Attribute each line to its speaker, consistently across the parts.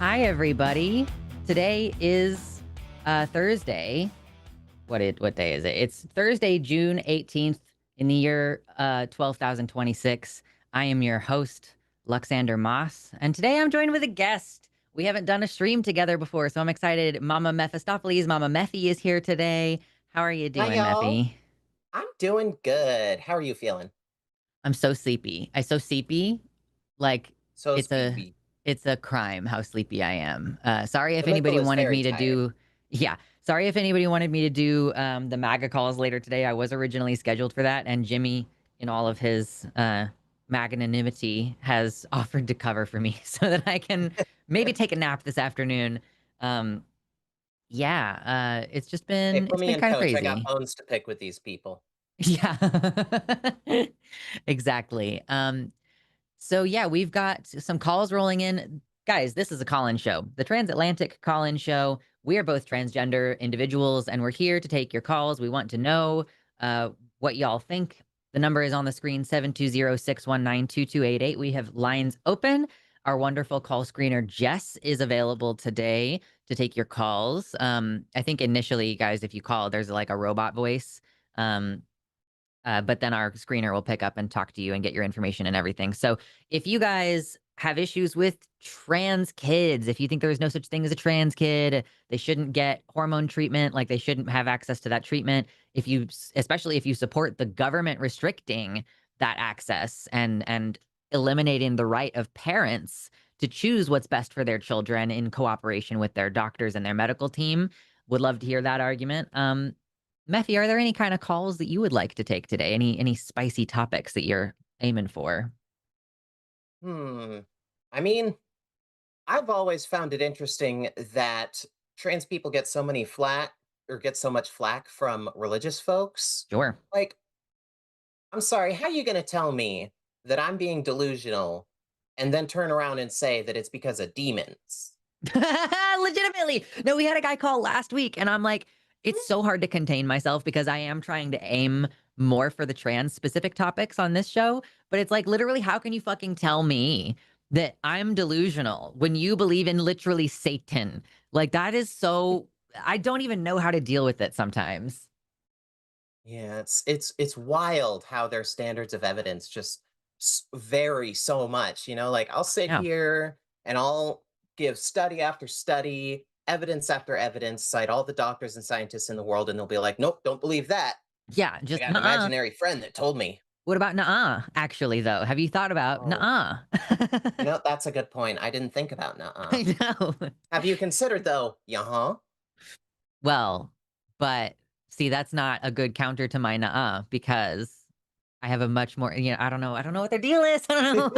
Speaker 1: Hi, everybody. Today is Thursday. What day is it? It's Thursday, June 18th in the year 12,026. I am your host, Luxander Moss, and today I'm joined with a guest. We haven't done a stream together before, so I'm excited. Mama Mephistopheles, Mama Mephi is here today. How are you
Speaker 2: Hi,
Speaker 1: doing,
Speaker 2: y'all.
Speaker 1: Mephi?
Speaker 2: I'm doing good. How are you feeling?
Speaker 1: I'm so sleepy. I so sleepy. Like
Speaker 2: So
Speaker 1: it's a
Speaker 2: sleepy.
Speaker 1: it's a crime how sleepy I am. Sorry if
Speaker 2: The Mythal
Speaker 1: anybody
Speaker 2: is
Speaker 1: wanted
Speaker 2: very
Speaker 1: me to
Speaker 2: tired.
Speaker 1: do yeah. Sorry if anybody wanted me to do the MAGA calls later today. I was originally scheduled for that, and Jimmy, in all of his magnanimity, has offered to cover for me so that I can maybe take a nap this afternoon. Um, yeah,
Speaker 2: Hey,
Speaker 1: it's
Speaker 2: put me
Speaker 1: been
Speaker 2: in
Speaker 1: kind of
Speaker 2: coach. I got
Speaker 1: crazy.
Speaker 2: bones to pick with these people.
Speaker 1: Yeah. Exactly. So yeah, we've got some calls rolling in. Guys, this is a call-in show, the Transatlantic call-in show. We are both transgender individuals, and we're here to take your calls. We want to know what y'all think. The number is on the screen, 720-619-2288. We have lines open. Our wonderful call screener, Jess, is available today to take your calls. I think initially, guys, if you call, there's like a robot voice. Um, but then our screener will pick up and talk to you and get your information and everything. So if you guys have issues with trans kids, if you think there is no such thing as a trans kid, they shouldn't get hormone treatment, like they shouldn't have access to that treatment. Especially if you support the government restricting that access and eliminating the right of parents to choose what's best for their children in cooperation with their doctors and their medical team, would love to hear that argument. Mephi, are there any kind of calls that you would like to take today? Any spicy topics that you're aiming for?
Speaker 2: Hmm. I mean, I've always found it interesting that trans people get so many flat or get so much flack from religious folks.
Speaker 1: Sure.
Speaker 2: Like, I'm sorry, how you going to tell me that I'm being delusional and then turn around and say that it's because of demons?
Speaker 1: Legitimately. No, we had a guy call last week, and I'm like, it's so hard to contain myself because I am trying to aim more for the trans specific topics on this show. But it's like, literally, how can you fucking tell me that I'm delusional when you believe in literally Satan? Like, that is so, I don't even know how to deal with it sometimes.
Speaker 2: Yeah, it's wild how their standards of evidence just vary so much. Like I'll sit
Speaker 1: Yeah.
Speaker 2: here and I'll give study after study, evidence after evidence, cite all the doctors and scientists in the world, and they'll be like, "Nope, don't believe that.
Speaker 1: Yeah.
Speaker 2: I
Speaker 1: Just,
Speaker 2: got an
Speaker 1: nuh.
Speaker 2: imaginary friend that told me."
Speaker 1: What about nuh-uh, actually, though? Have you thought about
Speaker 2: Oh,
Speaker 1: nuh-uh?
Speaker 2: that's a good point. I didn't think about nuh-uh.
Speaker 1: I know.
Speaker 2: Have you considered though? Yeah, huh?
Speaker 1: Well, but see, that's not a good counter to my nuh-uh because I have a much more, I don't know what their deal is. I don't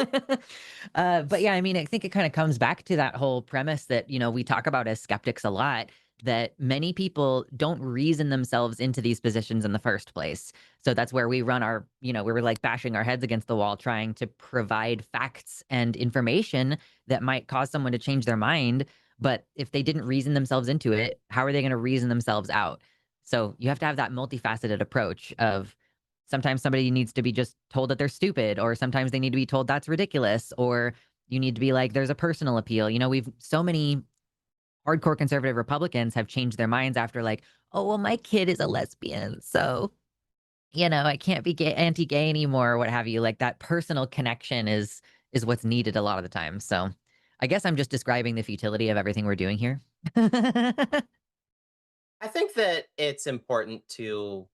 Speaker 1: know. But yeah, I mean, I think it kind of comes back to that whole premise that, we talk about as skeptics a lot, that many people don't reason themselves into these positions in the first place. So that's where we run our, we were like bashing our heads against the wall trying to provide facts and information that might cause someone to change their mind. But if they didn't reason themselves into it, how are they going to reason themselves out? So you have to have that multifaceted approach of sometimes somebody needs to be just told that they're stupid, or sometimes they need to be told that's ridiculous, or you need to be like, there's a personal appeal. We've so many hardcore conservative Republicans have changed their minds after like, oh, well, my kid is a lesbian. So, I can't be anti-gay anymore or what have you. Like that personal connection is what's needed a lot of the time. So I guess I'm just describing the futility of everything we're doing here.
Speaker 2: I think that it's important to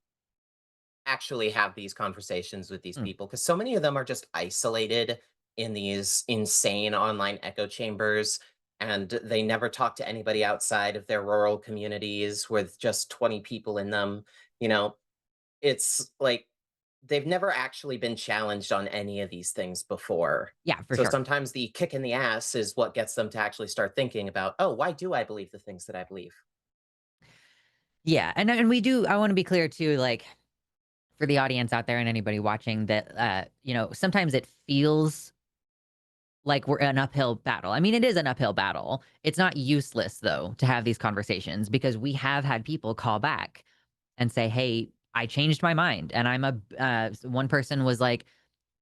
Speaker 2: actually have these conversations with these
Speaker 1: Mm,
Speaker 2: people because so many of them are just isolated in these insane online echo chambers, and they never talk to anybody outside of their rural communities with just 20 people in them. you know it's like they've never actually been challenged on any of these things before.
Speaker 1: yeah, for
Speaker 2: So
Speaker 1: sure.
Speaker 2: sometimes the kick in the ass is what gets them to actually start thinking about, oh, why do I believe the things that I believe?
Speaker 1: Yeah. And we do, I want to be clear too, like, for the audience out there and anybody watching that, sometimes it feels like we're an uphill battle. I mean, it is an uphill battle. It's not useless though to have these conversations because we have had people call back and say, "Hey, I changed my mind." And one person was like,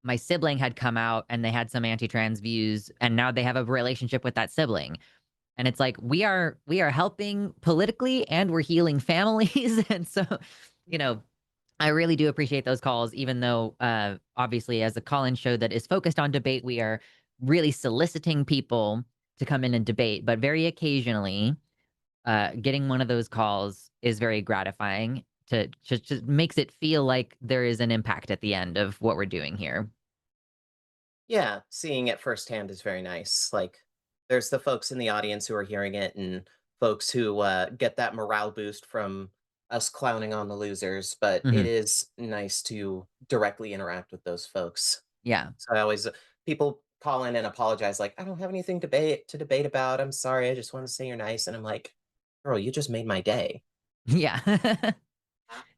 Speaker 1: my sibling had come out and they had some anti-trans views and now they have a relationship with that sibling. And it's like we are helping politically and we're healing families. And so, you know, I really do appreciate those calls, even though obviously as a call-in show that is focused on debate, we are really soliciting people to come in and debate. But very occasionally, getting one of those calls is very gratifying to just makes it feel like there is an impact at the end of what we're doing here.
Speaker 2: Yeah, seeing it firsthand is very nice. Like, there's the folks in the audience who are hearing it, and folks who get that morale boost from us clowning on the losers. But it
Speaker 1: Mhm.
Speaker 2: is nice to directly interact with those folks.
Speaker 1: Yeah.
Speaker 2: So I always people call in and apologize, like, I don't have anything debate about. I'm sorry, I just want to say you're nice. And I'm like, girl, you just made my day.
Speaker 1: Yeah.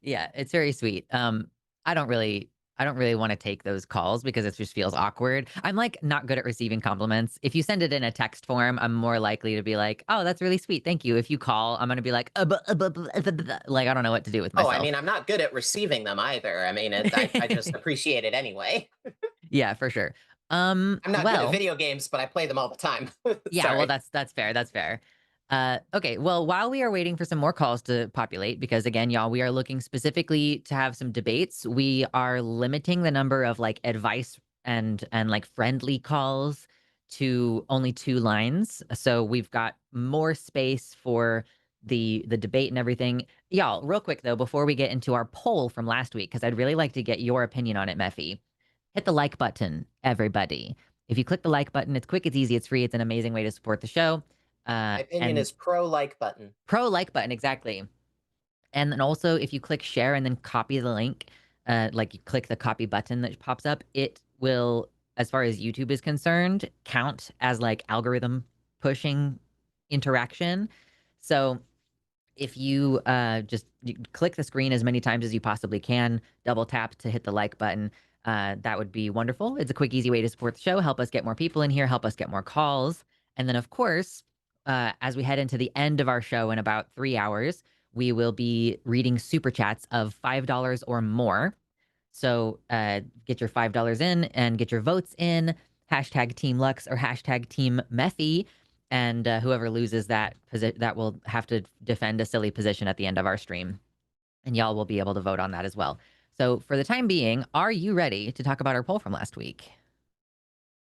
Speaker 1: Yeah, it's very sweet. I don't really I don't really wanna take those calls because it just feels awkward. I'm, like, not good at receiving compliments. If you send it in a text form, I'm more likely to be like, "Oh, that's really sweet, thank you." If you call, I'm gonna be like, bu bu bu bu bu," like, I don't know what to do with
Speaker 2: Oh, I
Speaker 1: myself.
Speaker 2: mean, I'm not good at receiving them either. I mean, I just appreciate it anyway.
Speaker 1: Yeah, for sure.
Speaker 2: I'm not good at
Speaker 1: Well,
Speaker 2: video games, but I play them all the time.
Speaker 1: yeah, well,
Speaker 2: Sorry.
Speaker 1: that's fair, that's fair. Okay, well, while we are waiting for some more calls to populate, because again, y'all, we are looking specifically to have some debates. We are limiting the number of like advice and like friendly calls to only 2 lines. So we've got more space for the debate and everything. Y'all, real quick though, before we get into our poll from last week, because I'd really like to get your opinion on it, Mephi. Hit the like button, everybody. If you click the like button, it's quick, it's easy, it's free, it's an amazing way to support the show.
Speaker 2: My opinion
Speaker 1: And
Speaker 2: is pro like button.
Speaker 1: pro like button, exactly. And then also, if you click share and then copy the link, like you click the copy button that pops up, it will, as far as YouTube is concerned, count as like algorithm pushing interaction. So if you just you click the screen as many times as you possibly can, double tap to hit the like button, that would be wonderful. It's a quick, easy way to support the show, help us get more people in here, help us get more calls. And then, of course, as we head into the end of our show in about 3 hours, we will be reading super chats of $5 or more. So get your $5 in and get your votes in. Hashtag Team Lux or hashtag Team Mephi. And whoever loses that will have to defend a silly position at the end of our stream. And y'all will be able to vote on that as well. So for the time being, are you ready to talk about our poll from last week?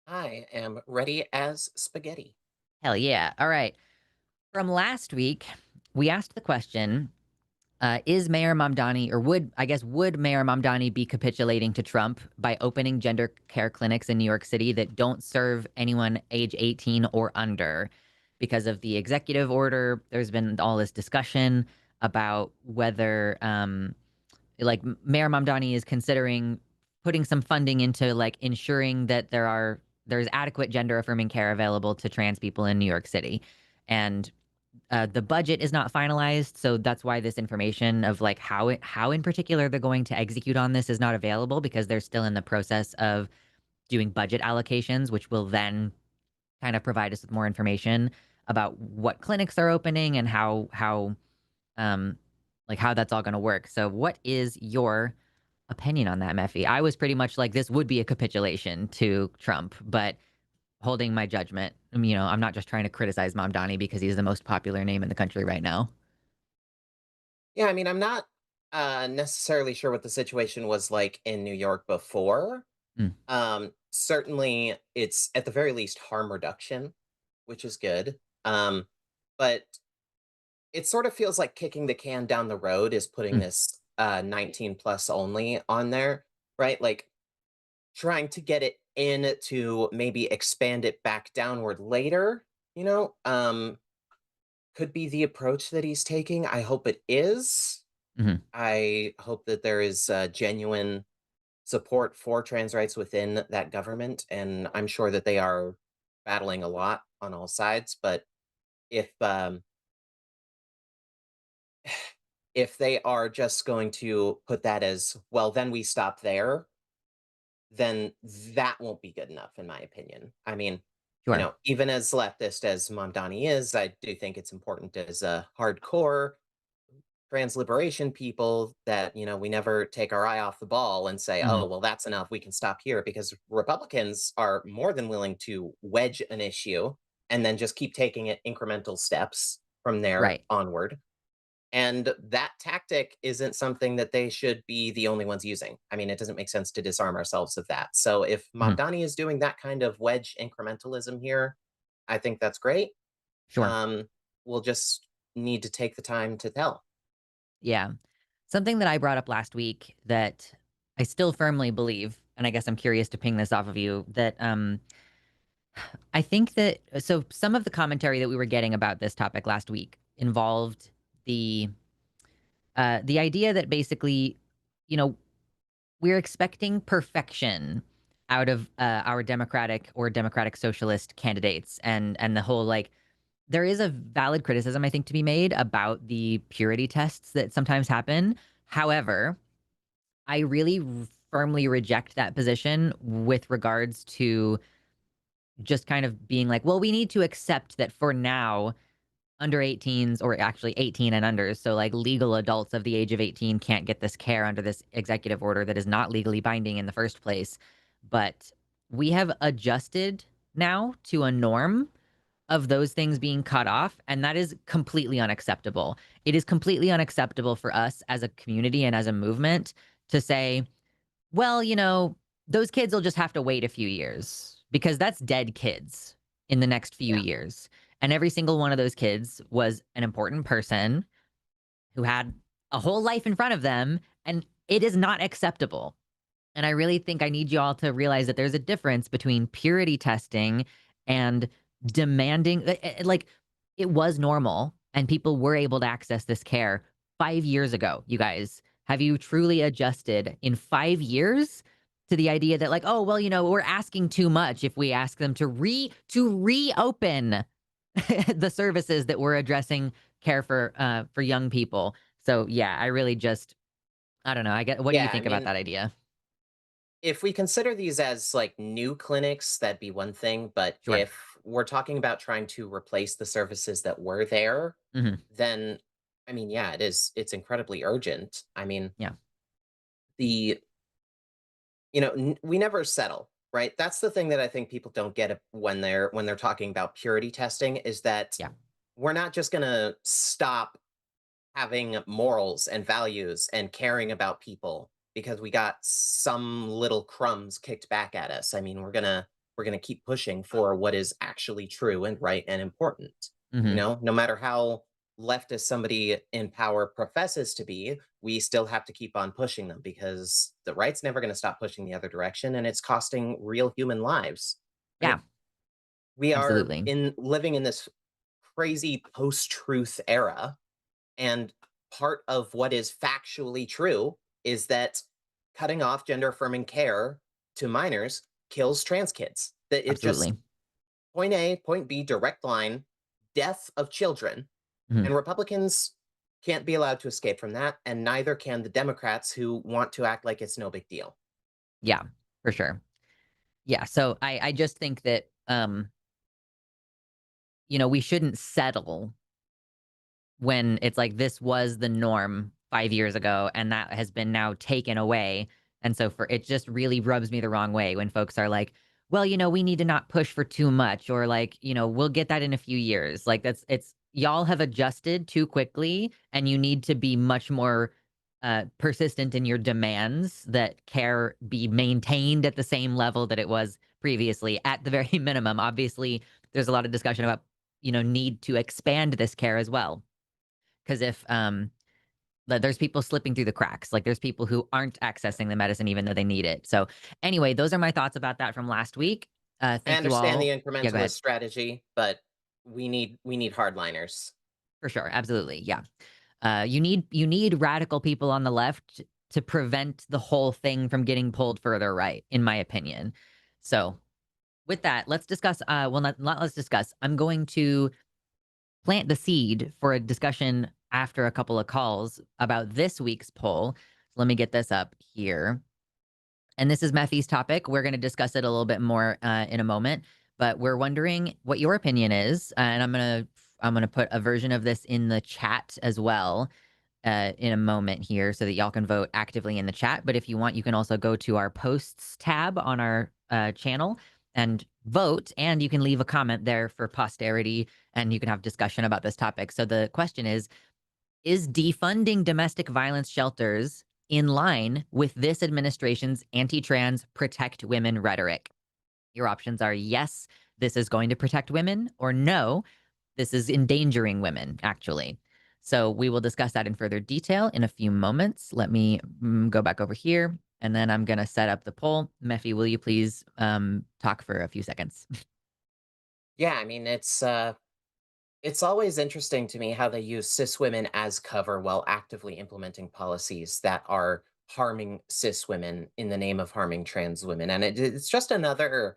Speaker 2: I am ready as spaghetti.
Speaker 1: Hell yeah. All right. From last week, we asked the question, is Mayor Mamdani, or would Mayor Mamdani be capitulating to Trump by opening gender care clinics in New York City that don't serve anyone age 18 or under? Because of the executive order, there's been all this discussion about whether, Mayor Mamdani is considering putting some funding into like ensuring that there's adequate gender affirming care available to trans people in New York City, and the budget is not finalized, so that's why this information of like how in particular they're going to execute on this is not available because they're still in the process of doing budget allocations, which will then kind of provide us with more information about what clinics are opening and how um how that's all going to work. So, what is your opinion on that, Mephi? I was pretty much like this would be a capitulation to Trump, but holding my judgment. I'm not just trying to criticize Mamdani because he's the most popular name in the country right now.
Speaker 2: Yeah, I mean, I'm not necessarily sure what the situation was like in New York before.
Speaker 1: Mm,
Speaker 2: Certainly, it's at the very least harm reduction, which is good. But it sort of feels like kicking the can down the road is putting
Speaker 1: mm,
Speaker 2: this 19 plus only on there, right? Like trying to get it in to maybe expand it back downward later, could be the approach that he's taking. I hope it is.
Speaker 1: mhm.
Speaker 2: I hope that there is genuine support for trans rights within that government, and I'm sure that they are battling a lot on all sides. But if if they are just going to put that as well, then we stop there, then that won't be good enough, in my opinion. I mean,
Speaker 1: Sure.
Speaker 2: even as leftist as Mamdani is, I do think it's important as a hardcore trans liberation people that, we never take our eye off the ball and say,
Speaker 1: Mhm.
Speaker 2: oh, well, that's enough. We can stop here because Republicans are more than willing to wedge an issue. and then just keep taking it incremental steps from there
Speaker 1: Right.
Speaker 2: onward. And that tactic isn't something that they should be the only ones using. I mean, it doesn't make sense to disarm ourselves of that. So if
Speaker 1: Mhm.
Speaker 2: Mamdani is doing that kind of wedge incrementalism here, I think that's great.
Speaker 1: Sure.
Speaker 2: Um, we'll just need to take the time to tell.
Speaker 1: Yeah. Something that I brought up last week that I still firmly believe, and I guess I'm curious to ping this off of you, that I think that so some of the commentary that we were getting about this topic last week involved the the idea that basically, you know, we're expecting perfection out of our democratic or democratic socialist candidates, and the whole like there is a valid criticism I think to be made about the purity tests that sometimes happen. However, I really firmly reject that position with regards to just kind of being like, well, we need to accept that for now, under 18s or actually 18 and under, so like legal adults of the age of 18 can't get this care under this executive order that is not legally binding in the first place. But we have adjusted now to a norm of those things being cut off, and that is completely unacceptable. It is completely unacceptable for us as a community and as a movement to say, well, those kids will just have to wait a few years because that's dead kids in the next few
Speaker 2: Yeah.
Speaker 1: years. And every single one of those kids was an important person who had a whole life in front of them, and it is not acceptable. And I really think I need you all to realize that there's a difference between purity testing and demanding like it was normal and people were able to access this care 5 years ago, you guys. Have you truly adjusted in 5 years to the idea that like, "Oh, well, we're asking too much if we ask them to reopen the services that we're addressing care for young people." So, yeah, I really just I don't know. I get what do you
Speaker 2: Yeah. I
Speaker 1: think about
Speaker 2: mean,
Speaker 1: that idea?
Speaker 2: if we consider these as like new clinics, that'd be one thing. But
Speaker 1: Sure.
Speaker 2: if we're talking about trying to replace the services that were there,
Speaker 1: Mhm.
Speaker 2: then I mean, yeah, it's incredibly urgent. I mean,
Speaker 1: Yeah.
Speaker 2: the we never settle, right? That's the thing that I think people don't get when they're talking about purity testing is that
Speaker 1: Yeah.
Speaker 2: we're not just going to stop having morals and values and caring about people because we got some little crumbs kicked back at us. I mean, we're going to keep pushing for what is actually true and right and important.
Speaker 1: Mhm.
Speaker 2: No matter how leftist somebody in power professes to be, we still have to keep on pushing them because the right's never going to stop pushing the other direction and it's costing real human lives.
Speaker 1: Yeah,
Speaker 2: Right? We are
Speaker 1: absolutely.
Speaker 2: in living in this crazy post-truth era, and part of what is factually true is that cutting off gender affirming care to minors kills trans kids. That it just
Speaker 1: Absolutely.
Speaker 2: point A, point B, direct line, death of children.
Speaker 1: Mhm.
Speaker 2: And Republicans can't be allowed to escape from that. And neither can the Democrats who want to act like it's no big deal.
Speaker 1: Yeah, for sure. Yeah, so I just think that, we shouldn't settle when it's like this was the norm 5 years ago and that has been now taken away, and so for it just really rubs me the wrong way when folks are like, "Well, we need to not push for too much," or like, "We'll get that in a few years." Like it's y'all have adjusted too quickly and you need to be much more persistent in your demands that care be maintained at the same level that it was previously at the very minimum. Obviously, there's a lot of discussion about, need to expand this care as well. 'Cause if, there's people slipping through the cracks, like, there's people who aren't accessing the medicine even though they need it. So, anyway, those are my thoughts about that from last week.
Speaker 2: I
Speaker 1: Thank you
Speaker 2: understand the
Speaker 1: all. Yeah, go
Speaker 2: incrementalist
Speaker 1: ahead.
Speaker 2: strategy, but we need hardliners.
Speaker 1: For sure, absolutely, yeah. You need radical people on the left to prevent the whole thing from getting pulled further right, in my opinion. So, with that, let's discuss, well, not let's discuss. I'm going to plant the seed for a discussion after a couple of calls about this week's poll. Let me get this up here. And this is Mephi's topic. We're going to discuss it a little bit more in a moment, but we're wondering what your opinion is, and I'm gonna put a version of this in the chat as well in a moment here, so that y'all can vote actively in the chat. But if you want, you can also go to our posts tab on our channel and vote, and you can leave a comment there for posterity, and you can have discussion about this topic. So the question is defunding domestic violence shelters in line with this administration's anti-trans protect women rhetoric? Your options are yes, this is going to protect women, or no, this is endangering women, actually. So we will discuss that in further detail in a few moments. Let me go back over here, and then I'm going to set up the poll. Mephi, will you please talk for a few seconds?
Speaker 2: Yeah, I mean, it's always interesting to me how they use cis women as cover while actively implementing policies that are harming cis women in the name of harming trans women. And it's just another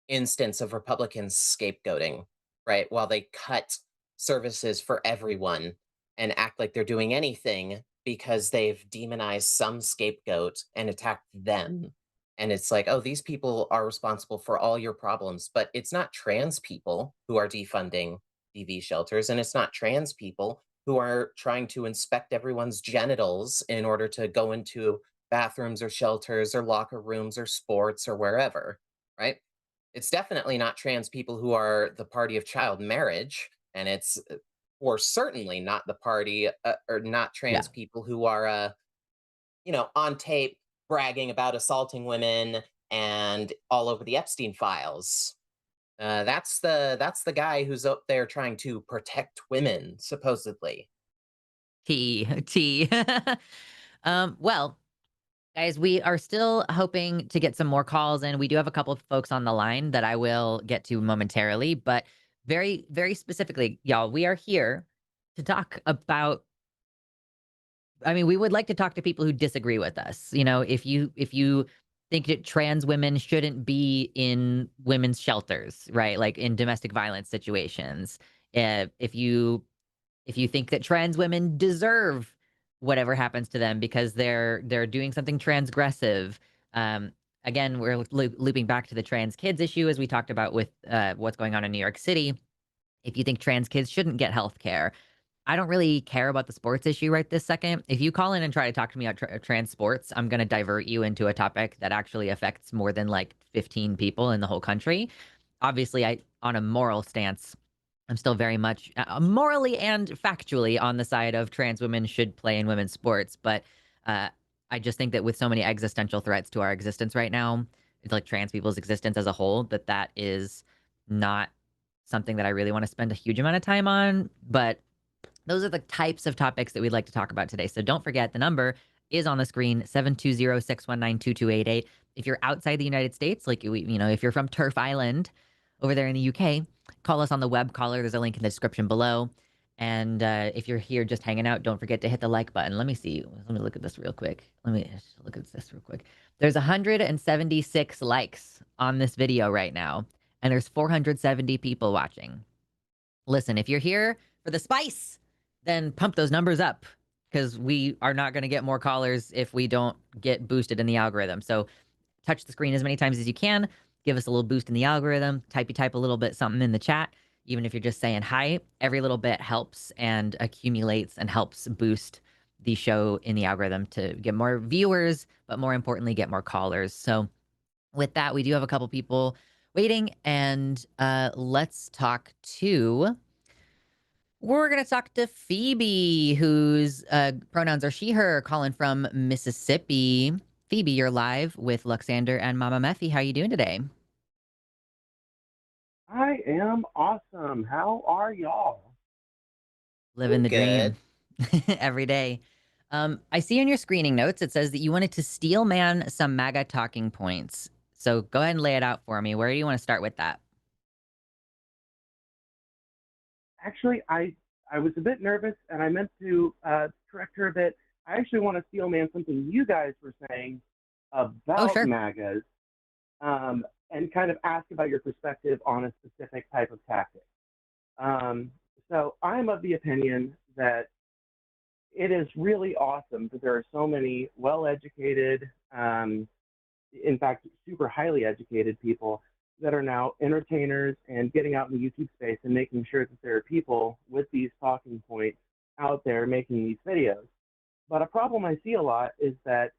Speaker 2: instance of Republicans scapegoating, right? While they cut services for everyone and act like they're doing anything because they've demonized some scapegoat and attacked them. And it's like, oh, these people are responsible for all your problems, but it's not trans people who are defunding DV shelters, and it's not trans people who are trying to inspect everyone's genitals in order to go into bathrooms or shelters or locker rooms or sports or wherever, right? It's definitely not trans people who are the party of child marriage, and it's or certainly not the party or not
Speaker 1: Yeah.
Speaker 2: trans people who are, on tape bragging about assaulting women and all over the Epstein files. That's the guy who's up there trying to protect women, supposedly.
Speaker 1: T. Well, guys, we are still hoping to get some more calls in. We do have a couple of folks on the line that I will get to momentarily, but very, very specifically, y'all, we are here to talk about. I mean, we would like to talk to people who disagree with us. If you think that trans women shouldn't be in women's shelters, right? Like in domestic violence situations. If you think that trans women deserve whatever happens to them because they're doing something transgressive. Um, Again, we're looping back to the trans kids issue as we talked about with what's going on in New York City. If you think trans kids shouldn't get health care, I don't really care about the sports issue right this second. If you call in and try to talk to me about trans sports, I'm going to divert you into a topic that actually affects more than like 15 people in the whole country. Obviously, on a moral stance, I'm still very much morally and factually on the side of trans women should play in women's sports. But uh, I just think that with so many existential threats to our existence right now, it's like trans people's existence as a whole, that is not something that I really want to spend a huge amount of time on. But those are the types of topics that we'd like to talk about today. So don't forget, the number is on the screen, 720-619-2288. If you're outside the United States, like, if you're from Turf Island over there in the UK, call us on the web caller. There's a link in the description below. And if you're here just hanging out, don't forget to hit the like button. Let me see. Let me look at this real quick. Let me look at this real quick. There's 176 likes on this video right now, and there's 470 people watching. Listen, if you're here for the spice, then pump those numbers up because we are not going to get more callers if we don't get boosted in the algorithm. So touch the screen as many times as you can. Give us a little boost in the algorithm. Type a little bit something in the chat. Even if you're just saying hi, every little bit helps and accumulates and helps boost the show in the algorithm to get more viewers, but more importantly, get more callers. So with that, we do have a couple people waiting, and let's talk to. We're going to talk to Phoebe, whose pronouns are she, her, calling from Mississippi. Phoebe, you're live with Luxander and Mama Mephi. How you doing today?
Speaker 3: I am awesome. How are y'all?
Speaker 1: Living
Speaker 2: I'm
Speaker 1: the
Speaker 2: good.
Speaker 1: dream every day. I see in your screening notes, it says that you wanted to steel man some MAGA talking points. So go ahead and lay it out for me. Where do you want to start with that?
Speaker 3: Actually, I was a bit nervous, and I meant to correct her a bit. I actually want to steel man something you guys were saying
Speaker 1: Oh,
Speaker 3: about
Speaker 1: sure.
Speaker 3: MAGAs, and kind of ask about your perspective on a specific type of tactic. Um, so I'm of the opinion that it is really awesome that there are so many well-educated, in fact, super highly educated people that are now entertainers and getting out in the YouTube space and making sure that there are people with these talking points out there making these videos. But a problem I see a lot is that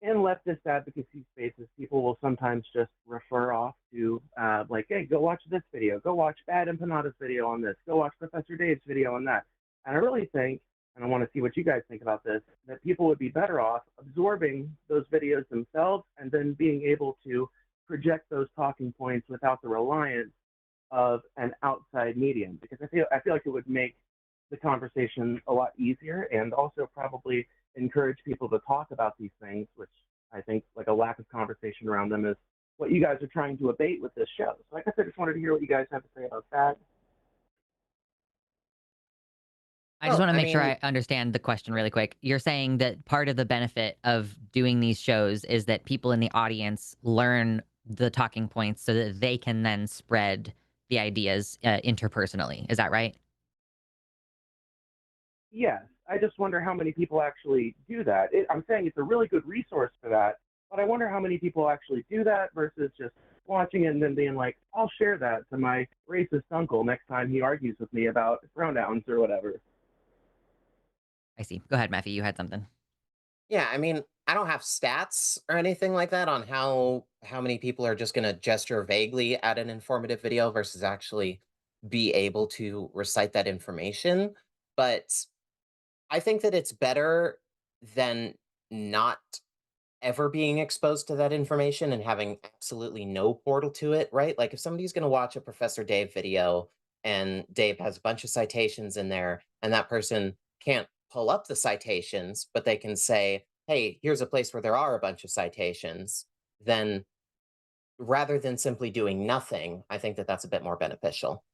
Speaker 3: in leftist advocacy spaces, people will sometimes just refer off to, like, hey, go watch this video, go watch Bad Empanada's video on this, go watch Professor Dave's video on that. And I really think, and I want to see what you guys think about this, that people would be better off absorbing those videos themselves and then being able to project those talking points without the reliance of an outside medium. Because I feel like it would make the conversation a lot easier and also probably encourage people to talk about these things, which I think like a lack of conversation around them is what you guys are trying to abate with this show. So I guess I just wanted to hear what you guys have to say about that.
Speaker 1: I just
Speaker 2: Well,
Speaker 1: wanna
Speaker 2: I
Speaker 1: make sure
Speaker 2: mean,
Speaker 1: I understand the question really quick. You're saying that part of the benefit of doing these shows is that people in the audience learn the talking points so that they can then spread the ideas, interpersonally. Is that right?
Speaker 3: Yes, I just wonder how many people actually do that. I'm saying it's a really good resource for that, but I wonder how many people actually do that versus just watching it and then being like, I'll share that to my racist uncle next time he argues with me about pronouns or whatever.
Speaker 1: I see. Go ahead, Mephi, you had something.
Speaker 2: yeah, I mean, I don't have stats or anything like that on how many people are just gonna gesture vaguely at an informative video versus actually be able to recite that information. But I think that it's better than not ever being exposed to that information and having absolutely no portal to it, right? Like if somebody's going to watch a Professor Dave video and Dave has a bunch of citations in there and that person can't pull up the citations, but they can say, hey, here's a place where there are a bunch of citations, then rather than simply doing nothing, I think that that's a bit more beneficial.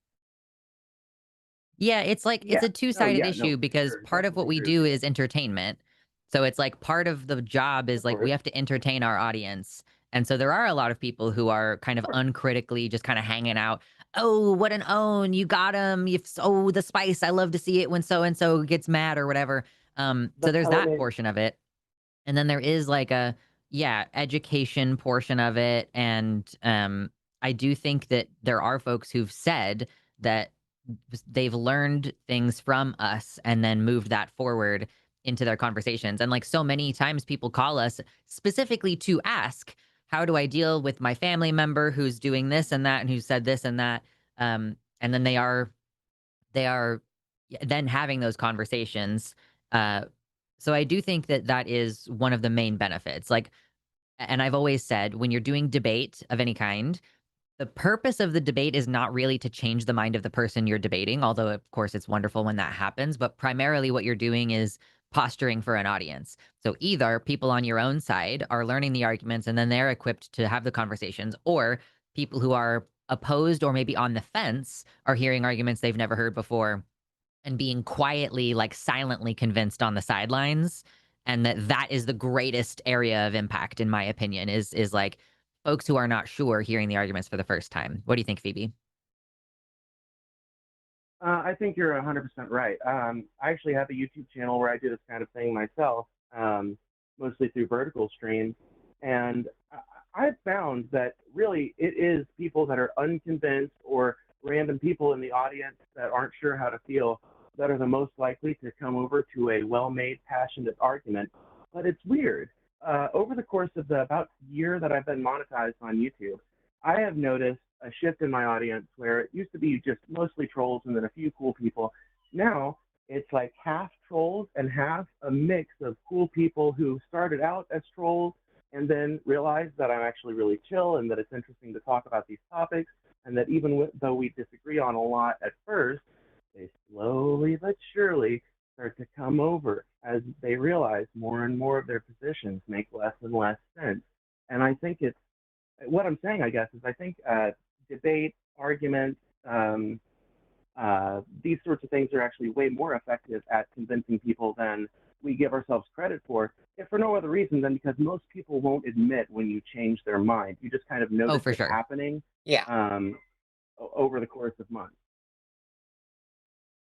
Speaker 1: Yeah, it's like it's
Speaker 3: Yeah.
Speaker 1: a
Speaker 3: Oh,
Speaker 1: two-sided
Speaker 3: yeah. No,
Speaker 1: issue
Speaker 3: for
Speaker 1: because
Speaker 3: sure.
Speaker 1: part of what
Speaker 3: Definitely
Speaker 1: we
Speaker 3: agree with
Speaker 1: do
Speaker 3: you.
Speaker 1: is entertainment. So it's like part of the job is
Speaker 3: Of
Speaker 1: like we
Speaker 3: course.
Speaker 1: have to entertain our audience. And so there are a lot of people who are kind
Speaker 3: Of
Speaker 1: of
Speaker 3: course.
Speaker 1: uncritically just kind of hanging out. Oh, what an own. You got him. Oh, the spice. I love to see it when so and so gets mad or whatever.
Speaker 3: The
Speaker 1: So there's that
Speaker 3: pellet.
Speaker 1: portion of it. And then there is like a yeah, education portion of it, and, I do think that there are folks who've said that they've learned things from us and then moved that forward into their conversations, and, like, so many times people call us specifically to ask, "How do I deal with my family member who's doing this and that and who said this and that?" And then they are then having those conversations, uh, so I do think that that is one of the main benefits, like and I've always said, when you're doing debate of any kind, the purpose of the debate is not really to change the mind of the person you're debating, although, of course, it's wonderful when that happens, but primarily what you're doing is posturing for an audience. So either people on your own side are learning the arguments and then they're equipped to have the conversations, or people who are opposed or maybe on the fence are hearing arguments they've never heard before and being quietly, like, silently convinced on the sidelines, and that is the greatest area of impact, in my opinion, is, like, folks who are not sure hearing the arguments for the first time. What do you think, Phoebe?
Speaker 3: I think you're 100% right. I actually have a YouTube channel where I do this kind of thing myself, mostly through vertical streams. And I've found that really it is people that are unconvinced or random people in the audience that aren't sure how to feel that are the most likely to come over to a well made, passionate argument. But it's weird. Over the course of the about year that I've been monetized on YouTube, I have noticed a shift in my audience where it used to be just mostly trolls and then a few cool people. Now it's like half trolls and half a mix of cool people who started out as trolls and then realized that I'm actually really chill and that it's interesting to talk about these topics, and that even though we disagree on a lot at first, they slowly but surely start to come over as they realize more and more of their positions make less and less sense. And I think it's what I'm saying, I guess, is I think debate, argument, these sorts of things are actually way more effective at convincing people than we give ourselves credit for, if for no other reason than because most people won't admit when you change their mind. You just kind of
Speaker 1: Oh,
Speaker 3: notice
Speaker 1: for
Speaker 3: it
Speaker 1: sure.
Speaker 3: happening
Speaker 2: Yeah.
Speaker 3: um, over the course of months.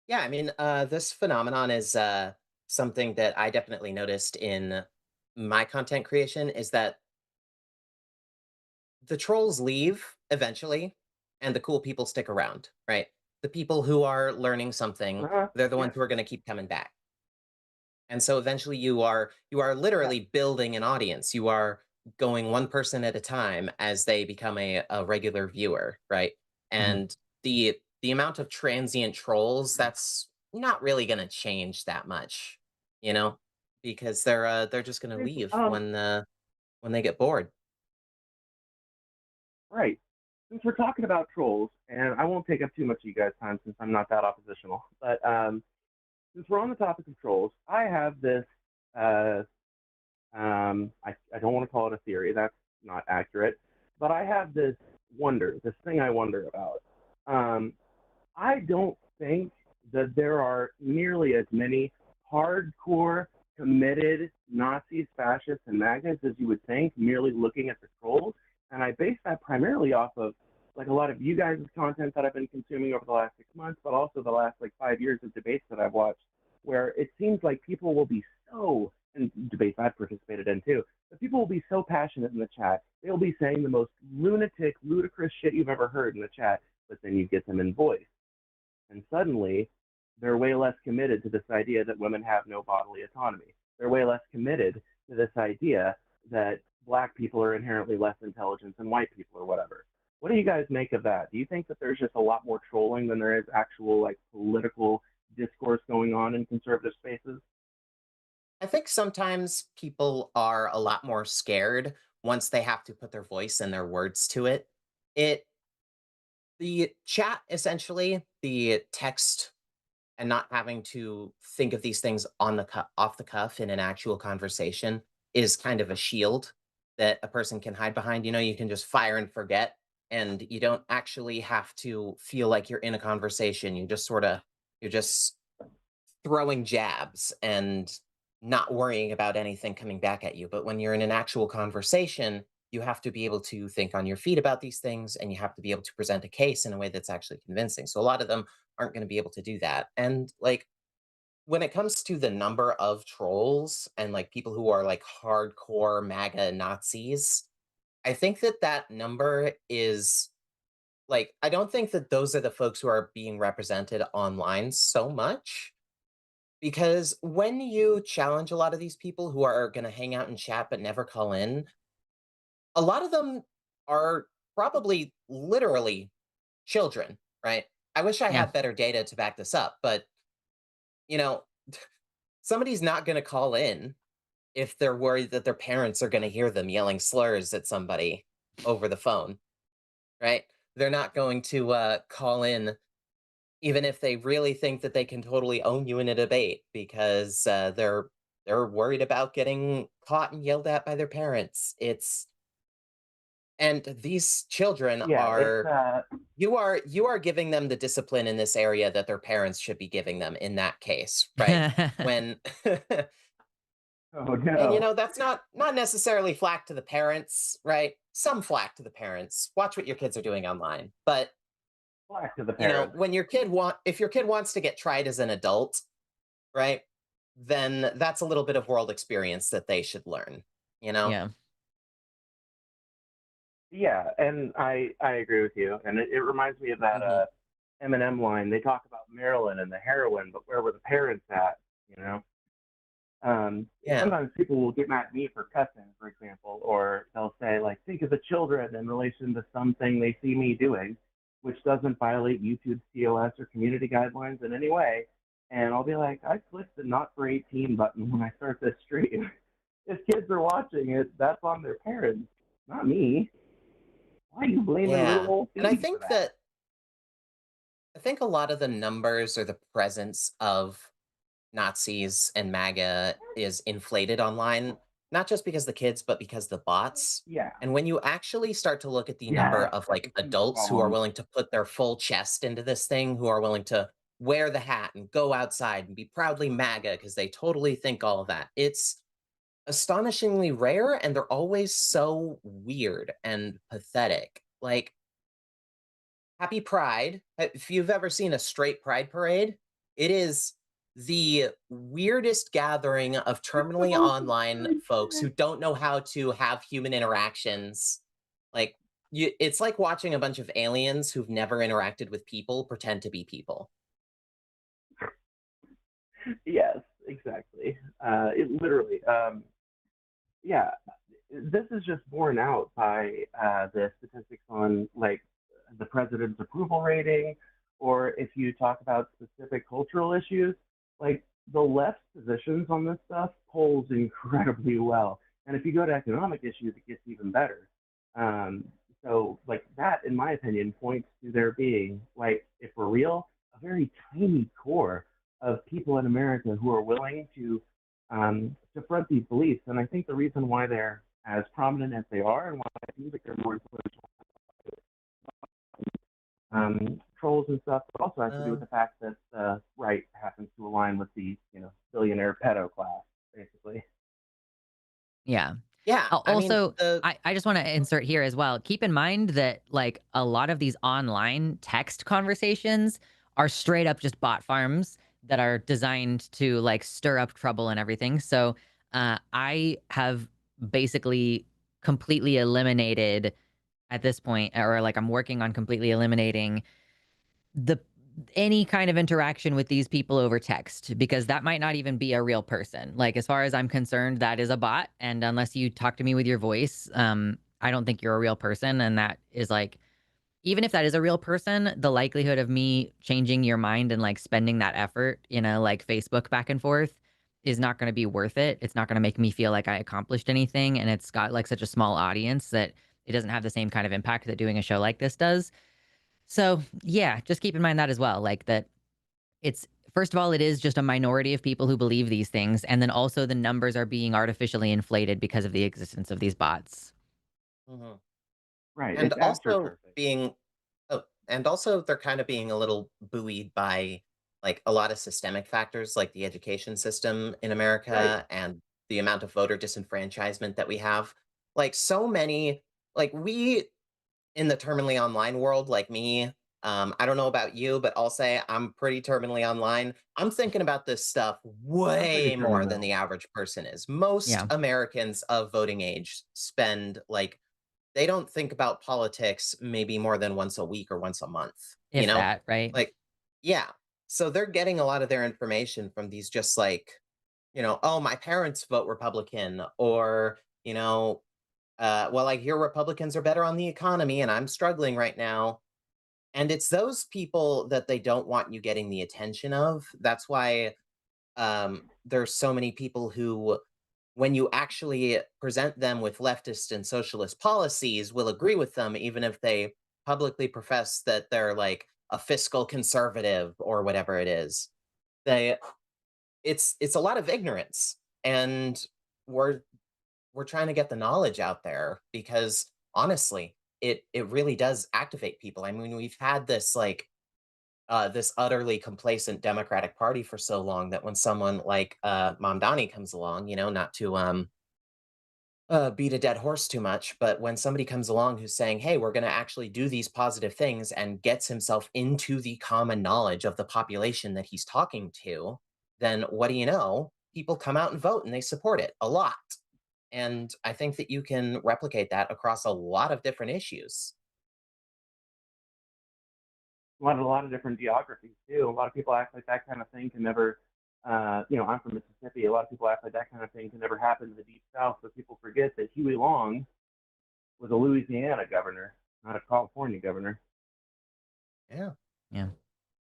Speaker 2: Yeah, I mean, this phenomenon is something that I definitely noticed in my content creation is that the trolls leave eventually and the cool people stick around, right? The people who are learning something, they're the
Speaker 3: Yeah.
Speaker 2: ones who are going to keep coming back. And so eventually you are
Speaker 3: Yeah.
Speaker 2: literally building an audience. You are going one person at a time as they become a regular viewer, right?
Speaker 1: Mhm.
Speaker 2: And the amount of transient trolls, that's not really going to change that much, you know, because they're just going to
Speaker 3: Chris,
Speaker 2: leave when they get bored.
Speaker 3: right. Since we're talking about trolls, and I won't take up too much of you guys' time since I'm not that oppositional, but since we're on the topic of trolls, I have this. Uh, I don't want to call it a theory. That's not accurate, but I have this thing I wonder about. Um, I don't think that there are nearly as many hardcore, committed Nazis, fascists, and MAGAs as you would think, merely looking at the trolls. And I base that primarily off of like a lot of you guys' content that I've been consuming over the last 6 months, but also the last like 5 years of debates that I've watched, where it seems like people will be so, and debates I've participated in too, but people will be so passionate in the chat. They'll be saying the most lunatic, ludicrous shit you've ever heard in the chat, but then you get them in voice. And suddenly, they're way less committed to this idea that women have no bodily autonomy. They're way less committed to this idea that black people are inherently less intelligent than white people or whatever. What do you guys make of that? Do you think that there's just a lot more trolling than there is actual like political discourse going on in conservative spaces?
Speaker 2: I think sometimes people are a lot more scared once they have to put their voice and their words to it. It The chat, essentially, the text, and not having to think of these things on the off the cuff in an actual conversation, is kind of a shield that a person can hide behind. You can just fire and forget, and you don't actually have to feel like you're in a conversation. You're just throwing jabs and not worrying about anything coming back at you. But when you're in an actual conversation, you have to be able to think on your feet about these things, and you have to be able to present a case in a way that's actually convincing. So a lot of them aren't going to be able to do that. And like, when it comes to the number of trolls and like people who are like hardcore MAGA Nazis, I think that that number is like, I don't think that those are the folks who are being represented online so much, because when you challenge a lot of these people who are going to hang out and chat but never call in, a lot of them are probably literally children, right? I wish I
Speaker 1: Yeah.
Speaker 2: had better data to back this up, but you know, somebody's not going to call in if they're worried that their parents are going to hear them yelling slurs at somebody over the phone, right? They're not going to call in even if they really think that they can totally own you in a debate, because they're worried about getting caught and yelled at by their parents. And these children
Speaker 3: Yeah, it's
Speaker 2: are you are giving them the discipline in this area that their parents should be giving them in that case, right? When
Speaker 3: oh
Speaker 2: and
Speaker 3: no,
Speaker 2: that's not necessarily flack to the parents, right? Some flack to the parents. Watch what your kids are doing online. But
Speaker 3: black to the parents.
Speaker 2: when your kid if your kid wants to get tried as an adult, right? Then that's a little bit of world experience that they should learn, you know?
Speaker 1: Yeah.
Speaker 3: Yeah, and I agree with you, and it reminds me of that
Speaker 2: Hmm.
Speaker 3: Eminem line. They talk about Maryland and the heroin, but where were the parents at? You know,
Speaker 2: Yeah.
Speaker 3: sometimes people will get mad at me for cussing, for example, or they'll say like, think of the children in relation to something they see me doing, which doesn't violate YouTube's TOS or community guidelines in any way. And I'll be like, I clicked the not for 18 button when I start this stream. If kids are watching it, that's on their parents, not me. Why are you blaming little
Speaker 2: Yeah.
Speaker 3: old
Speaker 2: And I
Speaker 3: Phoebe for
Speaker 2: think
Speaker 3: that?
Speaker 2: that I think a lot of the numbers or the presence of Nazis and MAGA is inflated online, not just because the kids, but because the bots.
Speaker 3: Yeah,
Speaker 2: And when you actually start to look at the number
Speaker 3: yeah,
Speaker 2: of
Speaker 3: that's a
Speaker 2: like
Speaker 3: huge
Speaker 2: adults who are
Speaker 3: problem.
Speaker 2: willing to put their full chest into this thing, who are willing to wear the hat and go outside and be proudly MAGA because they totally think all of that, it's astonishingly rare, and they're always so weird and pathetic. Like, Happy Pride. If you've ever seen a straight pride parade, it is the weirdest gathering of
Speaker 3: It's the
Speaker 2: terminally
Speaker 3: most
Speaker 2: online
Speaker 3: extreme
Speaker 2: folks who
Speaker 3: shit.
Speaker 2: don't know how to have human interactions. Like, it's like watching a bunch of aliens who've never interacted with people pretend to be people.
Speaker 3: Yes, exactly. It literally, yeah, this is just borne out by the statistics on like the president's approval rating, or if you talk about specific cultural issues, like the left's positions on this stuff polls incredibly well. And if you go to economic issues, it gets even better. Um, so, like that, in my opinion, points to there being, like, if we're real, a very tiny core of people in America who are willing to confront these beliefs. And I think the reason why they're as prominent as they are and why I think that they're more influential trolls and stuff, but also has to do with
Speaker 2: Um,
Speaker 3: the fact that the right happens to align with the billionaire pedo class, basically.
Speaker 1: Yeah.
Speaker 2: yeah, I mean,
Speaker 1: Also,
Speaker 2: the
Speaker 1: I just want to insert here as well. Keep in mind that like a lot of these online text conversations are straight up just bot farms that are designed to like stir up trouble and everything. So I have basically completely eliminated at this point, or like I'm working on completely eliminating the any kind of interaction with these people over text, because that might not even be a real person. Like as far as I'm concerned, that is a bot, and unless you talk to me with your voice, I don't think you're a real person. And that is like, even if that is a real person, the likelihood of me changing your mind and like spending that effort, like Facebook back and forth is not going to be worth it. It's not going to make me feel like I accomplished anything, and it's got like such a small audience that it doesn't have the same kind of impact that doing a show like this does. So, yeah, just keep in mind that as well. Like that it's first of all, it is just a minority of people who believe these things. And then also the numbers are being artificially inflated because of the existence of these bots.
Speaker 2: Mhm.
Speaker 3: Right.
Speaker 2: and
Speaker 3: It's
Speaker 2: also
Speaker 3: astroturfing.
Speaker 2: being oh, and also they're kind of being a little buoyed by like a lot of systemic factors like the education system in
Speaker 3: Right.
Speaker 2: America and the amount of voter disenfranchisement that we have. Like so many, like we in the terminally online world, like me, I don't know about you, but I'll say I'm pretty terminally online. I'm thinking about this stuff
Speaker 3: I'm pretty
Speaker 2: way more than
Speaker 3: terminal.
Speaker 2: the average person is. Most
Speaker 1: Yeah,
Speaker 2: Americans of voting age spend like they don't think about politics maybe more than once a week or once a month, you
Speaker 1: if
Speaker 2: know?
Speaker 1: that, right?
Speaker 2: Like, yeah. So they're getting a lot of their information from these just like, oh, my parents vote Republican, or, well, I hear Republicans are better on the economy and I'm struggling right now. And it's those people that they don't want you getting the attention of. That's why there's so many people who, when you actually present them with leftist and socialist policies, will agree with them, even if they publicly profess that they're like a fiscal conservative or whatever it is. They, it's a lot of ignorance, and we're we're trying to get the knowledge out there because honestly, it really does activate people. I mean, we've had this like this utterly complacent Democratic Party for so long that when someone like Mamdani comes along, not to beat a dead horse too much, but when somebody comes along who's saying, "Hey, we're going to actually do these positive things," and gets himself into the common knowledge of the population that he's talking to, then what do you know? People come out and vote and they support it a lot. And I think that you can replicate that across a lot of different issues.
Speaker 3: A lot of different geographies too. A lot of people act like that kind of thing can never. I'm from Mississippi. A lot of people act like that kind of thing can never happen in the deep south, but people forget that Huey Long was a Louisiana governor, not a California governor.
Speaker 2: Yeah,
Speaker 1: Yeah.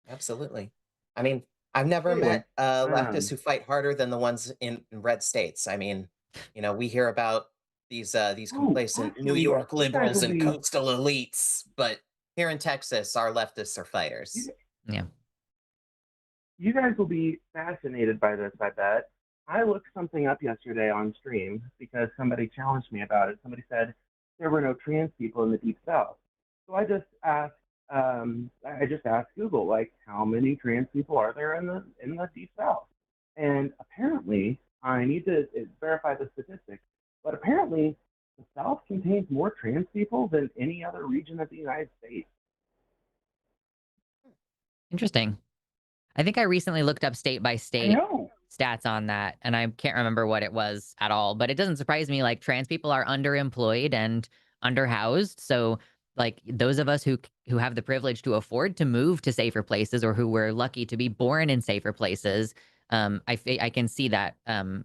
Speaker 2: absolutely. I mean, I've never
Speaker 3: Anyway,
Speaker 2: met leftists who fight harder than the ones in red states. I mean, we hear about these
Speaker 3: oh,
Speaker 2: complacent New
Speaker 3: actually,
Speaker 2: York
Speaker 3: you guys
Speaker 2: liberals
Speaker 3: will
Speaker 2: and
Speaker 3: be
Speaker 2: coastal elites, but here in Texas, our leftists are
Speaker 3: you,
Speaker 2: fighters.
Speaker 1: Yeah.
Speaker 3: you guys will be fascinated by this. I bet. I looked something up yesterday on stream because somebody challenged me about it. Somebody said there were no trans people in the deep south. So I just asked Google, like, how many trans people are there in the deep south? And apparently, I need to verify the statistics, but apparently, the South contains more trans people than any other region of the United States.
Speaker 1: Interesting. I think I recently looked up state by
Speaker 3: I
Speaker 1: state
Speaker 3: know.
Speaker 1: stats on that, and I can't remember what it was at all, but it doesn't surprise me. Like trans people are underemployed and underhoused. So like those of us who have the privilege to afford to move to safer places, or who were lucky to be born in safer places, I can see that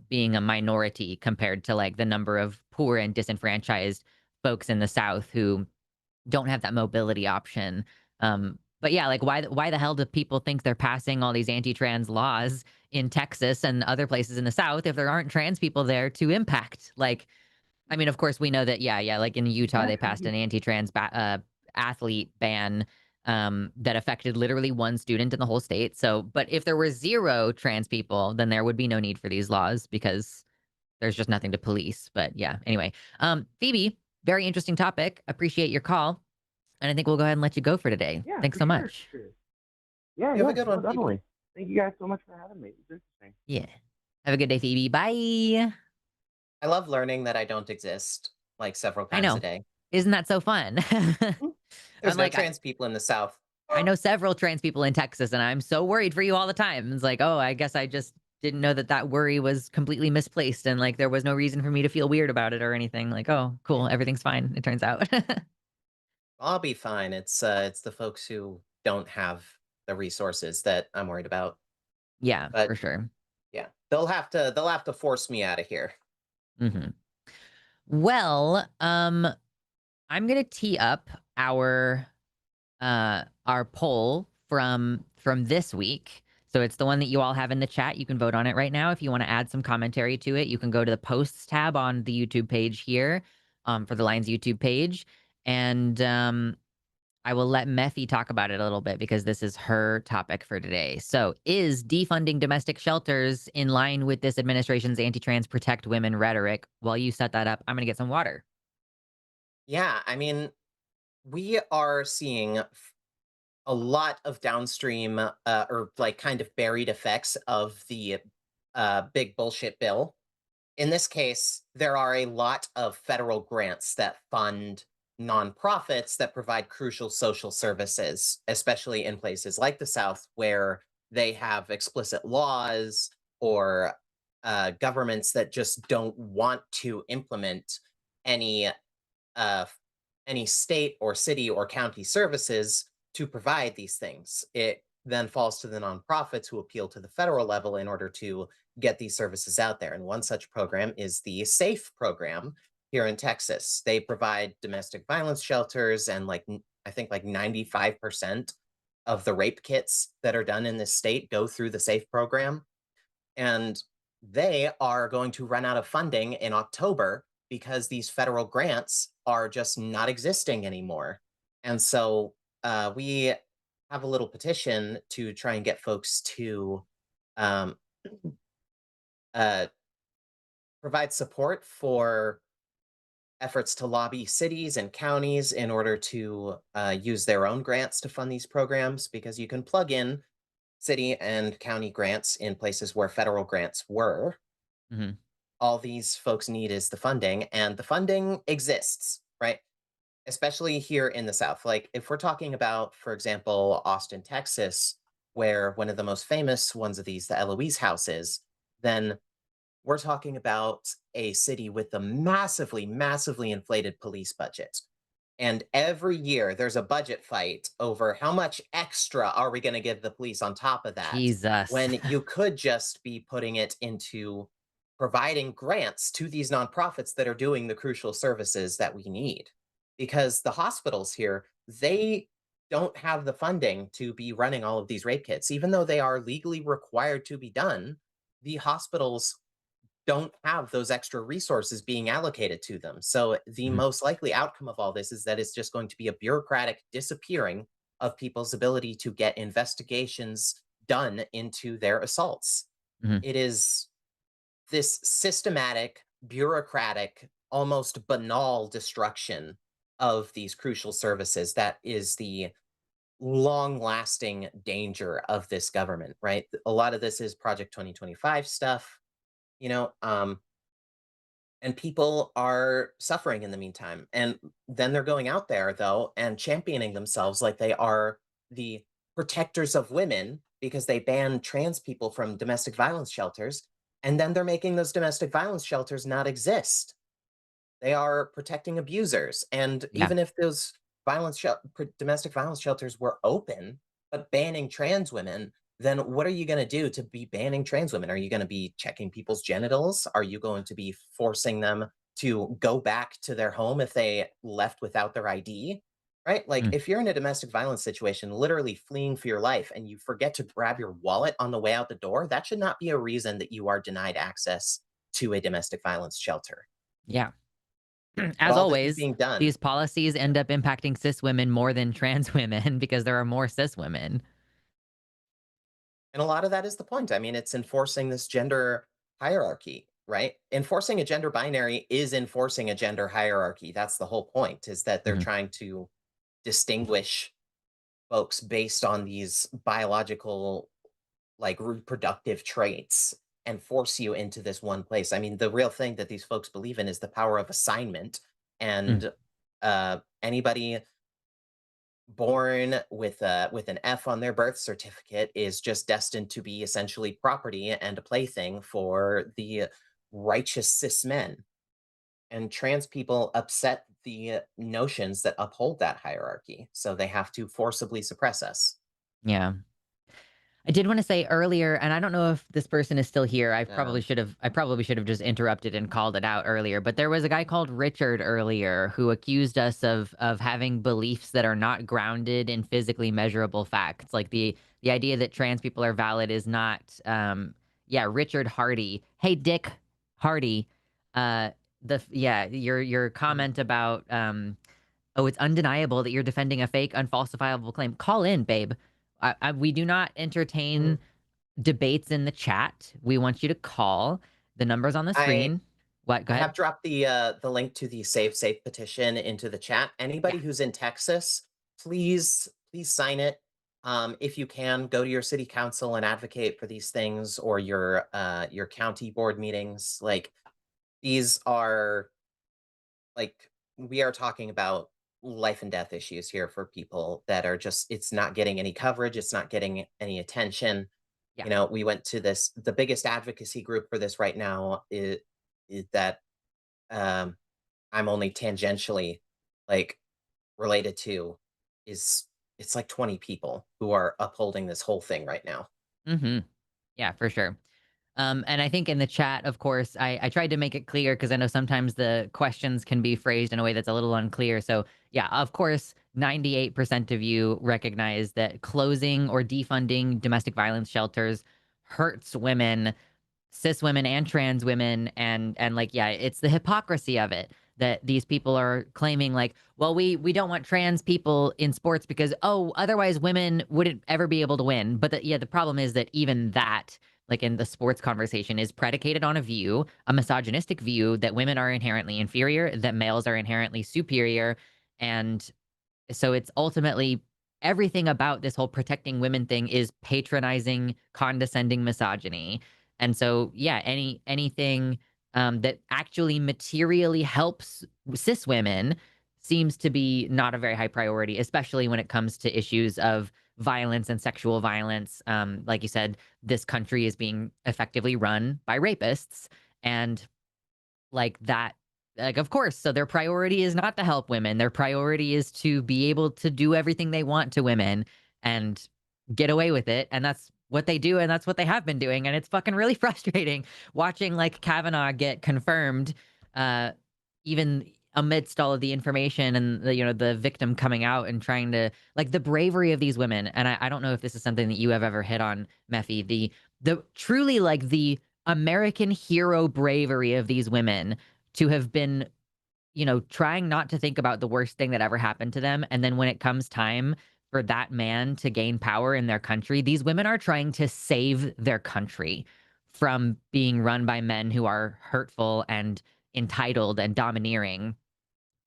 Speaker 1: being a minority compared to like the number of poor and disenfranchised folks in the South who don't have that mobility option. But yeah, like why the hell do people think they're passing all these anti-trans laws in Texas and other places in the South if there aren't trans people there to impact? Like, I mean, of course, we know that. Yeah, like in Utah, they passed
Speaker 3: Exactly.
Speaker 1: an anti-trans athlete ban that affected literally one student in the whole state. So, but if there were zero trans people, then there would be no need for these laws because there's just nothing to police. But yeah, anyway, Phoebe, very interesting topic. Appreciate your call. And I think we'll go ahead and let you go for today.
Speaker 3: Yeah,
Speaker 1: Thanks
Speaker 3: for
Speaker 1: so
Speaker 3: sure,
Speaker 1: much.
Speaker 3: for sure. Yeah,
Speaker 2: You have a
Speaker 3: yeah,
Speaker 2: good
Speaker 3: no,
Speaker 2: one, Phoebe.
Speaker 3: definitely. Thank you guys so much for having me. It's interesting.
Speaker 1: Yeah. Have a good day, Phoebe. Bye.
Speaker 2: I love learning that I don't exist like several
Speaker 1: I
Speaker 2: times a
Speaker 1: know.
Speaker 2: day.
Speaker 1: Isn't that so fun?
Speaker 2: Mm.
Speaker 1: I'm
Speaker 2: There's no
Speaker 1: like,
Speaker 2: trans people in the South.
Speaker 1: I know several trans people in Texas, and I'm so worried for you all the time. It's like, oh, I guess I just didn't know that that worry was completely misplaced, and like there was no reason for me to feel weird about it or anything. Like, oh, cool, everything's fine. It turns out.
Speaker 2: I'll be fine. It's the folks who don't have the resources that I'm worried about.
Speaker 1: Yeah,
Speaker 2: But
Speaker 1: for sure.
Speaker 2: yeah, they'll have to force me out of here.
Speaker 1: Hmm. Well, I'm gonna tee up our poll from this week. So it's the one that you all have in the chat. You can vote on it right now. If you want to add some commentary to it, you can go to the posts tab on the YouTube page here, for the Lions YouTube page. And I will let Mephi talk about it a little bit because this is her topic for today. So, is defunding domestic shelters in line with this administration's anti-trans protect women rhetoric? While you set that up, I'm going to get some water.
Speaker 2: Yeah, I mean, we are seeing a lot of downstream or like kind of buried effects of the big bullshit bill. In this case, there are a lot of federal grants that fund nonprofits that provide crucial social services, especially in places like the South, where they have explicit laws or governments that just don't want to implement any uh, any state or city or county services to provide these things. It then falls to the nonprofits who appeal to the federal level in order to get these services out there. And one such program is the SAFE program here in Texas. They provide domestic violence shelters, and I think like 95% of the rape kits that are done in this state go through the SAFE program. And they are going to run out of funding in October because these federal grants are just not existing anymore. And so we have a little petition to try and get folks to um, uh, provide support for efforts to lobby cities and counties in order to use their own grants to fund these programs, because you can plug in city and county grants in places where federal grants were.
Speaker 1: Hmm.
Speaker 2: All these folks need is the funding, and the funding exists, right? Especially here in the South. Like, if we're talking about, for example, Austin, Texas, where one of the most famous ones of these, the Eloise House, is, then we're talking about a city with a massively, massively inflated police budget. And every year there's a budget fight over how much extra are we going to give the police on top of that,
Speaker 1: Jesus.
Speaker 2: when you could just be putting it into providing grants to these nonprofits that are doing the crucial services that we need. Because the hospitals here, they don't have the funding to be running all of these rape kits. Even though they are legally required to be done, the hospitals don't have those extra resources being allocated to them. So the
Speaker 1: Mhm,
Speaker 2: most likely outcome of all this is that it's just going to be a bureaucratic disappearing of people's ability to get investigations done into their assaults.
Speaker 1: mhm,
Speaker 2: It is this systematic, bureaucratic, almost banal destruction of these crucial services that is the long lasting danger of this government, right? A lot of this is Project 2025 stuff, you know, and people are suffering in the meantime. And then they're going out there, though, and championing themselves like they are the protectors of women because they ban trans people from domestic violence shelters. And then they're making those domestic violence shelters not exist. They are protecting abusers. And
Speaker 1: yeah,
Speaker 2: even if those domestic violence shelters were open, but banning trans women, then what are you going to do to be banning trans women? Are you going to be checking people's genitals? Are you going to be forcing them to go back to their home if they left without their ID? Right? Like,
Speaker 1: Mm,
Speaker 2: if you're in a domestic violence situation, literally fleeing for your life, and you forget to grab your wallet on the way out the door, that should not be a reason that you are denied access to a domestic violence shelter.
Speaker 1: yeah.
Speaker 2: But
Speaker 1: As
Speaker 2: all this is
Speaker 1: always,
Speaker 2: being done.
Speaker 1: these policies end up impacting cis women more than trans women because there are more cis women.
Speaker 2: And a lot of that is the point. I mean, it's enforcing this gender hierarchy, right? Enforcing a gender binary is enforcing a gender hierarchy. That's the whole point, is that they're
Speaker 1: Mhm.
Speaker 2: trying to distinguish folks based on these biological, like, reproductive traits and force you into this one place. I mean, the real thing that these folks believe in is the power of assignment.
Speaker 1: Mm,
Speaker 2: And anybody born with an F on their birth certificate is just destined to be essentially property and a plaything for the righteous cis men. And trans people upset the notions that uphold that hierarchy, so they have to forcibly suppress us.
Speaker 1: yeah. I did wanna say earlier, and I don't know if this person is still here,
Speaker 2: Um,
Speaker 1: I probably should have just interrupted and called it out earlier, but there was a guy called Richard earlier who accused us of having beliefs that are not grounded in physically measurable facts. Like, the idea that trans people are valid is not, yeah, Richard Hardy. Hey, Dick Hardy, uh, yeah, your
Speaker 2: mhm,
Speaker 1: comment about, "Oh, it's undeniable that you're defending a fake, unfalsifiable claim." Call in, babe. We do not
Speaker 2: mhm.
Speaker 1: entertain debates in the chat. We want you to call. The number's on the
Speaker 2: I
Speaker 1: screen. What? Go
Speaker 2: I
Speaker 1: ahead.
Speaker 2: have dropped the link to the Save Safe petition into the chat.
Speaker 1: Yeah.
Speaker 2: Anybody who's in Texas, please sign it. If you can, go to your city council and advocate for these things, or your county board meetings. Like, these are, like, we are talking about life and death issues here for people that are just, it's not getting any coverage, it's not getting any attention.
Speaker 1: Yeah.
Speaker 2: We went to the biggest advocacy group for this right now is that um I'm only tangentially, like, related to, is, it's like 20 people who are upholding this whole thing right now.
Speaker 1: Mhm. Yeah, for sure. And I think in the chat, of course, I tried to make it clear because I know sometimes the questions can be phrased in a way that's a little unclear. So, yeah, of course, 98% of you recognize that closing or defunding domestic violence shelters hurts women, cis women and trans women, and like, yeah, it's the hypocrisy of it that these people are claiming, like, well, we don't want trans people in sports because, oh, otherwise women wouldn't ever be able to win. But yeah, the problem is that even that, like in the sports conversation, is predicated on a view, a misogynistic view, that women are inherently inferior, that males are inherently superior. And so it's ultimately everything about this whole protecting women thing is patronizing, condescending misogyny. And so, yeah, anything that actually materially helps cis women seems to be not a very high priority, especially when it comes to issues of violence and sexual violence. Like you said, this country is being effectively run by rapists, and like that, like, of course, so their priority is not to help women. Their priority is to be able to do everything they want to women and get away with it, and that's what they do, and that's what they have been doing, and it's fucking really frustrating watching, like, Kavanaugh get confirmed, uh, even amidst all of the information and the victim coming out and trying to, like, the bravery of these women. And I don't know if this is something that you have ever hit on, Mephi, the truly, like, the American hero bravery of these women to have been, trying not to think about the worst thing that ever happened to them. And then when it comes time for that man to gain power in their country, these women are trying to save their country from being run by men who are hurtful and entitled and domineering.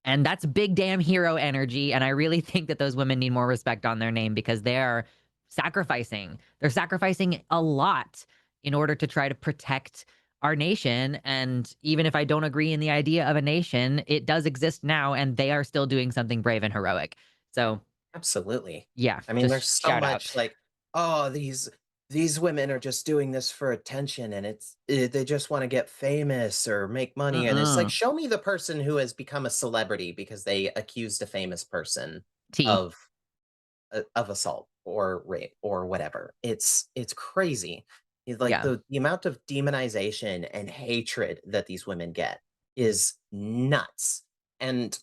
Speaker 1: And that's big damn hero energy, and I really think that those women need more respect on their name because they are sacrificing. They're sacrificing a lot in order to try to protect our nation, and even if I don't agree in the idea of a nation, it does exist now, and they are still doing something brave and heroic. So,
Speaker 2: Absolutely.
Speaker 1: yeah,
Speaker 2: I mean, there's
Speaker 1: just
Speaker 2: so
Speaker 1: shout
Speaker 2: much,
Speaker 1: out.
Speaker 2: like, oh, these women are just doing this for attention, and they just want to get famous or make money. And it's like,
Speaker 1: Mm-mm.
Speaker 2: show me the person who has become a celebrity because they accused a famous person
Speaker 1: T.
Speaker 2: of of assault. or rape or whatever. It's crazy. Like
Speaker 1: Yeah.
Speaker 2: the amount of demonization and hatred that these women get is nuts. And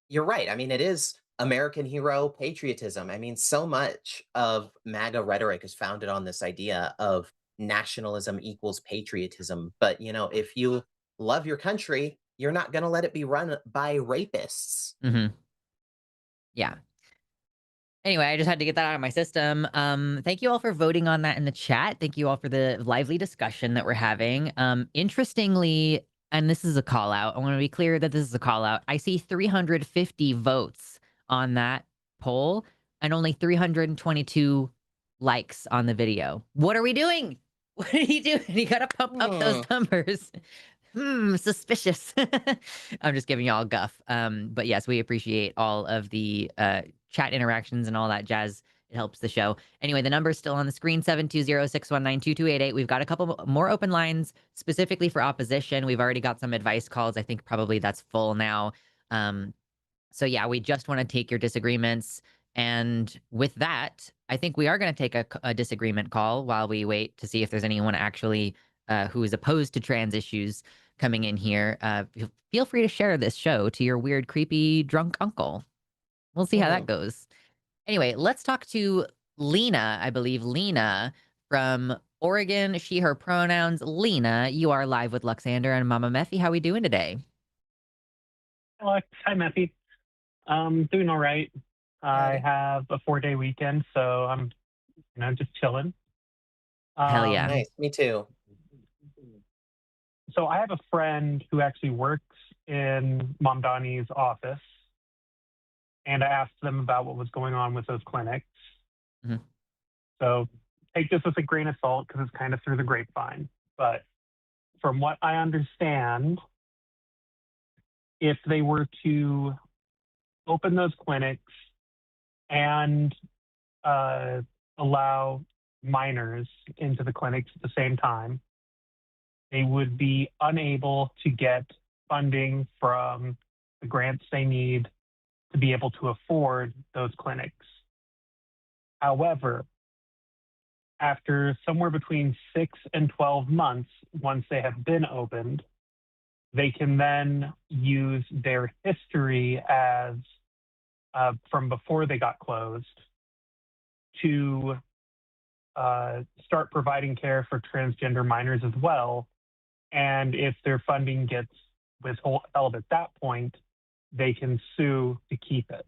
Speaker 2: you're right. I mean, it is American hero patriotism. I mean, so much of MAGA rhetoric is founded on this idea of nationalism equals patriotism. But, if you love your country, you're not going to let it be run by rapists.
Speaker 1: Mhm. Yeah. Anyway, I just had to get that out of my system. Thank you all for voting on that in the chat. Thank you all for the lively discussion that we're having. Interestingly, and this is a call out. I want to be clear that this is a call out. I see 350 votes on that poll and only 322 likes on the video. What are we doing? What are you doing? You gotta pump up those
Speaker 2: Hmm.
Speaker 1: numbers. Suspicious. I'm just giving y'all guff. But yes, we appreciate all of the chat interactions and all that jazz. It helps the show. Anyway, the number's still on the screen, 720-619-2288. We've got a couple more open lines specifically for opposition. We've already got some advice calls. I think probably that's full now. So yeah, we just want to take your disagreements. And with that, I think we are going to take a disagreement call while we wait to see if there's anyone actually who is opposed to trans issues coming in here. Feel free to share this show to your weird, creepy, drunk uncle. We'll see how that
Speaker 2: Mhm.
Speaker 1: goes. Anyway, let's talk to Lena, I believe. Lena from Oregon, she, her pronouns. Lena, you are live with Luxander and Mama Mephi. How we doing today?
Speaker 4: Alex, hi, Mephi. Doing all right. I
Speaker 2: Howdy.
Speaker 4: have a 4-day weekend, so I'm, just chilling.
Speaker 1: Hell yeah.
Speaker 2: Nice. Me too.
Speaker 4: So I have a friend who actually works in Mom Donnie's office, and I asked them about what was going on with those clinics.
Speaker 1: Mhm.
Speaker 4: So take this with a grain of salt because it's kind of through the grapevine. But from what I understand, if they were to open those clinics and allow minors into the clinics at the same time, they would be unable to get funding from the grants they need to be able to afford those clinics. However, after somewhere between 6 and 12 months, once they have been opened, they can then use their history as from before they got closed to start providing care for transgender minors as well. And if their funding gets withheld at that point, they can sue to keep it.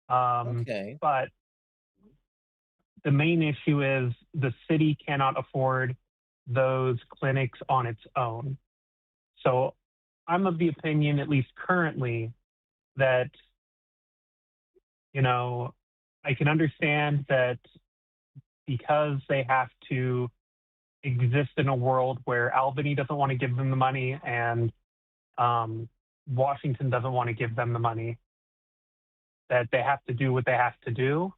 Speaker 2: Okay.
Speaker 4: But the main issue is the city cannot afford those clinics on its own. So I'm of the opinion, at least currently, that, I can understand that because they have to exist in a world where Albany doesn't want to give them the money and Washington doesn't want to give them the money, that they have to do what they have to do.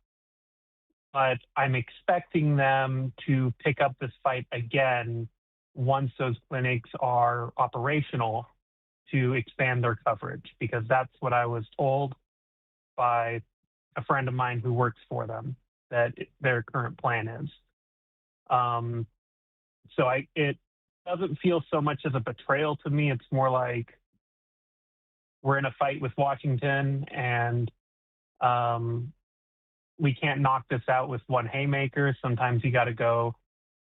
Speaker 4: But I'm expecting them to pick up this fight again once those clinics are operational to expand their coverage, because that's what I was told by a friend of mine who works for them, that their current plan is. So it doesn't feel so much as a betrayal to me. It's more like we're in a fight with Washington, and we can't knock this out with one haymaker. Sometimes you got to go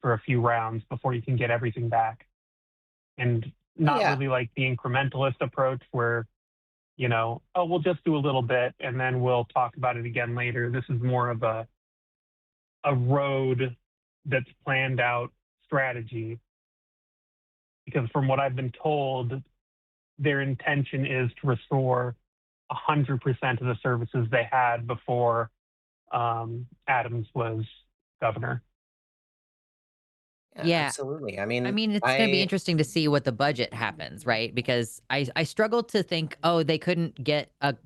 Speaker 4: for a few rounds before you can get everything back. And not
Speaker 2: Yeah.
Speaker 4: really like the incrementalist approach where, we'll just do a little bit and then we'll talk about it again later. This is more of a road that's planned out strategy. Because from what I've been told, their intention is to restore 100% of the services they had before Adams was governor.
Speaker 2: Yeah,
Speaker 1: Yeah.
Speaker 2: absolutely. I
Speaker 1: I
Speaker 2: mean,
Speaker 1: mean, it's going to be
Speaker 2: I
Speaker 1: interesting to see what the budget happens, right? Because I struggle to think, oh, they couldn't get like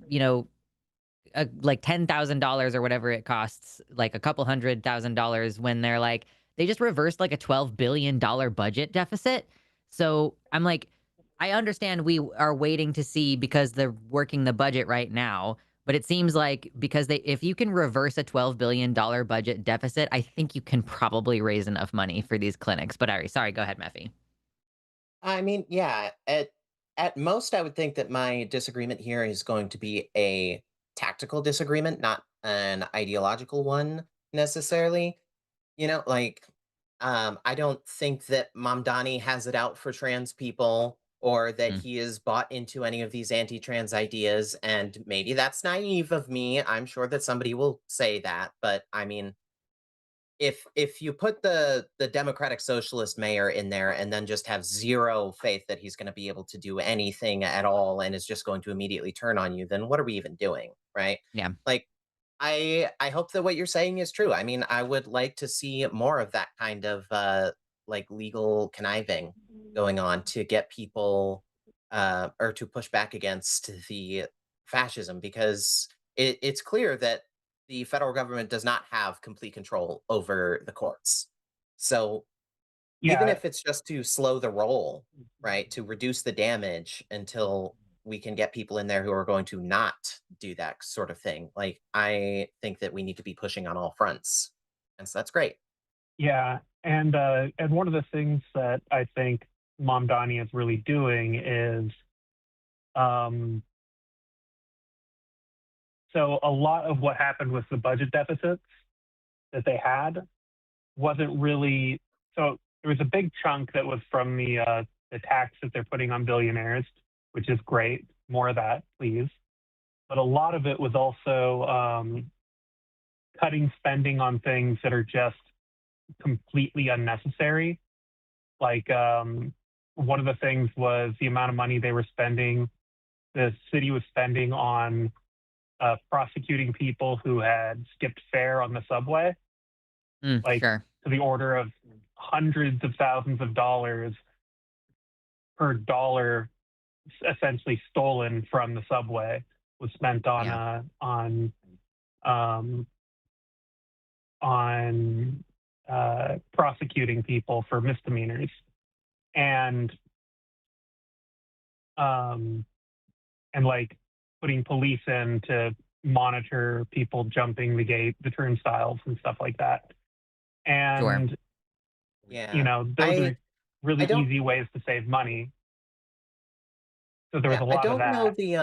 Speaker 1: $10,000 or whatever it costs, like a couple $100,000 when they're like, they just reversed like a $12 billion budget deficit. So I'm like, I understand we are waiting to see because they're working the budget right now, But it seems like because if you can reverse a $12 billion budget deficit, I think you can probably raise enough money for these clinics. But sorry, go ahead, Mephi.
Speaker 2: I mean, yeah, at most, I would think that my disagreement here is going to be a tactical disagreement, not an ideological one necessarily. Like, I don't think that Mamdani has it out for trans people or that
Speaker 1: Mm,
Speaker 2: he is bought into any of these anti-trans ideas. And maybe that's naive of me. I'm sure that somebody will say that, but I mean, if you put the democratic socialist mayor in there and then just have zero faith that he's going to be able to do anything at all and is just going to immediately turn on you, then what are we even doing, right?
Speaker 1: yeah.
Speaker 2: Like, I hope that what you're saying is true. I mean, I would like to see more of that kind of like legal conniving going on to get people or to push back against the fascism, because it's clear that the federal government does not have complete control over the courts. So even
Speaker 4: Yeah,
Speaker 2: if it's just to slow the roll, right, to reduce the damage until we can get people in there who are going to not do that sort of thing, like, I think that we need to be pushing on all fronts. And so that's great.
Speaker 4: yeah, and one of the things that I think Mamdani is really doing is, um, so a lot of what happened with the budget deficits that they had wasn't really, so there was a big chunk that was from the tax that they're putting on billionaires, which is great. More of that, please. But a lot of it was also cutting spending on things that are just completely unnecessary. Like one of the things was the amount of money the city was spending on prosecuting people who had skipped fare on the subway, like
Speaker 1: Sure.
Speaker 4: to the order of hundreds of thousands of dollars per dollar essentially stolen from the subway was spent
Speaker 1: Yeah.
Speaker 4: um, prosecuting people for misdemeanors, and um, and like putting police in to monitor people jumping the turnstiles and stuff like that.
Speaker 1: Sure.
Speaker 4: And
Speaker 2: Yeah.
Speaker 4: those are
Speaker 2: I
Speaker 4: really
Speaker 2: don't
Speaker 4: easy ways to save money. So there was
Speaker 2: yeah,
Speaker 4: a
Speaker 2: I
Speaker 4: lot of
Speaker 2: don't know
Speaker 4: that.
Speaker 2: the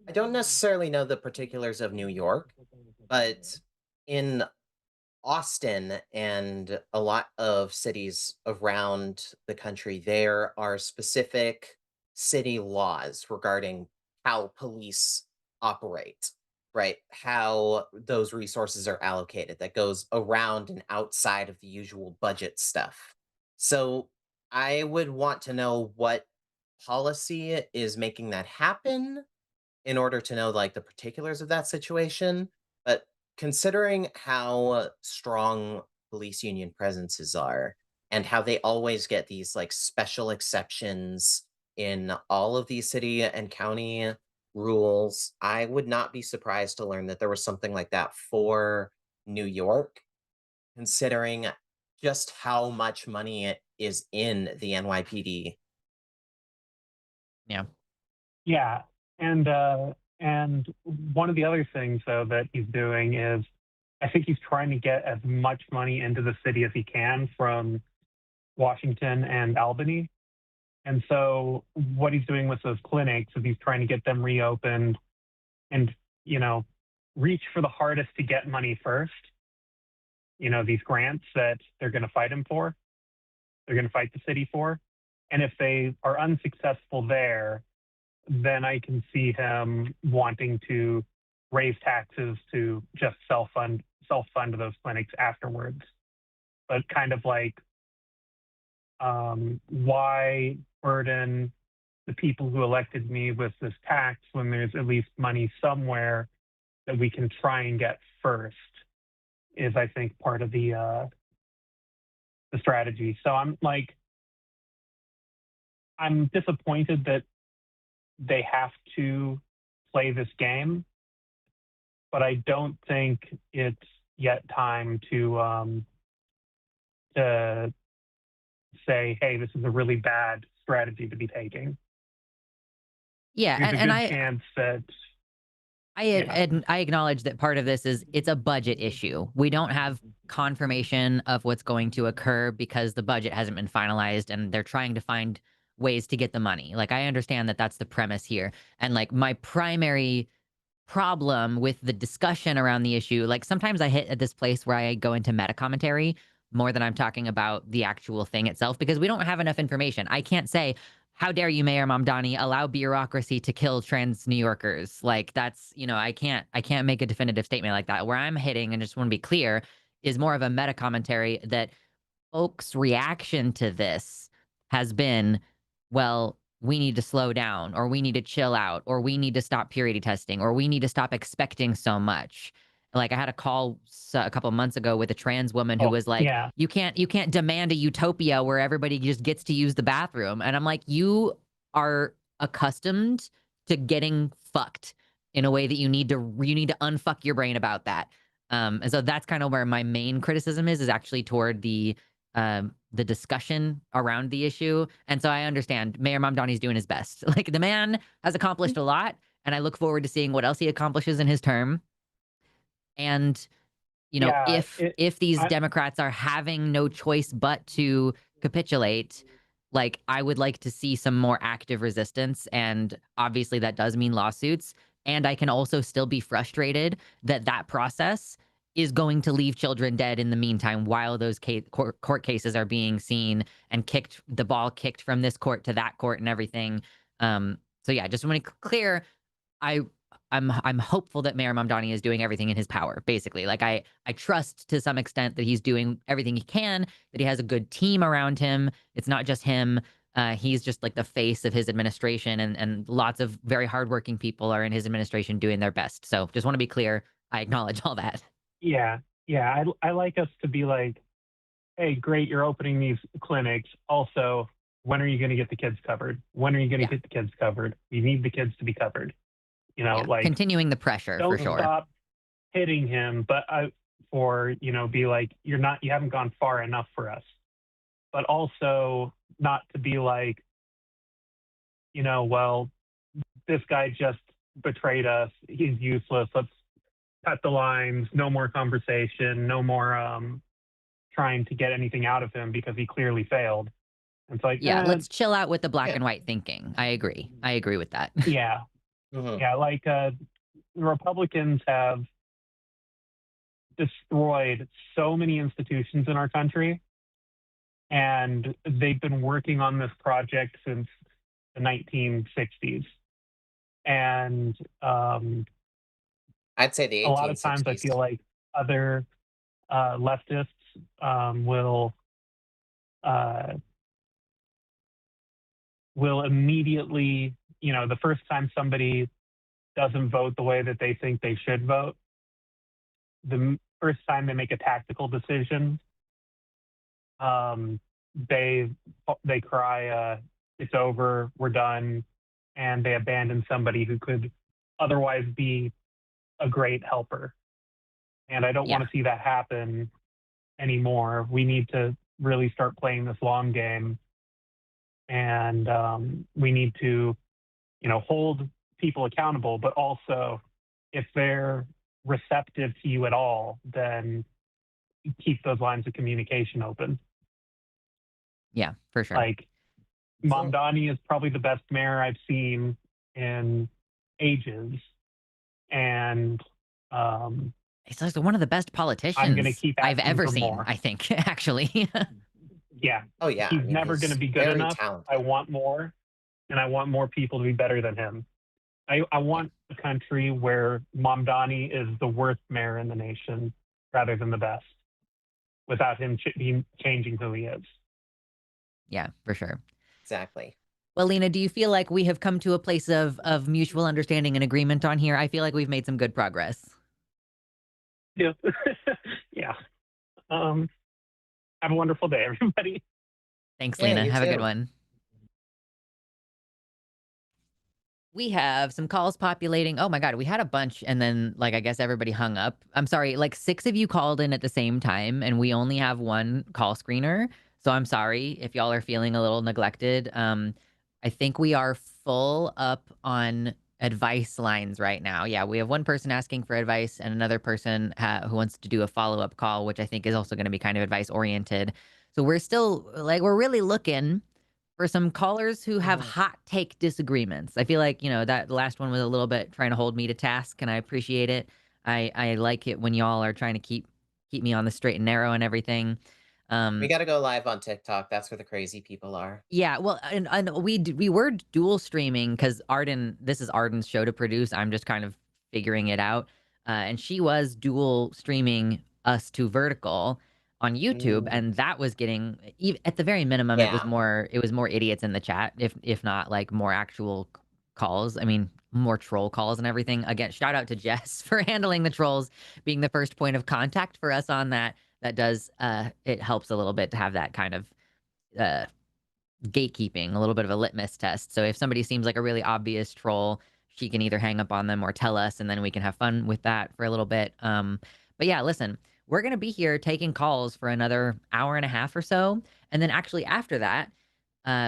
Speaker 2: I don't necessarily know the particulars of New York, but in Austin and a lot of cities around the country, there are specific city laws regarding how police operate, right? How those resources are allocated that goes around and outside of the usual budget stuff. So I would want to know what policy is making that happen in order to know like the particulars of that situation. But considering how strong police union presences are and how they always get these like special exceptions in all of these city and county rules, I would not be surprised to learn that there was something like that for New York, considering just how much money it is in the NYPD.
Speaker 1: Yeah.
Speaker 4: Yeah, and one of the other things though that he's doing is, I think he's trying to get as much money into the city as he can from Washington and Albany. And so what he's doing with those clinics is he's trying to get them reopened and, you know, reach for the hardest to get money first. These grants that they're going to fight him for, they're going to fight the city for. And if they are unsuccessful there, then I can see him wanting to raise taxes to just self-fund those clinics afterwards. But kind of like, why burden the people who elected me with this tax when there's at least money somewhere that we can try and get first, is I think part of the strategy. So I'm disappointed that they have to play this game, but I don't think it's yet time to say, hey, this is a really bad strategy to be taking.
Speaker 1: Yeah.
Speaker 4: There's a
Speaker 1: And
Speaker 4: good
Speaker 1: I
Speaker 4: chance that
Speaker 1: I acknowledge that part of this is it's a budget issue. We don't have confirmation of what's going to occur because the budget hasn't been finalized and they're trying to find ways to get the money. Like, I understand that that's the premise here. And like my primary problem with the discussion around the issue, like sometimes I hit at this place where I go into meta commentary more than I'm talking about the actual thing itself because we don't have enough information. I can't say, how dare you, Mayor Mamdani, allow bureaucracy to kill trans New Yorkers? Like that's, I can't make a definitive statement like that. Where I'm hitting, and just want to be clear, is more of a meta commentary that folks' reaction to this has been, well, we need to slow down, or we need to chill out, or we need to stop purity testing, or we need to stop expecting so much. Like I had a call a couple months ago with a trans woman who was like,
Speaker 4: yeah.
Speaker 1: you can't demand a utopia where everybody just gets to use the bathroom. And I'm like, you are accustomed to getting fucked in a way that you need to unfuck your brain about that. And so that's kind of where my main criticism is actually toward the discussion around the issue. And so I understand Mayor Mamdani's doing his best. Like the man has accomplished a lot, and I look forward to seeing what else he accomplishes in his term. And
Speaker 4: Yeah,
Speaker 1: if these Democrats are having no choice but to capitulate, like I would like to see some more active resistance, and obviously that does mean lawsuits. And I can also still be frustrated that process is going to leave children dead in the meantime while those court cases are being seen and the ball kicked from this court to that court and everything. So yeah, just want to clear. I'm hopeful that Mayor Mamdani is doing everything in his power, basically. Like I trust to some extent that he's doing everything he can, that he has a good team around him. It's not just him. He's just like the face of his administration, and lots of very hardworking people are in his administration doing their best. So just want to be clear. I acknowledge all that.
Speaker 4: Yeah. I like us to be like, hey, great, you're opening these clinics. Also, when are you going to get the kids covered? When are you going to get the kids covered? We need the kids to be covered. Like
Speaker 1: continuing the pressure for sure.
Speaker 4: Don't stop hitting him, but be like, you haven't gone far enough for us. But also not to be like, well, this guy just betrayed us. He's useless. Let's cut the lines. No more conversation. No more trying to get anything out of him because he clearly failed. And it's like,
Speaker 1: let's chill out with the black and white thinking. I agree with that.
Speaker 4: Yeah. Yeah, like Republicans have destroyed so many institutions in our country, and they've been working on this project since the 1960s. And
Speaker 2: I'd say the 1860s.
Speaker 4: A lot of times I feel like other leftists will immediately, the first time somebody doesn't vote the way that they think they should vote, the first time they make a tactical decision, they cry, it's over, we're done, and they abandon somebody who could otherwise be a great helper. And I don't want to see that happen anymore. We need to really start playing this long game, and we need to, hold people accountable, but also if they're receptive to you at all, then keep those lines of communication open.
Speaker 1: Yeah, for sure.
Speaker 4: Like Mamdani is probably the best mayor I've seen in ages. And
Speaker 1: he's like one of the best politicians I've ever seen, I think, actually.
Speaker 4: Yeah.
Speaker 2: Oh, yeah.
Speaker 4: He's never going to be good enough.
Speaker 2: Talented.
Speaker 4: I want more, and I want more people to be better than him. I want a country where Mamdani is the worst mayor in the nation rather than the best, without him changing who he is.
Speaker 1: Yeah, for sure.
Speaker 2: Exactly.
Speaker 1: Well, Lena, do you feel like we have come to a place of mutual understanding and agreement on here? I feel like we've made some good progress.
Speaker 4: Yeah. Yeah. Have a wonderful day, everybody.
Speaker 1: Thanks, Lena. Have a good one. We have some calls populating. Oh my God, we had a bunch, and then I guess everybody hung up. I'm sorry, 6 of you called in at the same time, and we only have one call screener. So I'm sorry if y'all are feeling a little neglected. I think we are full up on advice lines right now. Yeah, we have one person asking for advice and another person who wants to do a follow-up call, which I think is also going to be kind of advice oriented. So we're still like, we're really looking for some callers who have hot take disagreements. I feel like, that last one was a little bit trying to hold me to task, and I appreciate it. I like it when y'all are trying to keep me on the straight and narrow and everything.
Speaker 2: We got to go live on TikTok. That's where the crazy people are.
Speaker 1: Yeah, well, and we were dual streaming because this is Arden's show to produce. I'm just kind of figuring it out. And she was dual streaming us to vertical on YouTube, and that was getting at the very minimum, it was
Speaker 2: Yeah.
Speaker 1: more idiots in the chat, if not like more actual calls. I mean, more troll calls and everything. Again, shout out to Jess for handling the trolls, being the first point of contact for us on that. That does it helps a little bit to have that kind of gatekeeping, a little bit of a litmus test. So if somebody seems like a really obvious troll, she can either hang up on them or tell us, and then we can have fun with that for a little bit. But yeah, listen, we're gonna be here taking calls for another hour and a half or so, and then actually after that,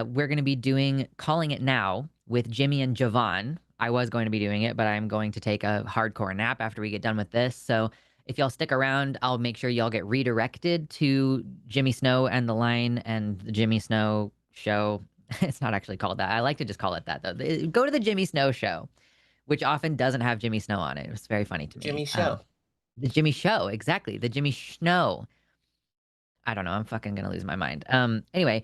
Speaker 1: we're gonna be doing Calling It Now with Jimmy and Javon. I was going to be doing it, but I'm going to take a hardcore nap after we get done with this. So if y'all stick around, I'll make sure y'all get redirected to Jimmy Snow and the Line and the Jimmy Snow show. It's not actually called that. I like to just call it that, though. Go to the Jimmy Snow show, which often doesn't have Jimmy Snow on it. It's very funny to me.
Speaker 2: Jimmy Show.
Speaker 1: The Jimmy Show, exactly. The Jimmy Snow. I don't know. I'm fucking gonna lose my mind. Anyway,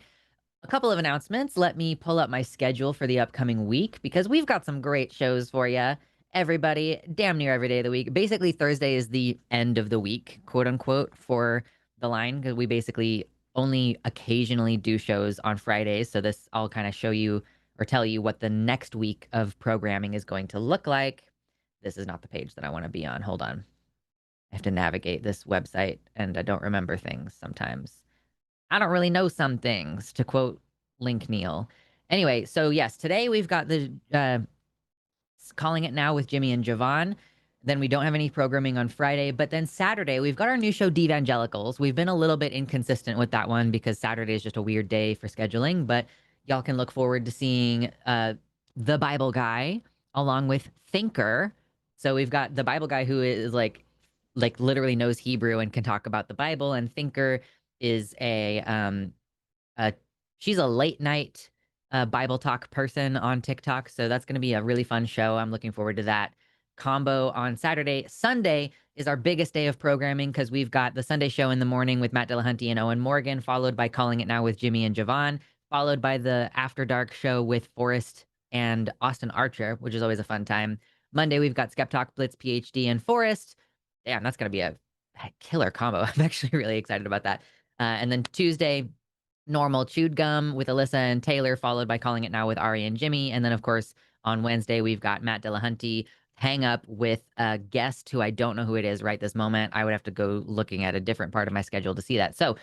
Speaker 1: a couple of announcements. Let me pull up my schedule for the upcoming week because we've got some great shows for you. Everybody, damn near every day of the week. Basically, Thursday is the end of the week, quote unquote, for the Line, because we basically only occasionally do shows on Fridays. So this, I'll kind of show you or tell you what the next week of programming is going to look like. This is not the page that I want to be on. Hold on. I have to navigate this website and I don't remember things sometimes. I don't really know some things, to quote Link Neal. Anyway, so yes, today we've got the Calling It Now with Jimmy and Javon. Then we don't have any programming on Friday, but then Saturday we've got our new show, Devangelicals. We've been a little bit inconsistent with that one because Saturday is just a weird day for scheduling, but y'all can look forward to seeing the Bible guy along with Thinker. So we've got the Bible guy who is like literally knows Hebrew and can talk about the Bible, and Thinker is she's a late night Bible talk person on TikTok. So that's going to be a really fun show. I'm looking forward to that combo on Saturday. Sunday is our biggest day of programming because we've got the Sunday show in the morning with Matt Dillahunty and Owen Morgan, followed by Calling It Now with Jimmy and Javon, followed by the After Dark show with Forrest and Austin Archer, which is always a fun time. Monday, we've got Skeptalk, Blitz, PhD, and Forrest. Damn, that's going to be a killer combo. I'm actually really excited about that. And then Tuesday, normal chewed gum with Alyssa and Taylor, followed by Calling It Now with Ari and Jimmy. And then, of course, on Wednesday, we've got Matt Dillahunty hang up with a guest who I don't know who it is right this moment. I would have to go looking at a different part of my schedule to see that. So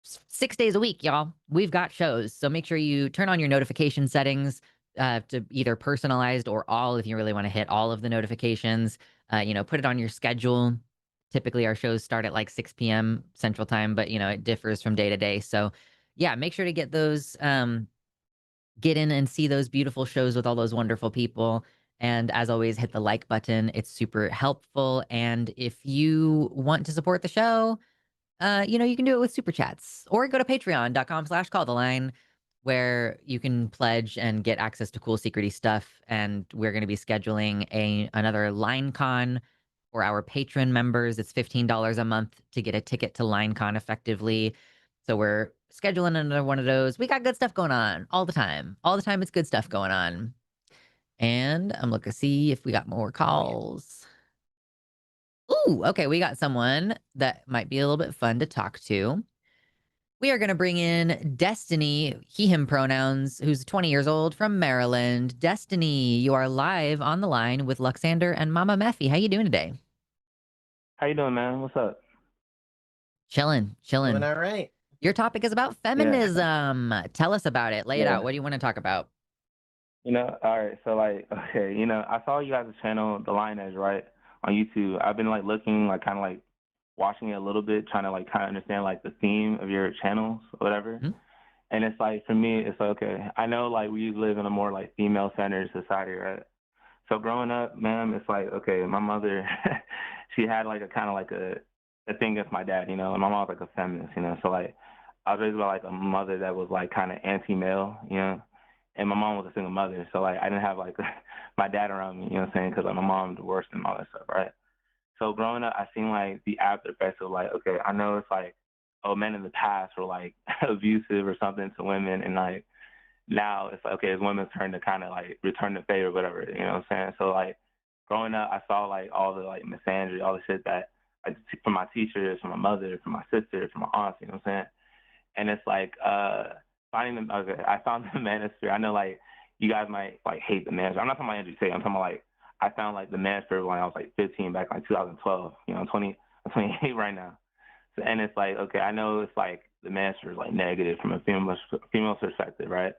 Speaker 1: 6 days a week, y'all, we've got shows. So make sure you turn on your notification settings to either personalized or all if you really want to hit all of the notifications. Put it on your schedule. Typically, our shows start at like 6 p.m. Central Time, but, it differs from day to day. So, yeah, make sure to get those, get in and see those beautiful shows with all those wonderful people. And as always, hit the like button. It's super helpful. And if you want to support the show, you can do it with super chats or go to patreon.com/calltheline where you can pledge and get access to cool secrety stuff. And we're going to be scheduling another LineCon for our patron members. It's $15 a month to get a ticket to LineCon effectively. So we're scheduling another one of those. We got good stuff going on all the time. All the time, it's good stuff going on. And I'm looking to see if we got more calls. Ooh, okay, we got someone that might be a little bit fun to talk to. We are going to bring in Destiny, he, him pronouns, who's 20 years old from Maryland. Destiny, you are live on the line with Luxander and Mama Mephi. How you doing today?
Speaker 5: How you doing, man? What's up?
Speaker 1: Chilling.
Speaker 2: Doing all right.
Speaker 1: Your topic is about feminism. Tell us about it. Lay it out. What do you want to talk about?
Speaker 5: All right. So, okay, I saw you guys' channel, The Line Edge, right, on YouTube. I've been, looking, kind of, watching it a little bit, trying to, kind of understand, the theme of your channels or whatever. Mm-hmm. And it's, for me, it's okay, I know, we live in a more, female-centered society, right? So growing up, ma'am, it's like, okay, my mother, she had like a kind of like a thing against my dad, you know, and my mom was like a feminist, you know. So like I was raised by like a mother that was like kind of anti-male, you know, and my mom was a single mother. So like I didn't have like my dad around me, you know what I'm saying? Because like my mom divorced and all that stuff, right? So growing up, I seen like the after effects of like, okay, I know it's like, oh, men in the past were like abusive or something to women, and like now it's like, okay, it's women's turn to kind of like return the favor, whatever, you know what I'm saying? So like growing up, I saw like all the like misandry, all the shit that like from my teachers, from my mother, from my sister, from my aunts, you know what I'm saying? And it's like finding them. Okay, I found the manosphere. I know like you guys might like hate the manosphere. I'm not talking about Andrew Tate. I'm talking about like I found like the manosphere when I was like 15, back in like 2012. You know, I'm 28 right now. So, and it's like, okay, I know it's like the manosphere is like negative from a female perspective, right?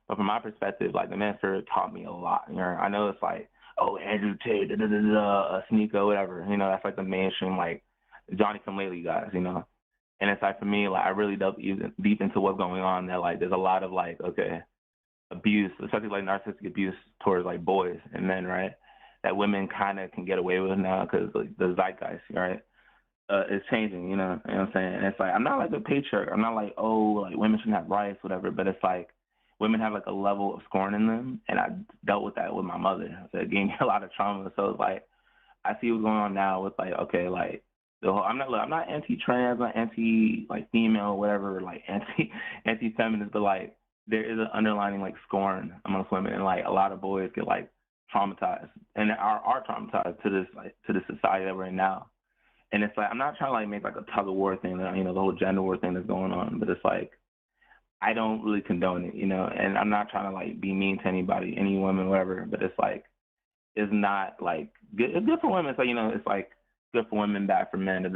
Speaker 5: But from my perspective, like the manosphere taught me a lot. You know, I know it's like, oh, Andrew Tate, Sneeko, whatever. You know, that's like the mainstream like Johnny Come Lately guys. You know. And it's like for me, like I really delve deep into what's going on there. Like there's a lot of like, okay, abuse, especially like narcissistic abuse towards like boys and men, right? That women kind of can get away with now because like, the zeitgeist, right? Is changing, you know what I'm saying? And it's like, I'm not like a patriarch. I'm not like, oh, like women shouldn't have rights, whatever. But it's like women have like a level of scorn in them. And I dealt with that with my mother. So it gave me a lot of trauma. So it's like, I see what's going on now with like, okay, like, I'm not anti-trans, not anti like female, whatever, like anti-feminist, but like there is an underlining like scorn amongst women, and like a lot of boys get like traumatized and are traumatized to this like to the society that we're in now. And it's like I'm not trying to like make like a tug of war thing, you know, the whole gender war thing that's going on, but it's like I don't really condone it, you know, and I'm not trying to like be mean to anybody, any woman, whatever, but it's like is not like good. It's good for women. It's like, you know, it's like good for women, bad for men. It's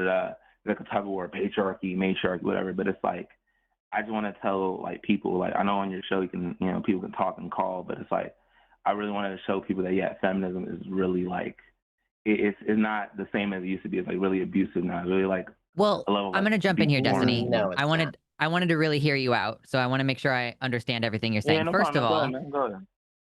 Speaker 5: like a tug of war, patriarchy, matriarchy, whatever. But it's like I just want to tell like people, like I know on your show you can, you know, people can talk and call, but it's like I really wanted to show people that yeah, feminism is really like it's not the same as it used to be. It's like really abusive now. It's really like
Speaker 1: Well,
Speaker 5: a level of,
Speaker 1: I'm
Speaker 5: like,
Speaker 1: gonna jump in here, Destiny.
Speaker 2: No, it's not.
Speaker 1: I wanted to really hear you out, so I want to make sure I understand everything you're saying.
Speaker 5: yeah, no problem. Go ahead, man. Go ahead.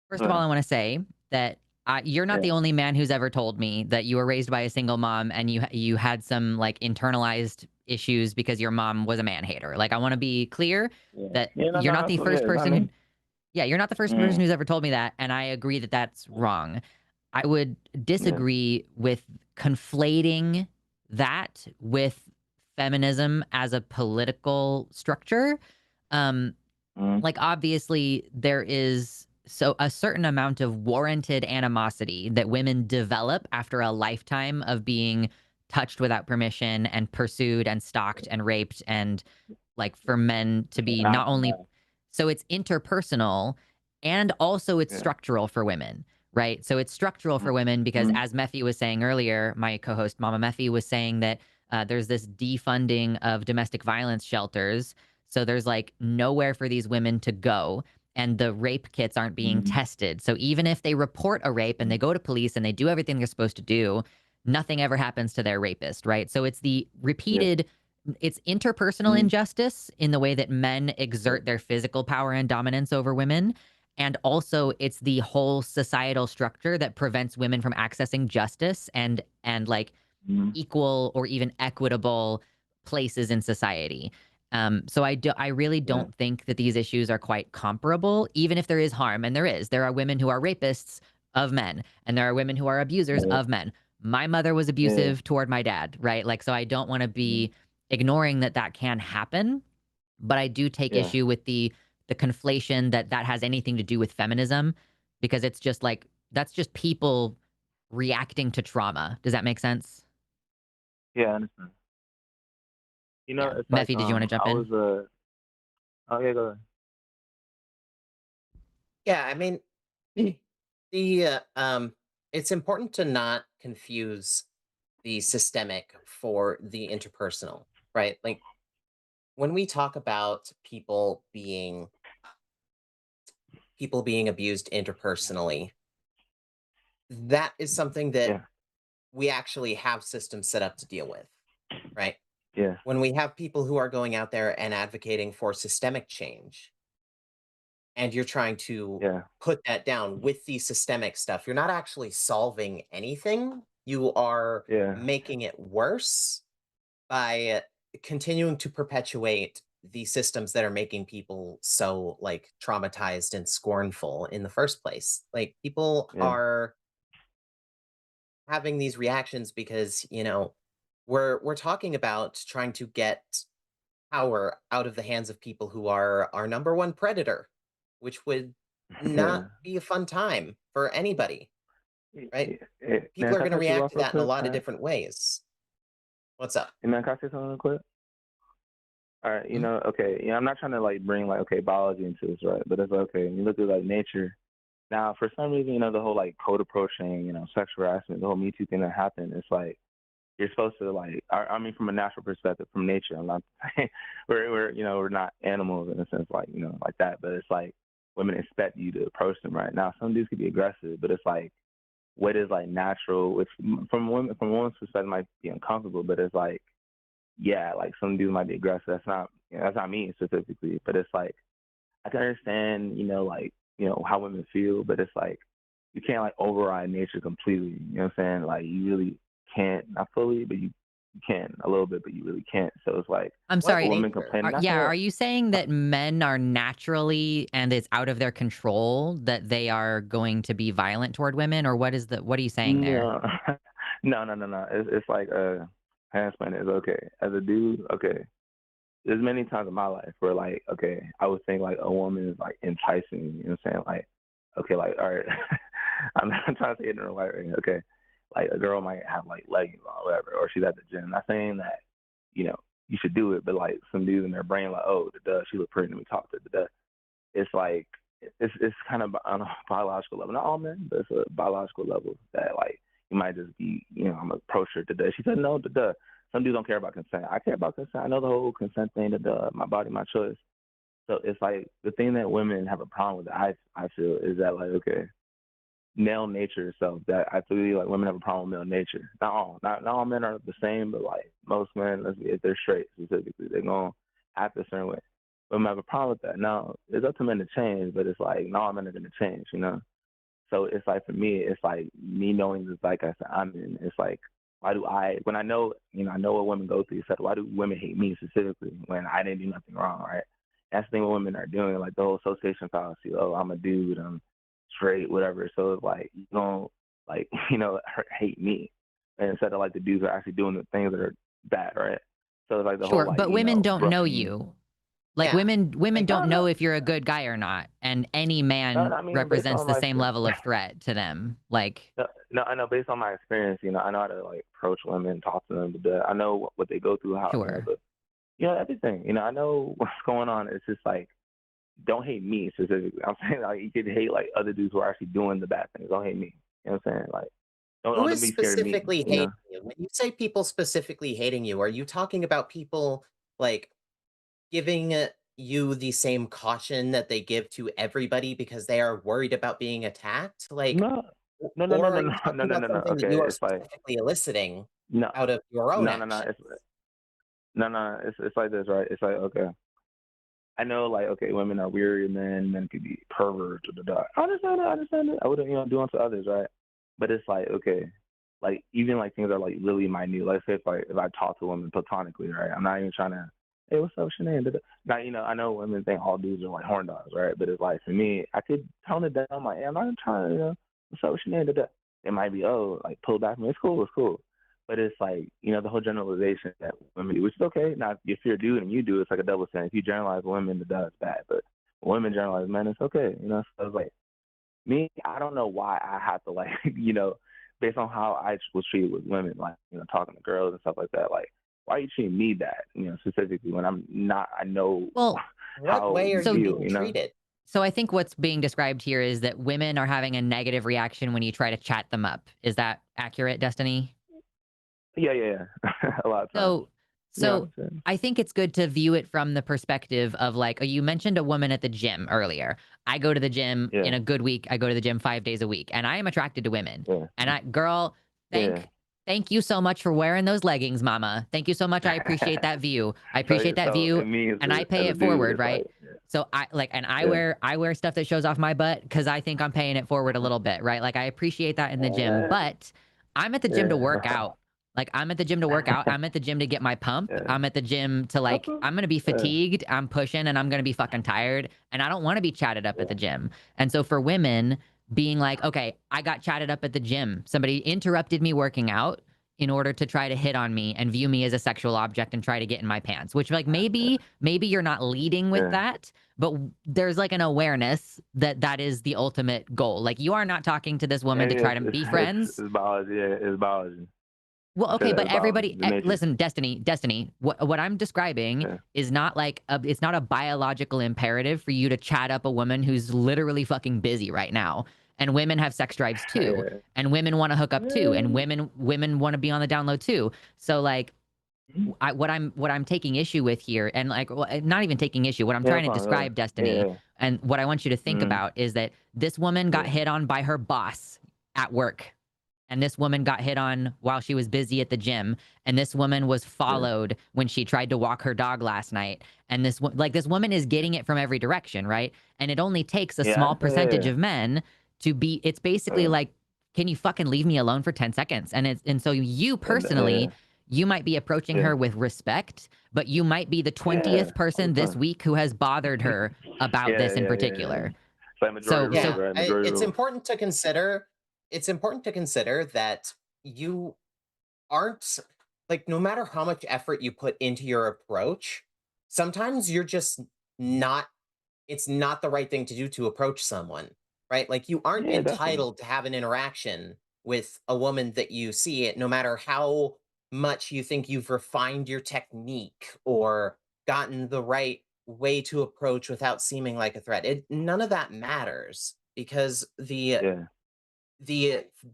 Speaker 1: First of all, I want to say that you're not the only man who's ever told me that you were raised by a single mom and you had some like internalized issues because your mom was a man hater. Like I want to be clear that you're not the first person. You're not the first person who's ever told me that, and I agree that that's wrong. I would disagree with conflating that with feminism as a political structure. Like obviously there is a certain amount of warranted animosity that women develop after a lifetime of being touched without permission and pursued and stalked and raped, and like for men to be not only so it's interpersonal and also it's structural for women, right? So it's structural for women because as Mephi was saying earlier, my co-host Mama Mephi was saying that there's this defunding of domestic violence shelters. So there's like nowhere for these women to go, and the rape kits aren't being tested. So even if they report a rape and they go to police and they do everything they're supposed to do, nothing ever happens to their rapist, right? So it's the repeated, it's interpersonal injustice in the way that men exert their physical power and dominance over women. And also it's the whole societal structure that prevents women from accessing justice and like equal or even equitable places in society. So I really don't think that these issues are quite comparable, even if there is harm, and there is. There are women who are rapists of men, and there are women who are abusers of men. My mother was abusive toward my dad, right? Like, so I don't want to be ignoring that that can happen, but I do take issue with the conflation that has anything to do with feminism, because it's just like, that's just people reacting to trauma. Does that make sense?
Speaker 5: Yeah, I understand. You know, it's like,
Speaker 1: Mephi, did you want to jump in?
Speaker 5: Oh yeah, go ahead.
Speaker 2: Yeah, I mean, the it's important to not confuse the systemic for the interpersonal, right? Like when we talk about people being abused interpersonally, that is something that we actually have systems set up to deal with, right?
Speaker 5: Yeah.
Speaker 2: When we have people who are going out there and advocating for systemic change, and you're trying to
Speaker 5: Yeah.
Speaker 2: put that down with the systemic stuff. You're not actually solving anything. You are
Speaker 5: Yeah.
Speaker 2: making it worse by continuing to perpetuate the systems that are making people so like traumatized and scornful in the first place. Like people
Speaker 5: Yeah.
Speaker 2: are having these reactions because, we're talking about trying to get power out of the hands of people who are our number one predator, which would not
Speaker 5: Yeah.
Speaker 2: be a fun time for anybody, right?
Speaker 5: Man,
Speaker 2: People are
Speaker 5: can I
Speaker 2: going to
Speaker 5: cut you
Speaker 2: react
Speaker 5: off
Speaker 2: to
Speaker 5: real
Speaker 2: that in a
Speaker 5: quick?
Speaker 2: lot of different ways. What's up?
Speaker 5: Hey, man, can I say something real quick? All right,
Speaker 2: Mhm.
Speaker 5: okay, I'm not trying to like bring like biology into this, right? But it's like, okay, when you look at like nature. Now, for some reason, the whole like code approaching, sexual harassment, the whole Me Too thing that happened, it's like you're supposed to like, I mean, from a natural perspective, from nature. I'm not saying we're not animals in a sense, like like that. But it's like women expect you to approach them right now. Some dudes could be aggressive, but it's like what is like natural, which from a woman's perspective might be uncomfortable, but it's like yeah, like some dudes might be aggressive. That's not me specifically, but it's like I can understand, like, how women feel, but it's like you can't like override nature completely. You know what I'm saying? Like you really can't, not fully, but you can a little bit, but you really can't. So it's like
Speaker 1: I'm
Speaker 2: What
Speaker 5: a
Speaker 1: sorry.
Speaker 5: woman
Speaker 2: nature?
Speaker 5: complaining, not
Speaker 1: Yeah,
Speaker 5: saying
Speaker 1: are you saying
Speaker 5: uh,
Speaker 1: that men are naturally and it's out of their control that they are going to be violent toward women, or what are you saying there?
Speaker 5: no, no. It's like how to explain it is okay. As a dude, okay. There's many times in my life where like, okay, I would think like a woman is like enticing me, you know what I'm saying? Like, okay, like, all right, I'm not trying to say it in the right way, okay? Like a girl might have like leggings on or whatever, or she's at the gym. I'm not saying that, you should do it, but like some dudes in their brain like, oh, the she look pretty, let me talk to the it's like it's kind of on a biological level. Not all men, but it's a biological level that like you might just be, I'm gonna approach her today. She said no, the some dudes don't care about consent. I care about consent. I know the whole consent thing, the my body, my choice. So it's like the thing that women have a problem with. I feel is that like okay, male nature itself. That I feel like women have a problem with male nature. Not all men are the same, but like most men, if they're straight specifically, they're gonna act a certain way. Women have a problem with that. Now it's up to men to change, but it's like not all men are gonna change. So it's like for me, it's like me knowing the zeitgeist that I'm in. It's like why do when I know I know what women go through. So why do women hate me specifically when I didn't do nothing wrong, right? That's the thing what women are doing, like the whole association fallacy. Oh, I'm a dude, I'm straight, whatever. So it's like you don't like hate me, and instead of like the dudes are actually doing the things that are bad, right? So it's like the whole
Speaker 1: Sure,
Speaker 5: like
Speaker 1: but women don't know
Speaker 5: brushing.
Speaker 1: you. Like
Speaker 2: Yeah.
Speaker 1: women
Speaker 2: Like,
Speaker 1: don't
Speaker 5: No,
Speaker 1: know
Speaker 5: no,
Speaker 1: if you're a good guy or not, and any
Speaker 5: no.
Speaker 1: man
Speaker 5: I mean, based
Speaker 1: represents
Speaker 5: on
Speaker 1: the
Speaker 5: my
Speaker 1: same
Speaker 5: experience.
Speaker 1: level of threat to them. Like,
Speaker 5: No, no, I know based on my experience, I know how to like approach women, talk to them, but I know what they go through, how
Speaker 1: sure.
Speaker 5: everything. I know what's going on. It's just like don't hate me specifically. I'm saying like you could hate like other dudes who are actually doing the bad things. Don't hate me. You know what I'm saying? Like
Speaker 2: Who
Speaker 5: don't
Speaker 2: is
Speaker 5: be scared of me.
Speaker 2: specifically hating you? When you say people specifically hating you, are you talking about people like giving you the same caution that they give to everybody because they are worried about being attacked? Like,
Speaker 5: No, no, no, no,
Speaker 2: or
Speaker 5: no,
Speaker 2: are you
Speaker 5: no, no,
Speaker 2: talking
Speaker 5: no,
Speaker 2: about
Speaker 5: no, no.
Speaker 2: something that
Speaker 5: Okay,
Speaker 2: you are
Speaker 5: it's like
Speaker 2: specifically eliciting
Speaker 5: no,
Speaker 2: out of your own
Speaker 5: no.
Speaker 2: action?
Speaker 5: No. It's like this, right? It's like okay. I know, like, okay, women are weary, men could be perverts, I understand it. I wouldn't, do unto others, right? But it's like, okay, like, even, like, things are, like, really minute. Let's say if I talk to a woman platonically, right? I'm not even trying to, hey, what's up, Shanae? Now, I know women think all dudes are, like, horn dogs, right? But it's like, for me, I could tone it down. I'm like, hey, I'm not even trying to, what's up, Shanae? It might be, oh, like, pull back from me. It's cool. But it's like, the whole generalization that women do, which is okay. Now, if you're a dude and you do, it's like a double standard. If you generalize women, it's bad. But when women generalize men, it's okay. So it's like, me, I don't know why I have to, like, based on how I was treated with women, like, talking to girls and stuff like that, like, why are you treating me that, specifically when I'm not, I know
Speaker 1: Well,
Speaker 2: What
Speaker 5: how
Speaker 2: way are
Speaker 5: you
Speaker 1: so
Speaker 2: you
Speaker 5: feel,
Speaker 2: being treated?
Speaker 1: so I think what's being described here is that women are having a negative reaction when you try to chat them up. Is that accurate, Destiny?
Speaker 5: Yeah. A lot of times.
Speaker 1: So
Speaker 5: Yeah,
Speaker 1: so I think it's good to view it from the perspective of like you mentioned a woman at the gym earlier. I go to the gym
Speaker 5: yeah,
Speaker 1: in a good week. I go to the gym 5 days a week, and I am attracted to women.
Speaker 5: yeah,
Speaker 1: And girl,
Speaker 5: yeah.
Speaker 1: thank you so much for wearing those leggings, mama. Thank you so much. I appreciate that view. I appreciate that
Speaker 5: So
Speaker 1: view,
Speaker 5: it means
Speaker 1: and I
Speaker 5: as
Speaker 1: pay
Speaker 5: a
Speaker 1: it
Speaker 5: dude,
Speaker 1: forward,
Speaker 5: it's like,
Speaker 1: right? So I
Speaker 5: Yeah.
Speaker 1: wear stuff that shows off my butt because I think I'm paying it forward a little bit, right? Like I appreciate that in the gym, but I'm at the gym to work out. Like I'm at the gym to work out. I'm at the gym to get my pump.
Speaker 5: Yeah.
Speaker 1: I'm at the gym to like, I'm gonna be fatigued. I'm pushing and I'm gonna be fucking tired. And I don't want to be chatted up at the gym. And so for women being like, okay, I got chatted up at the gym. Somebody interrupted me working out in order to try to hit on me and view me as a sexual object and try to get in my pants, which like maybe you're not leading with that, but there's like an awareness that that is the ultimate goal. Like you are not talking to this woman to try to be friends.
Speaker 5: It's biology. Yeah, it's biology.
Speaker 1: Well, okay, but everybody,
Speaker 5: nature.
Speaker 1: listen, Destiny, what I'm describing is not like, it's not a biological imperative for you to chat up a woman who's literally fucking busy right now. And women have sex drives too, and women want to hook up too, and women want to be on the download too. So like, what I'm taking issue with here, and like, well, not even taking issue, what I'm trying to describe, Destiny, and what I want you to think about is that this woman got hit on by her boss at work. And this woman got hit on while she was busy at the gym. And this woman was followed when she tried to walk her dog last night. And this woman is getting it from every direction, right? And it only takes a small percentage of men to be, it's basically like, can you fucking leave me alone for 10 seconds? And so you personally, you might be approaching her with respect, but you might be the 20th person this week who has bothered her about this in particular.
Speaker 2: It's important to consider. It's important to consider that you aren't, like, no matter how much effort you put into your approach, sometimes you're just not, it's not the right thing to do to approach someone, right? Like you aren't entitled to have an interaction with a woman that you see it, no matter how much you think you've refined your technique or gotten the right way to approach without seeming like a threat. None of that matters because the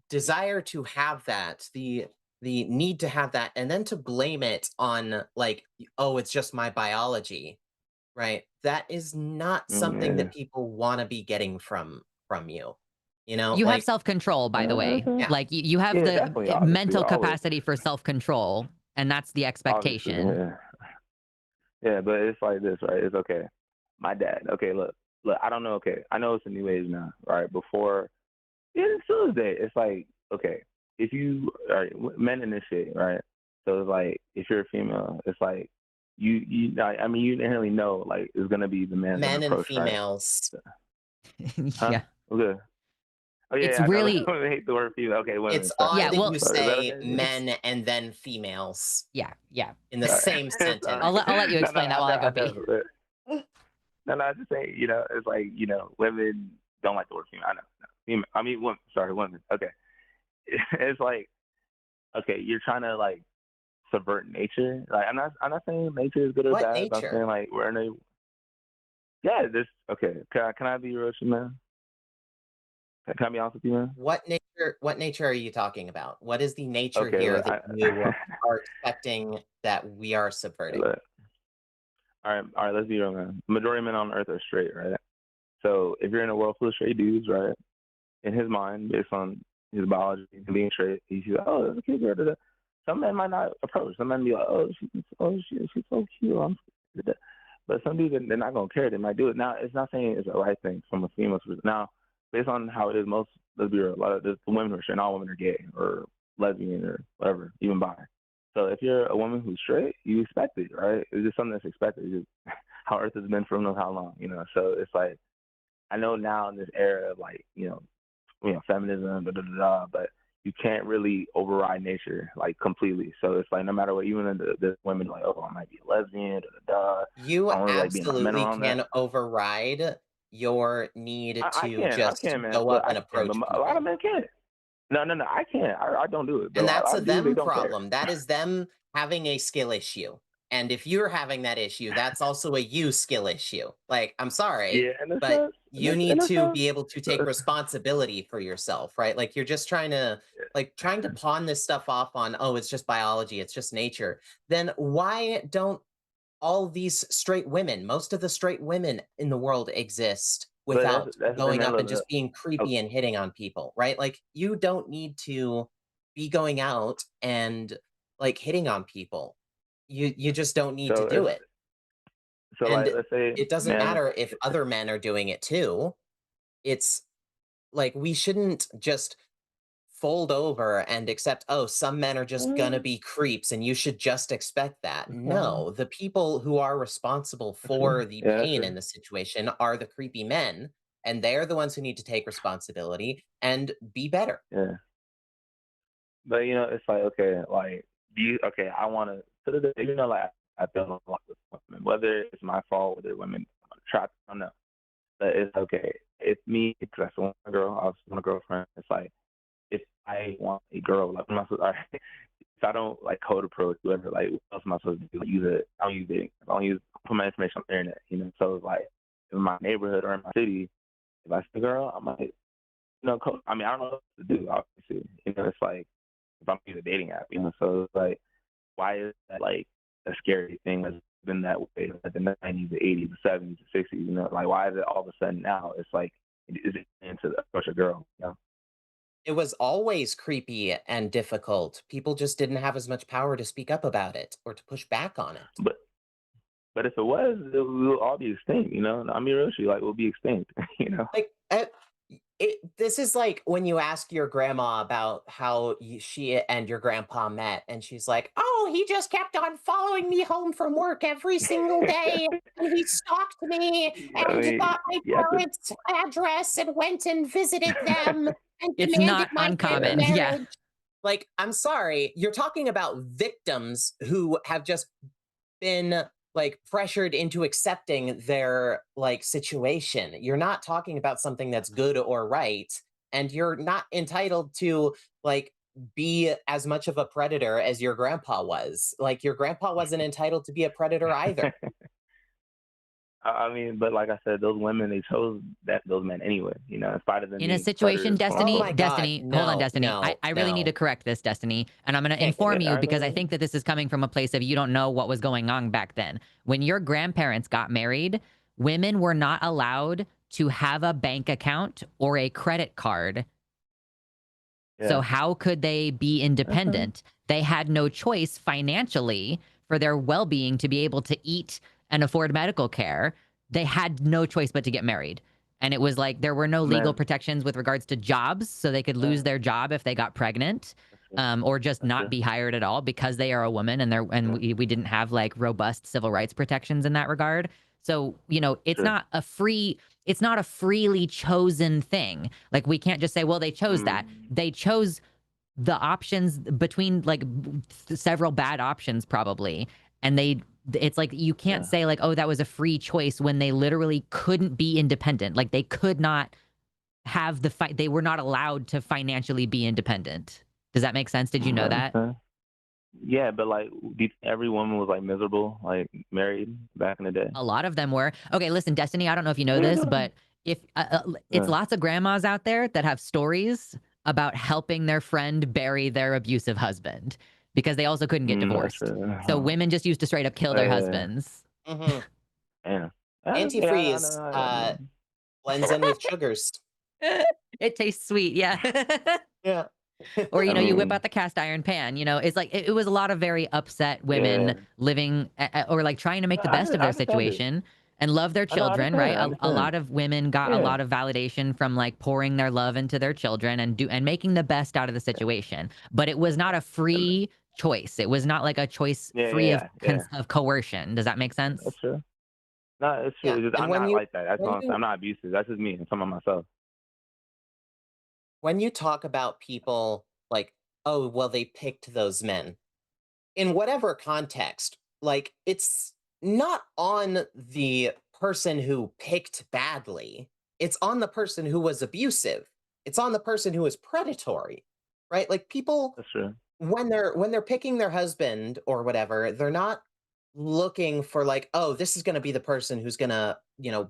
Speaker 2: desire to have that, the need to have that, and then to blame it on like, oh, it's just my biology, right? That is not something that people want to be getting from you. You know,
Speaker 1: you have
Speaker 2: like
Speaker 1: self-control, by the way.
Speaker 2: Yeah.
Speaker 1: Like you have the mental capacity for self-control, and that's the expectation.
Speaker 5: Yeah, but it's like this, right? It's okay. My dad. Okay, look, I don't know. Okay, I know it's a new age now, right? Before, it's Tuesday. It's like, okay, if you are men initiate, right? So it's like if you're a female, it's like I mean, you inherently know like it's gonna be the man
Speaker 2: and females.
Speaker 5: Right?
Speaker 1: Yeah.
Speaker 5: Okay. Oh yeah,
Speaker 1: it's
Speaker 5: I
Speaker 1: really
Speaker 5: I hate the word female. Okay, women.
Speaker 2: It's odd that you say
Speaker 5: okay?
Speaker 2: men and then females.
Speaker 1: Yeah.
Speaker 2: In the same sentence.
Speaker 1: I'll let you explain that while I go pee.
Speaker 5: No, I just say, it's like, women don't like the word female. I know. No, female. I mean, women. Sorry, women. Okay. It's like, okay, you're trying to like subvert nature. Like, I'm not saying nature is good or bad. I'm saying like we're in a. Yeah. Okay. Can I be real, man? Can I be honest with you, man?
Speaker 2: What nature are you talking about? What is the nature here that you are expecting that we are subverting?
Speaker 5: Look, all right, let's be real, man. Majority of men on earth are straight, right? So if you're in a world full of straight dudes, right, in his mind, based on his biology and being straight, he's like, oh, there's a kid girl. Some men might not approach. Some men be like, oh, she's so cute. But some dudes, they're not going to care. They might do it. Now, it's not saying it's the right thing from a female perspective. Now, based on how it is, let's be real, a lot of the women who are straight, all women are gay or lesbian or whatever, even bi. So if you're a woman who's straight, you expect it, right? It's just something that's expected. It's just how Earth has been for who knows how long, So it's like, I know now in this era of like, feminism, but you can't really override nature like completely. So it's like no matter what, even the women like, oh, I might be a lesbian,
Speaker 2: You absolutely can override your need to just go up and approach people.
Speaker 5: A lot of men can't. No, I can't. I don't do it.
Speaker 2: And that's a them problem. That is them having a skill issue. And if you're having that issue, that's also a you skill issue. Like, I'm sorry, but you need to be able to take responsibility for yourself, right? Like you're just trying to pawn this stuff off on, oh, it's just biology, it's just nature. Then why don't all these straight women, most of the straight women in the world exist without going up and just being creepy and hitting on people, right? Like you don't need to be going out and like hitting on people. You just don't need to do it.
Speaker 5: So like,
Speaker 2: And
Speaker 5: let's say
Speaker 2: it doesn't
Speaker 5: men.
Speaker 2: matter if other men are doing it too. It's like we shouldn't just fold over and accept, oh, some men are just gonna be creeps and you should just expect that.
Speaker 5: Okay,
Speaker 2: No, the people who are responsible
Speaker 5: that's true.
Speaker 2: for the
Speaker 5: Yeah, that's
Speaker 2: pain
Speaker 5: true.
Speaker 2: in the situation are the creepy men, and they're the ones who need to take responsibility and be better.
Speaker 5: Yeah. But it's like, okay, like, okay, I want to the day, like, I feel a lot with women, whether it's my fault, whether women try, I don't know, but it's okay. It's me because I want a girl. I want a girlfriend. It's like, if I want a girl, like, what am I supposed? All right, if I don't like code approach, whatever, like, what else am I supposed to do? Like, use it. I don't use dating. I don't put my information on the internet. So it's like, in my neighborhood or in my city, if I see a girl, I might, I mean, I don't know what to do. Obviously, it's like, if I'm using a dating app, so it's like, why is that like a scary thing that's been that way like the 90s, the 80s, the 70s, the 60s, like, why is it all of a sudden now it's like, is it into approach a girl?
Speaker 2: It was always creepy and difficult. People just didn't have as much power to speak up about it or to push back on it.
Speaker 5: But if it was, we'll all be extinct. I mean, really, like, we'll be extinct.
Speaker 2: Like, this is like when you ask your grandma about how she and your grandpa met, and she's like, "Oh, he just kept on following me home from work every single day, and he stalked me
Speaker 5: I
Speaker 2: and
Speaker 5: mean,
Speaker 2: got my
Speaker 5: you have to.
Speaker 2: parents' address and went and visited them and
Speaker 1: It's
Speaker 2: demanded
Speaker 1: not
Speaker 2: my hand in
Speaker 1: uncommon. Yeah.
Speaker 2: marriage." Like, I'm sorry, you're talking about victims who have just been like pressured into accepting their like situation. You're not talking about something that's good or right, and you're not entitled to like be as much of a predator as your grandpa was. Like your grandpa wasn't entitled to be a predator either.
Speaker 5: I mean, but like I said, those women, they chose those men anyway. In spite of them
Speaker 1: In a
Speaker 5: being
Speaker 1: situation,
Speaker 5: predators, quote
Speaker 2: Oh
Speaker 1: Destiny,
Speaker 2: my
Speaker 5: unquote.
Speaker 2: god,
Speaker 1: Destiny, hold on,
Speaker 2: no,
Speaker 1: Destiny. I,
Speaker 2: no,
Speaker 1: I really need to
Speaker 2: no.
Speaker 1: correct this, Destiny. And I'm going to
Speaker 2: Okay,
Speaker 1: inform
Speaker 5: Yeah,
Speaker 1: you
Speaker 5: all right, go
Speaker 1: because I
Speaker 5: ahead.
Speaker 1: think that this is coming from a place of you don't know what was going on back then. When your grandparents got married, women were not allowed to have a bank account or a credit card. So
Speaker 5: Yeah.
Speaker 1: how could they be
Speaker 5: Okay.
Speaker 1: independent? They had no choice financially for their well-being to be able to eat and afford medical care. They had no choice but to get married. And it was like there were no legal
Speaker 5: Man,
Speaker 1: protections with regards to jobs, so they could lose their job if they got pregnant,
Speaker 5: that's true.
Speaker 1: or just
Speaker 5: That's
Speaker 1: not
Speaker 5: true.
Speaker 1: be hired at all because they are a woman, and we didn't have like robust civil rights protections in that regard. So
Speaker 5: True.
Speaker 1: it's not a freely chosen thing. Like we can't just say, well, they chose that.
Speaker 5: Mm,
Speaker 1: They chose the options between like several bad options probably, and it's like you can't
Speaker 5: yeah.
Speaker 1: say like, oh, that was a free choice when they literally couldn't be independent. Like they could not have they were not allowed to financially be independent. Does that make sense? Did you know
Speaker 5: I
Speaker 1: that?
Speaker 5: understand. Yeah, but like, every woman was like miserable, like married back in the day.
Speaker 1: A lot of them were. Okay, listen, Destiny, I don't know if you know this, but if it's
Speaker 5: Yeah.
Speaker 1: lots of grandmas out there that have stories about helping their friend bury their abusive husband because they also couldn't get
Speaker 5: That's
Speaker 1: divorced.
Speaker 5: true.
Speaker 1: So women just used to straight up kill
Speaker 5: Oh
Speaker 1: their
Speaker 5: yeah.
Speaker 1: huzbands.
Speaker 2: Hmm.
Speaker 5: Yeah. Yeah, I
Speaker 2: Antifreeze
Speaker 5: know. I know.
Speaker 2: blends in with sugars.
Speaker 1: It tastes sweet, yeah.
Speaker 2: Yeah.
Speaker 1: Or
Speaker 5: I
Speaker 1: you whip
Speaker 5: mean,
Speaker 1: out the cast iron pan. It's like it was a lot of very upset
Speaker 5: yeah.
Speaker 1: women living or like trying to make the best of
Speaker 5: I
Speaker 1: their
Speaker 5: understand it.
Speaker 1: situation and love their
Speaker 5: I know. I
Speaker 1: children,
Speaker 5: understand
Speaker 1: right?
Speaker 5: it. I
Speaker 1: A
Speaker 5: understand.
Speaker 1: lot of women got a
Speaker 5: Yeah.
Speaker 1: lot of validation from like pouring their love into their children and making the best out of the situation. But it was not a
Speaker 5: And
Speaker 1: free choice. It was not like a choice
Speaker 5: yeah,
Speaker 1: free of
Speaker 5: yeah, yeah.
Speaker 1: of coercion. Does that make
Speaker 5: That's
Speaker 1: sense?
Speaker 5: true. No, it's true.
Speaker 2: Yeah.
Speaker 5: It's just,
Speaker 2: And
Speaker 5: I'm
Speaker 2: when
Speaker 5: not
Speaker 2: you
Speaker 5: like that. That's
Speaker 2: when
Speaker 5: all I'm saying.
Speaker 2: you
Speaker 5: I'm not abusive. That's just me. I'm talking about myself.
Speaker 2: when you talk about people like, oh, well, they picked those men in whatever context, like it's not on the person who picked badly. It's on the person who was abusive. It's on the person who was predatory, right? Like people
Speaker 5: That's true.
Speaker 2: when they're picking their husband or whatever, they're not looking for like, oh, this is going to be the person who's going to,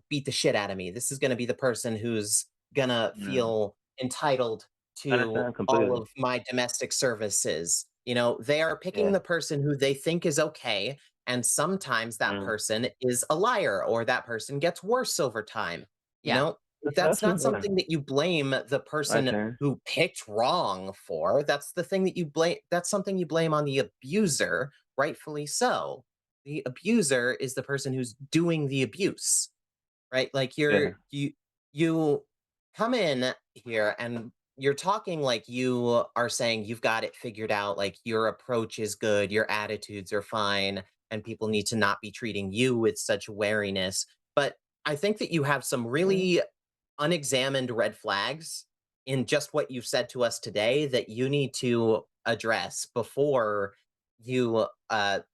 Speaker 2: beat the shit out of me. This is going to be the person who's going to
Speaker 5: Yeah.
Speaker 2: feel entitled
Speaker 5: I
Speaker 2: to
Speaker 5: understand
Speaker 2: all
Speaker 5: completely.
Speaker 2: of my domestic services. They are picking
Speaker 5: Yeah.
Speaker 2: the person who they think is okay, and sometimes that
Speaker 5: Mm.
Speaker 2: person is a liar or that person gets worse over time. You
Speaker 1: Yeah.
Speaker 2: know,
Speaker 5: That's
Speaker 2: that's not
Speaker 5: true. Yeah.
Speaker 2: something that you blame the
Speaker 5: Right
Speaker 2: person
Speaker 5: there.
Speaker 2: who picked wrong for. That's the thing that you blame. That's something you blame on the abuser, rightfully so. the abuser is the person who's doing the abuse, right? Like
Speaker 5: Yeah.
Speaker 2: you come in here and you're talking like you are saying you've got it figured out, like your approach is good, your attitudes are fine, and people need to not be treating you with such wariness. But I think that you have some
Speaker 3: Mhm.
Speaker 2: really unexamined red flags in just what you've said to us today that you need to address before you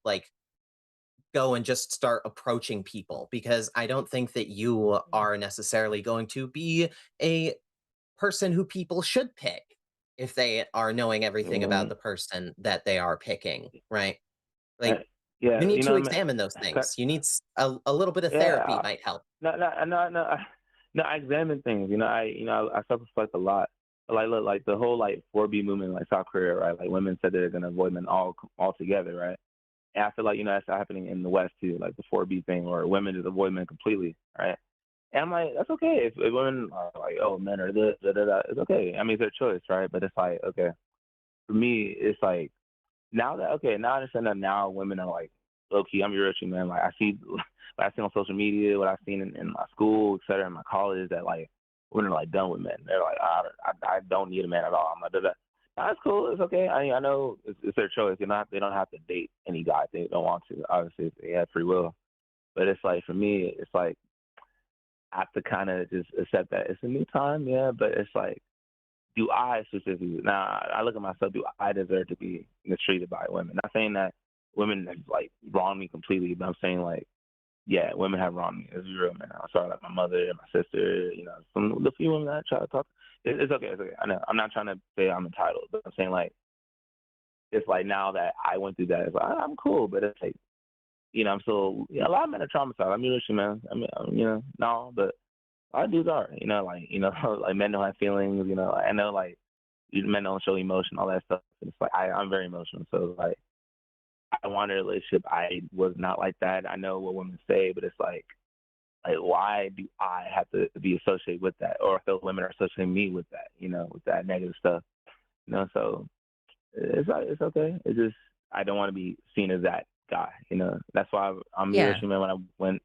Speaker 2: like go and just start approaching people, because I don't think that you are necessarily going to be a person who people should pick if they are knowing everything about
Speaker 5: Mm,
Speaker 2: the person that they are picking, right?
Speaker 5: uh,
Speaker 2: Like, you
Speaker 5: yeah,
Speaker 2: need
Speaker 5: you
Speaker 2: to
Speaker 5: know, man,
Speaker 2: examine those
Speaker 5: okay,
Speaker 2: things. You need a little bit of therapy
Speaker 5: yeah,
Speaker 2: might help.
Speaker 5: no, no, no, no, no. I examine things. I self-reflect a lot. Like, look, like the whole like 4B movement, like South Korea, right? Like women said they're gonna avoid men altogether, right? And I feel like that's happening in the West too, like the 4B thing, or women just avoid men completely, right? And I'm like, that's okay. If women are like, oh, men are this, da, da, da, it's okay. I mean, it's their choice, right? But it's like, okay, for me, it's like now I understand that now women are like, low key, I'm your issue, man. Like I see what I see on social media, what I've seen in my school, et cetera, in my college, that like women are like done with men. They're like, I don't need a man at all. I'm like, da, da. That's cool. It's okay. I know it's their choice. They don't have to date any guy if they don't want to. Obviously, they have free will. But it's like for me, it's like I have to kind of just accept that it's a new time, yeah. But it's like, do I specifically now? I look at myself. Do I deserve to be mistreated by women? Not saying that women have like wronged me completely, but I'm saying like, yeah, women have wronged me. It's real, man. I'm sorry, like my mother, my sister, some the few women that I try to talk. It's okay. It's okay. I know. I'm not trying to say I'm entitled, but I'm saying like it's like now that I went through that, it's like I'm cool, but it's like I'm still a lot of men are traumatized. I mean, listen, man. No, but a lot of dudes are, like men don't have feelings. I know like men don't show emotion, all that stuff. It's like I'm very emotional, so like I wanted a relationship. I was not like that. I know what women say, but it's like why do I have to be associated with that, or if those women are associating me with that, with that negative stuff, So it's okay. It's just I don't want to be seen as that guy. That's why I'm
Speaker 1: Yeah.
Speaker 5: European man. When I went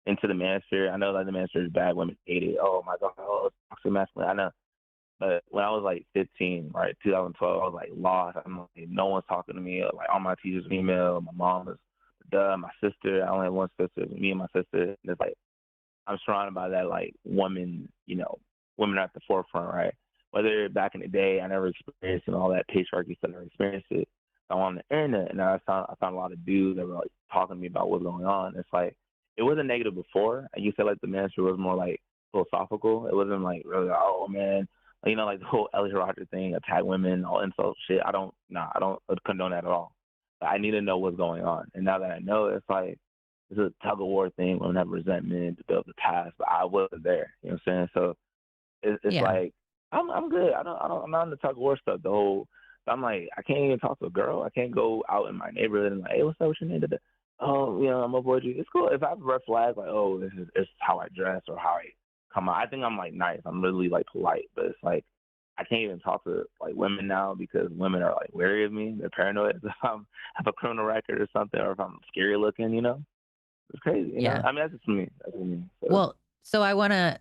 Speaker 5: into the manosphere, I know that the manosphere is bad. Women hate it. Oh my god, oh, it's toxic masculine. I know. But when I was like 15, right, 2012, I was like lost. I'm like, no one's talking to me. Like all my teachers are female. My mom was my sister. I only have one sister. Me and my sister. And it's like I'm surrounded by that like women. Women are at the forefront, right? Whether back in the day, I never experienced all that patriarchy stuff. I never experienced it. I'm on the internet, and I found a lot of dudes that were like talking to me about what's going on. It's like it wasn't negative before. And you said like the ministry was more like philosophical. It wasn't like really like, oh man, like the whole Ellie Roger thing, attack women, all insult shit. I don't condone that at all. But I need to know what's going on. And now that I know, it's like it's a tug of war thing. Women have resentment to build the past, but I wasn't there. You know what I'm saying? So it's
Speaker 1: Yeah.
Speaker 5: like I'm good. I'm not in the tug of war stuff. I'm like I can't even talk to a girl. I can't go out in my neighborhood and like, hey, what's up? What's your name? Oh, I'm avoid you. It's cool if I have a red flag like, oh, it's how I dress or how I come out. I think I'm like nice. I'm really like polite, but it's like I can't even talk to like women now because women are like wary of me. They're paranoid if I have a criminal record or something, or if I'm scary looking. It's crazy.
Speaker 1: Yeah.
Speaker 5: I mean, that's just for me. That's for me. So,
Speaker 1: Well, so I want to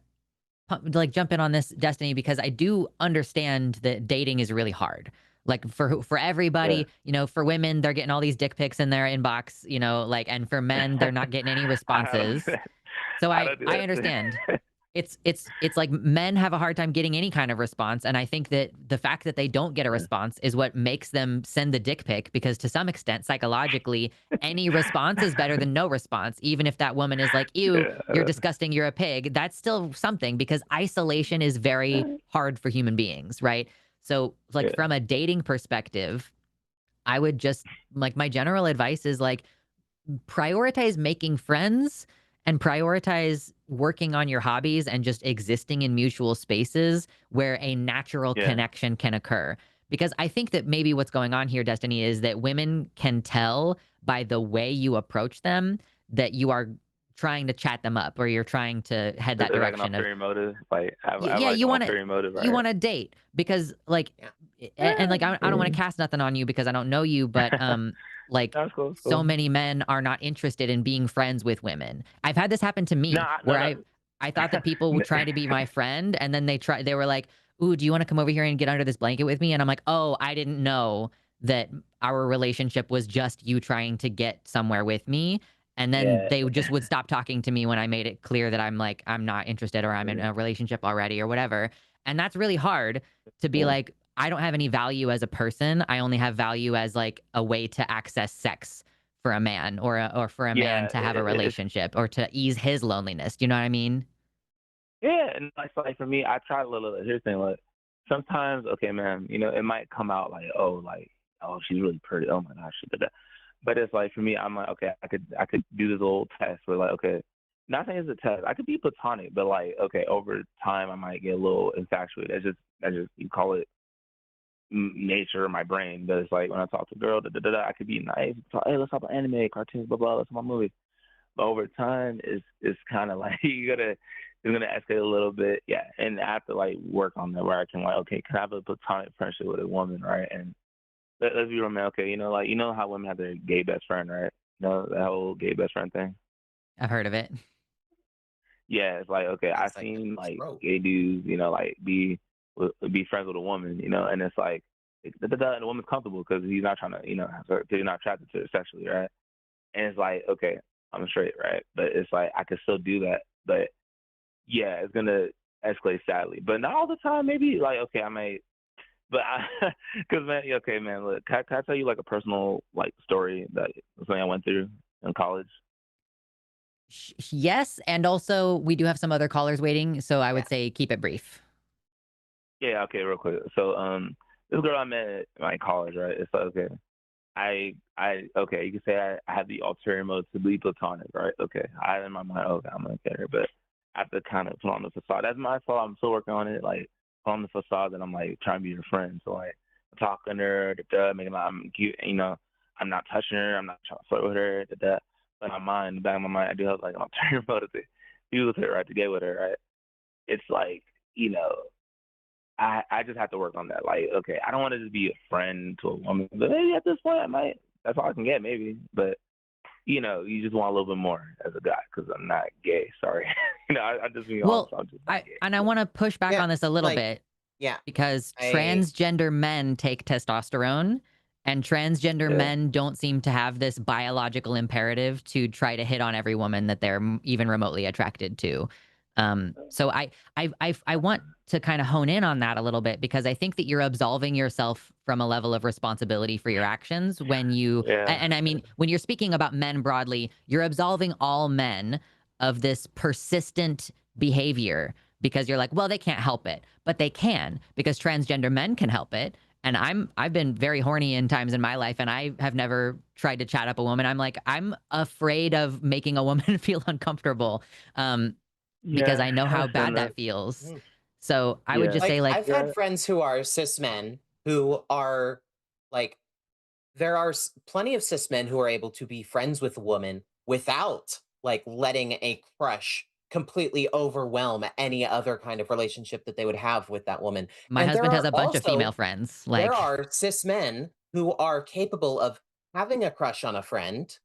Speaker 1: like jump in on this, Destiny, because I do understand that dating is really hard. Like for
Speaker 5: yeah.
Speaker 1: everybody, for women, they're getting all these dick pics in their inbox, like, and for men, they're not getting any
Speaker 5: I don't do
Speaker 1: responses.
Speaker 5: that.
Speaker 1: So
Speaker 5: I
Speaker 1: I
Speaker 5: don't do
Speaker 1: I
Speaker 5: that.
Speaker 1: understand. It's like men have a hard time getting any kind of response, and I think that the fact that they don't get a response is what makes them send the dick pic, because to some extent psychologically any response is better than no response, even if that woman is like, ew, you're
Speaker 5: Yeah.
Speaker 1: disgusting, you're a pig. That's still something, because isolation is very hard for human beings, right? So like
Speaker 5: Yeah.
Speaker 1: from a dating perspective, I would just like, my general advice is like, prioritize making friends and prioritize working on your hobbies and just existing in mutual spaces where a natural
Speaker 5: Yeah.
Speaker 1: connection can occur. Because I think that maybe what's going on here, Destiny, is that women can tell by the way you approach them that you are trying to chat them up, or you're trying to head that
Speaker 5: It's like an
Speaker 1: direction of
Speaker 5: ulterior motive. Like I have
Speaker 1: yeah,
Speaker 5: like
Speaker 1: you
Speaker 5: an
Speaker 1: want
Speaker 5: ulterior motive,
Speaker 1: you
Speaker 5: right?
Speaker 1: want to date because like
Speaker 2: Yeah.
Speaker 1: and like I don't want
Speaker 5: Yeah.
Speaker 1: to cast nothing on you because I don't know you, but like
Speaker 5: That's cool. That's
Speaker 1: so
Speaker 5: cool.
Speaker 1: many men are not interested in being friends with women. I've had this happen to me where
Speaker 5: No.
Speaker 1: I thought that people would try to be my friend, and then they were like, "Ooh, do you want to come over here and get under this blanket with me?" And I'm like, "Oh, I didn't know that our relationship was just you trying to get somewhere with me." And then
Speaker 5: Yeah.
Speaker 1: they just would stop talking to me when I made it clear that I'm like, I'm not interested, or I'm in a relationship already or whatever. And that's really hard to be like, I don't have any value as a person. I only have value as like a way to access sex for a man, or for a man
Speaker 5: Yeah.
Speaker 1: to have a relationship or to ease his loneliness. Do you know what I mean?
Speaker 5: Yeah, and it's like for me, I try a little. Here's the thing, like sometimes, okay, man, it might come out like, oh, she's really pretty. Oh my gosh, she did that. But it's like for me, I'm like, okay, I could do this little test where like, okay, not saying it's a test. I could be platonic, but like, okay, over time, I might get a little infatuated. That's just you call it nature of my brain. But it's like when I talk to a girl, I could be nice. Talk, hey, let's talk about anime, cartoons, blah blah. Let's talk about movies. But over time, it's kind of like it's gonna escalate a little bit, yeah. And I have to like work on that where I can like, okay, can I have a platonic friendship with a woman, right? And let's be real, man. Okay, like how women have their gay best friend, right? That whole gay best friend thing.
Speaker 1: I've heard of it.
Speaker 5: Yeah, it's like okay, I've
Speaker 2: It's like
Speaker 5: seen
Speaker 2: a
Speaker 5: like
Speaker 2: trope.
Speaker 5: gay dudes, like be friends with a woman, and it's like and the woman's comfortable because he's not trying to, because he's not attracted to her sexually, right? And it's like okay, I'm straight, right? But it's like I could still do that, but yeah, it's gonna escalate sadly, but not all the time. Maybe like okay, I might, but because man, okay, man, look, can I tell you like a personal like story that something I went through in college?
Speaker 1: Yes, and also we do have some other callers waiting, so I
Speaker 2: Yeah.
Speaker 1: would say keep it brief.
Speaker 5: Yeah, okay, real quick. So this girl I met at my college, right? It's like okay, I okay, you can say I have the ulterior motive to be platonic, right? Okay, I in my mind, okay, I'm gonna get her, but I have to kind of put on the facade. That's my fault. I'm still working on it, like put on the facade that I'm like trying to be her friend. So like I'm talking to her, making like I'm cute, I'm not touching her, I'm not trying to flirt with her, but in my mind, in the back of my mind, I do have like an ulterior motive to be with her, right? To get with her, right? It's like you know. I just have to work on that. Like, okay, I don't want to just be a friend to a woman, but maybe at this point I might. That's all I can get, maybe. But you just want a little bit more as a guy because I'm not gay. Sorry, I just be honest.
Speaker 1: Well,
Speaker 5: I'm just not gay.
Speaker 1: I want to push back
Speaker 2: Yeah,
Speaker 1: on this a little
Speaker 2: like
Speaker 1: bit
Speaker 2: yeah,
Speaker 1: because
Speaker 2: I
Speaker 1: transgender men take testosterone, and transgender
Speaker 5: Yeah.
Speaker 1: men don't seem to have this biological imperative to try to hit on every woman that they're even remotely attracted to. So I want to kind of hone in on that a little bit because I think that you're absolving yourself from a level of responsibility for your actions when you
Speaker 5: Yeah.
Speaker 1: and I mean when you're speaking about men broadly, you're absolving all men of this persistent behavior because you're like, well, they can't help it, but they can because transgender men can help it. And I've been very horny in times in my life, and I have never tried to chat up a woman. I'm like, I'm afraid of making a woman feel uncomfortable. Because
Speaker 5: Yeah.
Speaker 1: I know
Speaker 5: I
Speaker 1: how
Speaker 5: understand
Speaker 1: bad
Speaker 5: that.
Speaker 1: that feels.
Speaker 2: mm,
Speaker 1: So I would
Speaker 5: Yeah.
Speaker 1: just say
Speaker 2: like
Speaker 1: like,
Speaker 2: I've
Speaker 5: Yeah.
Speaker 2: had friends who are cis men who are like there are plenty of cis men who are able to be friends with a woman without like letting a crush completely overwhelm any other kind of relationship that they would have with that woman.
Speaker 1: my
Speaker 2: And there
Speaker 1: husband has
Speaker 2: are
Speaker 1: a bunch of female
Speaker 2: also
Speaker 1: friends.
Speaker 2: there
Speaker 1: Like,
Speaker 2: are cis men who are capable of having a crush on a friend,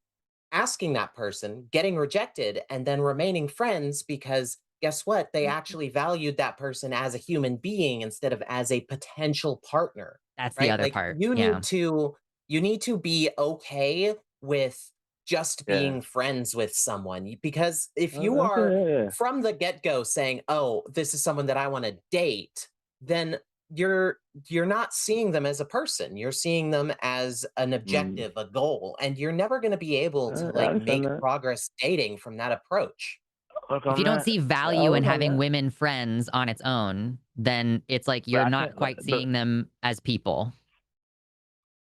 Speaker 2: asking that person, getting rejected, and then remaining friends because guess what? They actually valued that person as a human being instead of as a potential partner,
Speaker 1: that's the
Speaker 2: right?
Speaker 1: other
Speaker 2: Like
Speaker 1: part. Yeah.
Speaker 2: you need to be okay with just
Speaker 5: Yeah.
Speaker 2: being friends with someone because if you
Speaker 5: Okay.
Speaker 2: are
Speaker 5: Yeah.
Speaker 2: from the get-go saying, "Oh, this is someone that I want to date," then you're you're not seeing them as a person. You're seeing them as an
Speaker 5: Mm.
Speaker 2: objective, a goal, and you're never going to be able to
Speaker 5: I
Speaker 2: like
Speaker 5: understand
Speaker 2: make
Speaker 5: that.
Speaker 2: progress dating from that approach.
Speaker 5: Work
Speaker 1: If
Speaker 5: on
Speaker 1: you don't
Speaker 5: that.
Speaker 1: see
Speaker 5: I
Speaker 1: value in
Speaker 5: work on
Speaker 1: having
Speaker 5: that.
Speaker 1: women friends on its own, then it's like
Speaker 5: But
Speaker 1: you're
Speaker 5: I
Speaker 1: not
Speaker 5: can't.
Speaker 1: quite seeing them as people.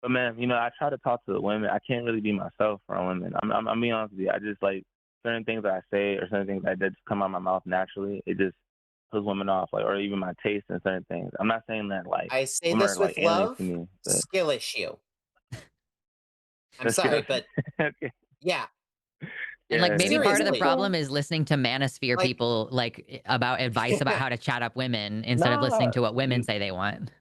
Speaker 5: But man, I try to talk to the women. I can't really be myself around women. I'm being honest with you. I just like certain things that I say or certain things that just come out of my mouth naturally. It just puts women off, like, or even my taste in certain things. I'm not saying that like
Speaker 2: I say
Speaker 5: women
Speaker 2: this
Speaker 5: are like
Speaker 2: with
Speaker 5: aliens to
Speaker 2: love,
Speaker 5: me, but
Speaker 2: skill issue. I'm
Speaker 5: let's go.
Speaker 2: sorry, but
Speaker 5: Okay.
Speaker 2: yeah,
Speaker 1: And like
Speaker 5: Yeah,
Speaker 1: maybe part of the
Speaker 2: Seriously.
Speaker 1: problem is listening to manosphere
Speaker 2: Like,
Speaker 1: people about advice about how to chat up women instead of listening
Speaker 5: no,
Speaker 1: to what women say they want.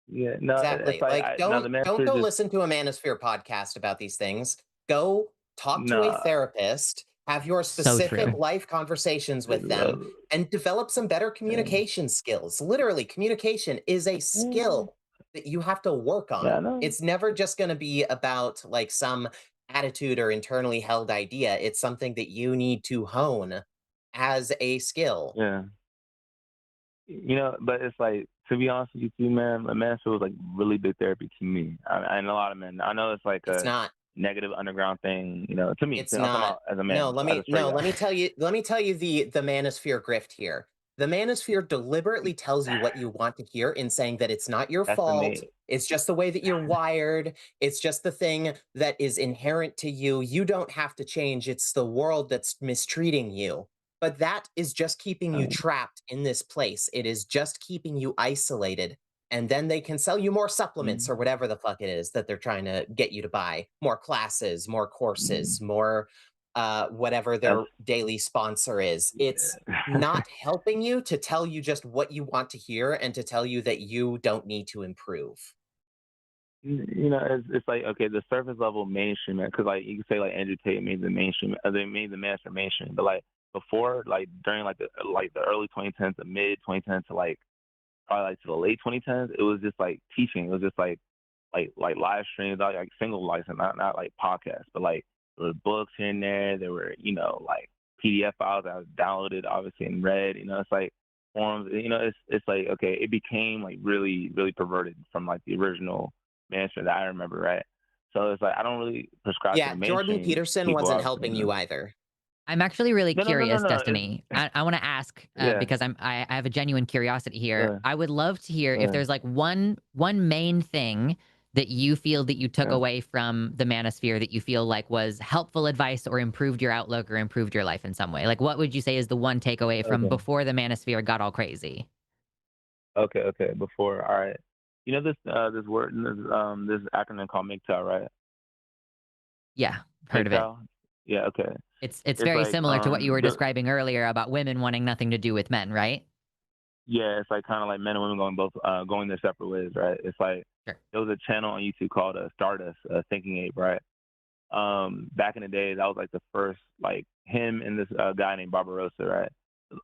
Speaker 5: yeah, no, it's
Speaker 2: exactly.
Speaker 5: like
Speaker 2: Like,
Speaker 5: no, the
Speaker 2: don't
Speaker 5: master
Speaker 2: go
Speaker 5: just
Speaker 2: listen to a Manosphere podcast about these things. Go talk to a
Speaker 5: no.
Speaker 2: therapist, have your
Speaker 1: So
Speaker 2: specific
Speaker 1: true.
Speaker 2: life conversations with them, and develop some better communication skills. Literally, communication is a skill that you have to work
Speaker 5: Yeah, I
Speaker 2: on.
Speaker 5: know.
Speaker 2: It's never just going to be about like some attitude or internally held idea. It's something that you need to hone as a skill.
Speaker 5: Yeah. But it's like, to be honest with you too, man, a master was like really big therapy to me. And a lot of men. I know it's like
Speaker 2: It's
Speaker 5: a
Speaker 2: not.
Speaker 5: negative underground thing, to me.
Speaker 2: It's
Speaker 5: I'm talking
Speaker 2: not.
Speaker 5: about as a
Speaker 2: No,
Speaker 5: man, as a straight
Speaker 2: let me
Speaker 5: guy.
Speaker 2: tell you the manosphere grift here. The manosphere deliberately tells you what you want to hear in saying that it's not your
Speaker 5: That's the
Speaker 2: fault.
Speaker 5: main.
Speaker 2: It's just the way that you're wired. It's just the thing that is inherent to you. You don't have to change. It's the world that's mistreating you. But that is just keeping you trapped in this place. It is just keeping you isolated. And then they can sell you more supplements or whatever the fuck it is that they're trying to get you to buy. More classes, more courses, more whatever
Speaker 5: That's
Speaker 2: their daily sponsor is. It's not helping you to tell you just what you want to hear and to tell you that you don't need to improve.
Speaker 5: it's like, okay, the surface level mainstream, because like you can say like Andrew Tate made the mainstream, they made the master mainstream, but like before, like during like the early 2010s, the mid 2010s to like probably like to the late 2010s, it was just like teaching. It was just like live streams, like single license, not like podcasts, but like there were books here and there. There were like PDF files that I was downloaded, obviously, and read. It's like forums. It's like, okay, it became like really really perverted from like the original mainstream that I remember, right? So it's like I don't really prescribe to
Speaker 2: Yeah,
Speaker 5: the
Speaker 2: Jordan
Speaker 5: mainstream
Speaker 2: Peterson
Speaker 5: people,
Speaker 2: wasn't
Speaker 5: obviously.
Speaker 2: helping you either.
Speaker 1: I'm actually really
Speaker 5: No, no, no, no,
Speaker 1: curious,
Speaker 5: no. It's
Speaker 1: Destiny. I want to ask
Speaker 5: yeah,
Speaker 1: because I have a genuine curiosity here.
Speaker 5: yeah,
Speaker 1: I would love to hear if
Speaker 5: yeah,
Speaker 1: there's like one main thing that you feel that you took
Speaker 5: yeah.
Speaker 1: away from the manosphere that you feel like was helpful advice or improved your outlook or improved your life in some way. Like what would you say is the one takeaway from
Speaker 5: Okay,
Speaker 1: before the manosphere got all crazy?
Speaker 5: okay. Before, all right. This word, this acronym called MGTOW, right?
Speaker 1: Yeah, heard of it.
Speaker 5: MGTOW. Yeah, okay.
Speaker 1: It's
Speaker 5: It's
Speaker 1: very
Speaker 5: like
Speaker 1: similar to what you were describing earlier about women wanting nothing to do with men, right?
Speaker 5: yeah, it's like kind of like men and women going their separate ways, right? It's like
Speaker 1: Sure.
Speaker 5: there was a channel on YouTube called Stardust, Thinking Ape, right? Back in the day, that was like the first, like him and this guy named Barbarossa, right?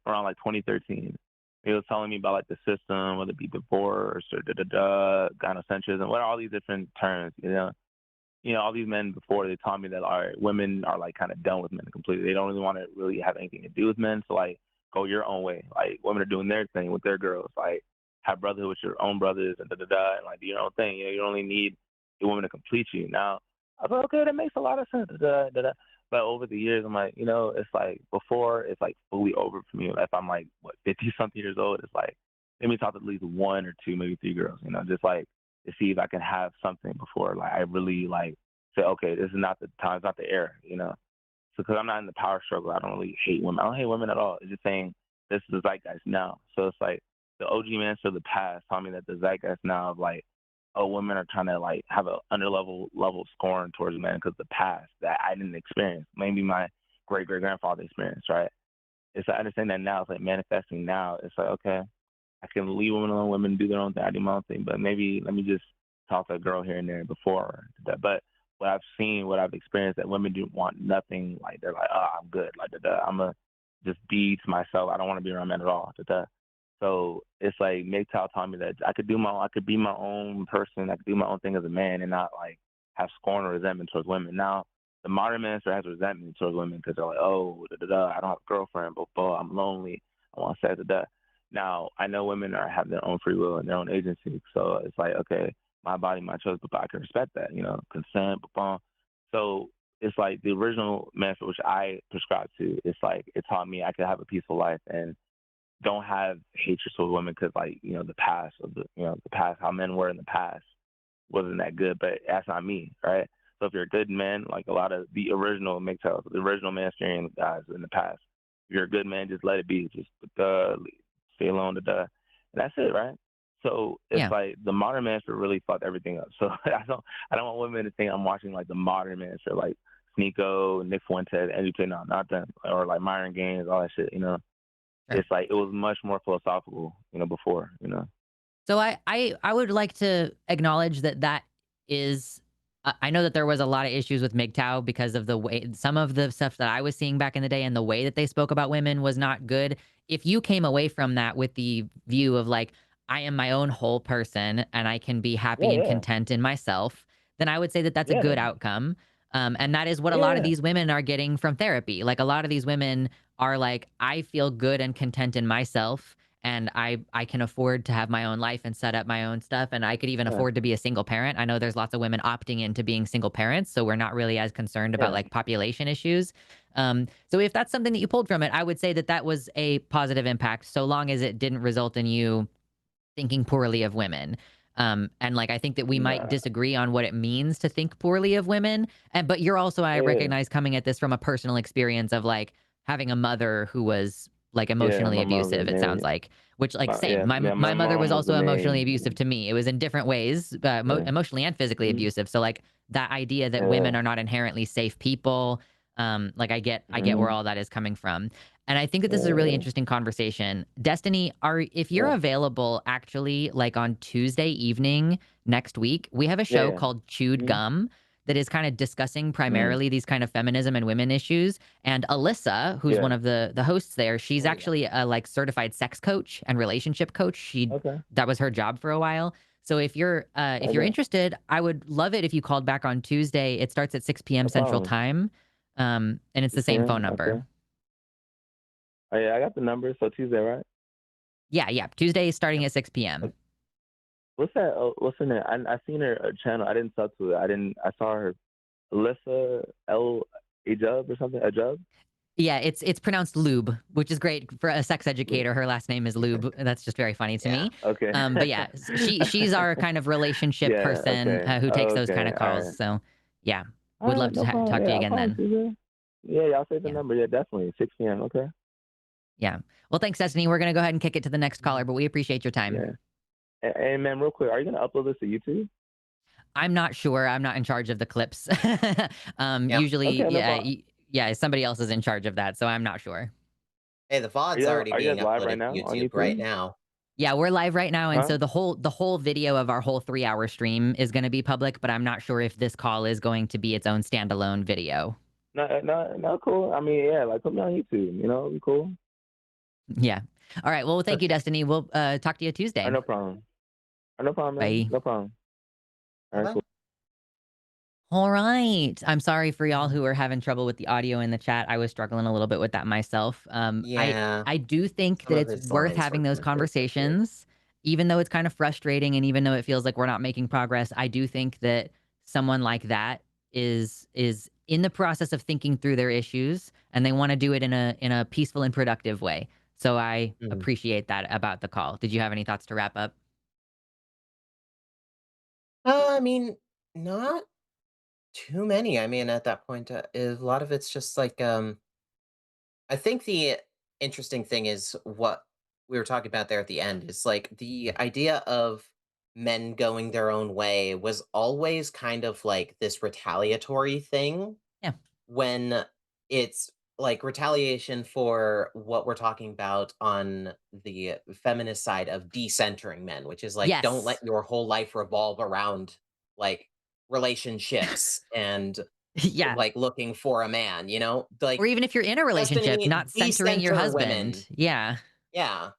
Speaker 5: Around like 2013. He was telling me about like the system, whether it be divorce or gynocentrism, what are all these different terms. All these men before, they taught me that, all right, women are like kind of done with men completely. They don't really want to really have anything to do with men. So like, go your own way. Like women are doing their thing with their girls. Like have brotherhood with your own brothers and and like do your own thing. You only need a woman to complete you. Now I thought, okay, that makes a lot of sense. But over the years, I'm like, it's like before it's like fully over for me. If I'm like 50 something years old, it's like let me talk to at least one or two, maybe three girls. Just like to see if I can have something before like I really like say, okay, this is not the time, it's not the era. So because I'm not in the power struggle, I don't really hate women. I don't hate women at all. It's just saying this is the zeitgeist now. So it's like the OG man of the past taught me that the zeitgeist now of like, oh, women are trying to like have a level scorn towards men because the past that I didn't experience, maybe my great grandfather experienced, right? It's like, I understand that now. It's like manifesting now. It's like, okay, I can leave women alone. Women do their own thing. I do my own thing. But maybe let me just talk to a girl here and there before that. But what I've seen, what I've experienced, that women do want nothing. Like they're like, oh, I'm good. Like I'm gonna just be to myself. I don't want to be around men at all. So it's like MGTOW taught me that I could be my own person. I could do my own thing as a man and not like have scorn or resentment towards women. Now the modern man has resentment towards women because they're like, oh, I don't have a girlfriend, but I'm lonely. I want sex. Now I know women have their own free will and their own agency. So it's like, okay, my body, my choice, but I can respect that, consent, boom. So it's like the original method, which I prescribe to, it's like it taught me I could have a peaceful life and don't have hatred towards women because, like, the past how men were in the past wasn't that good, but that's not me, right? So if you're a good man, like a lot of the original MGTOWs, the original Manchurian guys in the past, if you're a good man, just let it be, just stay alone, and that's it, right? So it's
Speaker 1: Yeah.
Speaker 5: like the modern master really fucked everything up. So I don't want women to think I'm watching like the modern master, like Nico, Nick Fuentes, Andrew Tate, no, not them, or like Myron Gaines, all that shit.
Speaker 1: Sure.
Speaker 5: It's like it was much more philosophical, before.
Speaker 1: So I would like to acknowledge that is I know that there was a lot of issues with MGTOW because of the way some of the stuff that I was seeing back in the day and the way that they spoke about women was not good. If you came away from that with the view of like, I am my own whole person and I can be
Speaker 5: Yeah,
Speaker 1: happy and
Speaker 5: yeah,
Speaker 1: content in myself, then I would say that that's a
Speaker 5: yeah,
Speaker 1: good outcome. And that is what a lot of
Speaker 5: yeah,
Speaker 1: these women are getting from therapy. Like a lot of these women are like, I feel good and content in myself and I can afford to have my own life and set up my own stuff, and I could even
Speaker 5: yeah,
Speaker 1: afford to be a single parent. I know there's lots of women opting into being single parents, so we're not really as concerned about
Speaker 5: yeah.
Speaker 1: like population issues. So if that's something that you pulled from it, I would say that that was a positive impact, so long as it didn't result in you thinking poorly of women. And like I think that we might
Speaker 5: Nah,
Speaker 1: disagree on what it means to think poorly of women. And but you're also, I
Speaker 5: yeah,
Speaker 1: recognize, coming at this from a personal experience of like having a mother who was like
Speaker 5: yeah.
Speaker 1: emotionally
Speaker 5: My mom was
Speaker 1: abusive, it sounds
Speaker 5: married.
Speaker 1: like, which like same.
Speaker 5: Yeah,
Speaker 1: My
Speaker 5: yeah. My
Speaker 1: my mother was
Speaker 5: mom was the
Speaker 1: also emotionally
Speaker 5: main.
Speaker 1: abusive to me. It was in different ways,
Speaker 5: Yeah,
Speaker 1: emotionally and physically
Speaker 5: mm-hmm,
Speaker 1: abusive. So like that idea that women
Speaker 5: yeah,
Speaker 1: are not inherently safe people, like I get where
Speaker 5: mm-hmm,
Speaker 1: all that is coming from. And I think that this is a really
Speaker 5: yeah,
Speaker 1: interesting conversation. Destiny, are if you're
Speaker 5: yeah,
Speaker 1: available actually like on Tuesday evening next week, we have a
Speaker 5: yeah,
Speaker 1: show
Speaker 5: yeah.
Speaker 1: called Chewed
Speaker 5: Mm-hmm,
Speaker 1: Gum that is kind of discussing
Speaker 5: mm,
Speaker 1: primarily these kind of feminism and women issues. And Alyssa, who's
Speaker 5: yeah.
Speaker 1: one of the hosts there, she's
Speaker 2: Oh yeah.
Speaker 1: actually a like certified sex coach and relationship coach.
Speaker 5: Okay,
Speaker 1: That was her job for a while. So if you're
Speaker 5: okay.
Speaker 1: interested, I would love it if you called back on Tuesday. It starts at 6 p.m.
Speaker 5: No
Speaker 1: Central
Speaker 5: problem.
Speaker 1: Time. And it's the
Speaker 5: 6
Speaker 1: same phone
Speaker 5: p.m.
Speaker 1: number.
Speaker 5: Okay. Oh yeah, I got the number. So Tuesday, right?
Speaker 1: Yeah, yeah. Tuesday is starting
Speaker 2: Yep.
Speaker 1: at 6 p.m.
Speaker 5: What's that? What's her name? I seen her channel. I didn't sub to it. I didn't. I saw her. Alyssa L. Ajub or something. Ajub.
Speaker 1: Yeah, it's pronounced lube, which is great for a sex
Speaker 5: Lu-
Speaker 1: educator. Her last name is Lube. That's just very funny to
Speaker 2: Yeah.
Speaker 1: me.
Speaker 5: Okay.
Speaker 1: But yeah, she's our kind of relationship
Speaker 5: Yeah.
Speaker 1: person
Speaker 5: Okay.
Speaker 1: who takes
Speaker 5: Oh,
Speaker 1: those kind
Speaker 5: okay.
Speaker 1: of
Speaker 5: All
Speaker 1: calls.
Speaker 5: right.
Speaker 1: So yeah,
Speaker 5: All
Speaker 1: would
Speaker 5: right.
Speaker 1: love to
Speaker 5: No problem.
Speaker 1: talk to
Speaker 5: Yeah,
Speaker 1: you
Speaker 5: I'll
Speaker 1: again
Speaker 5: call you
Speaker 1: then.
Speaker 5: Tuesday. Yeah, y'all save the
Speaker 1: Yeah,
Speaker 5: number. Yeah, definitely. 6 p.m. Okay.
Speaker 1: yeah. Well, thanks, Destiny. We're gonna go ahead and kick it to the next caller,
Speaker 2: Mhm.
Speaker 1: but we appreciate your time.
Speaker 5: Yeah. And man, real quick, are you gonna upload this to YouTube?
Speaker 1: I'm not sure. I'm not in charge of the clips.
Speaker 2: Yeah.
Speaker 1: Usually,
Speaker 5: Okay, no
Speaker 1: yeah,
Speaker 5: problem.
Speaker 1: yeah, somebody else is in charge of that, so I'm not sure.
Speaker 2: Hey, the VOD's already
Speaker 5: Are you
Speaker 2: being
Speaker 5: guys live right
Speaker 2: uploaded to
Speaker 5: now on
Speaker 2: YouTube right
Speaker 5: YouTube?
Speaker 2: now.
Speaker 1: Yeah, we're live right now, and
Speaker 5: Huh?
Speaker 1: so the whole video of our whole 3-hour stream is going to be public. But I'm not sure if this call is going to be its own standalone video.
Speaker 5: No, no, no, cool. I mean, yeah, like put me on YouTube. It'd be cool.
Speaker 1: Yeah. All right. Well, thank you, Destiny. We'll talk to you Tuesday.
Speaker 5: No problem. No problem, man.
Speaker 1: Bye.
Speaker 5: No problem. All
Speaker 2: Bye
Speaker 5: right,
Speaker 2: bye.
Speaker 5: cool.
Speaker 1: All right. I'm sorry for y'all who are having trouble with the audio in the chat. I was struggling a little bit with that myself.
Speaker 2: Yeah.
Speaker 1: I do think
Speaker 2: Some
Speaker 1: that
Speaker 2: of
Speaker 1: it's
Speaker 2: his
Speaker 1: worth
Speaker 2: lines were
Speaker 1: having those
Speaker 2: kind of weird.
Speaker 1: conversations, even though it's kind of frustrating and even though it feels like we're not making progress. I do think that someone like that is in the process of thinking through their issues and they want to do it in a peaceful and productive way. So I
Speaker 2: Mhm.
Speaker 1: appreciate that about the call. Did you have any thoughts to wrap up?
Speaker 2: I mean, not too many. I mean, at that point, a lot of it's just like I think the interesting thing is what we were talking about there at the end is like the idea of men going their own way was always kind of like this retaliatory thing
Speaker 1: Yeah.
Speaker 2: when it's like retaliation for what we're talking about on the feminist side of decentering men, which is like don't let
Speaker 1: Yes.
Speaker 2: your whole life revolve around like relationships and
Speaker 1: Yeah.
Speaker 2: like looking for a man,
Speaker 1: Or
Speaker 2: like
Speaker 1: even if you're in a relationship,
Speaker 2: Destiny,
Speaker 1: not centering your
Speaker 2: decenter
Speaker 1: husband.
Speaker 2: women.
Speaker 1: Yeah.
Speaker 2: Yeah.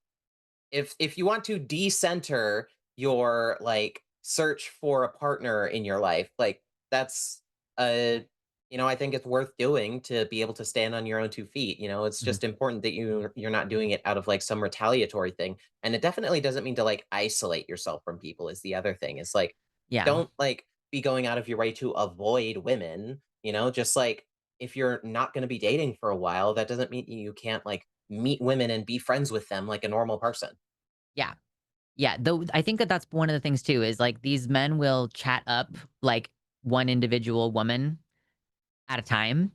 Speaker 2: If you want to decenter your like search for a partner in your life, like that's I think it's worth doing to be able to stand on your own 2 feet. It's
Speaker 1: Mhm.
Speaker 2: just important that you're not doing it out of like some retaliatory thing. And it definitely doesn't mean to like isolate yourself from people is the other thing. It's like
Speaker 1: Yeah.
Speaker 2: don't like be going out of your way to avoid women, just like if you're not going to be dating for a while, that doesn't mean you can't like meet women and be friends with them like a normal person.
Speaker 1: Yeah. Yeah, though I think that that's one of the things too is like these men will chat up like one individual woman at a time.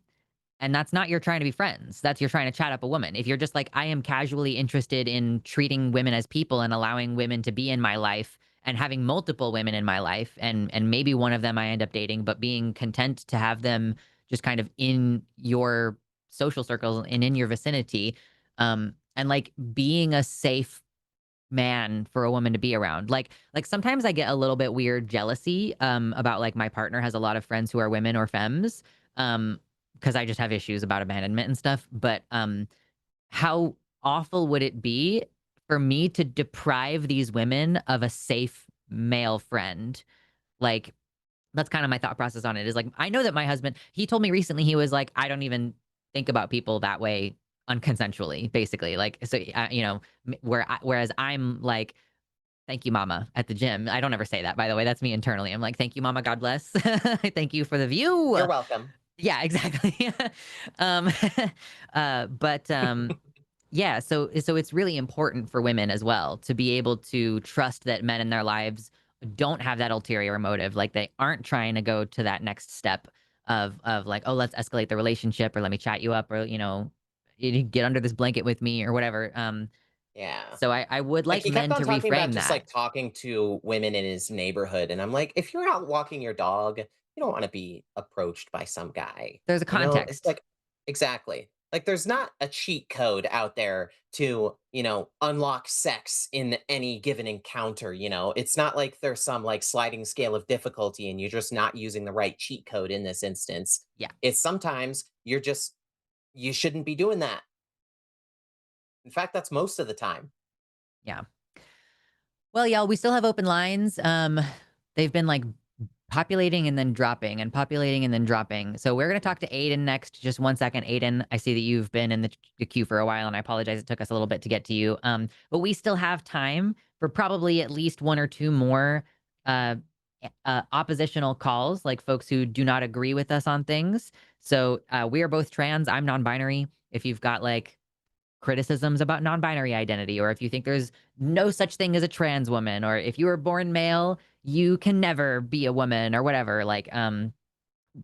Speaker 1: And that's not you're trying to be friends. That's you're trying to chat up a woman. If you're just like, I am casually interested in treating women as people and allowing women to be in my life and having multiple women in my life, and maybe one of them I end up dating, but being content to have them just kind of in your social circles and in your vicinity, and like being a safe man for a woman to be around. Like sometimes I get a little bit weird jealousy about like my partner has a lot of friends who are women or femmes, because I just have issues about abandonment and stuff. But how awful would it be for me to deprive these women of a safe male friend? Like, that's kind of my thought process on it, is like, I know that my husband, he told me recently, he was like, I don't even think about people that way unconsensually, basically. Like, so, you know, whereas I'm like, thank you, mama, at the gym. I don't ever say that, by the way. That's me internally. I'm like, thank you, mama. God bless. Thank you for the view.
Speaker 2: You're welcome.
Speaker 1: Yeah, exactly. um, but yeah, so it's really important for women as well to be able to trust that men in their lives don't have that ulterior motive. Like they aren't trying to go to that next step of like, oh, let's escalate the relationship, or let me chat you up, or you get under this blanket with me or whatever.
Speaker 2: Yeah.
Speaker 1: So I would
Speaker 2: Like
Speaker 1: like
Speaker 2: he kept
Speaker 1: men
Speaker 2: on
Speaker 1: to
Speaker 2: talking about
Speaker 1: reframe
Speaker 2: just
Speaker 1: that.
Speaker 2: like talking to women in his neighborhood. And I'm like, if you're out walking your dog, you don't want to be approached by some guy.
Speaker 1: There's a
Speaker 2: You know, it's
Speaker 1: context.
Speaker 2: like, exactly. Like there's not a cheat code out there to, unlock sex in any given encounter. It's not like there's some like sliding scale of difficulty and you're just not using the right cheat code in this instance.
Speaker 1: Yeah.
Speaker 2: It's sometimes you shouldn't be doing that. In fact, that's most of the time.
Speaker 1: Yeah. Well, y'all, we still have open lines. They've been like populating and then dropping and populating and then dropping. So we're going to talk to Aiden next. Just 1 second. Aiden, I see that you've been in the queue for a while, and I apologize. It took us a little bit to get to you. But we still have time for probably at least 1 or 2 more uh, oppositional calls, like folks who do not agree with us on things. So we are both trans. I'm non-binary. If you've got like criticisms about non-binary identity, or if you think there's no such thing as a trans woman, or if you were born male, you can never be a woman, or whatever. Like,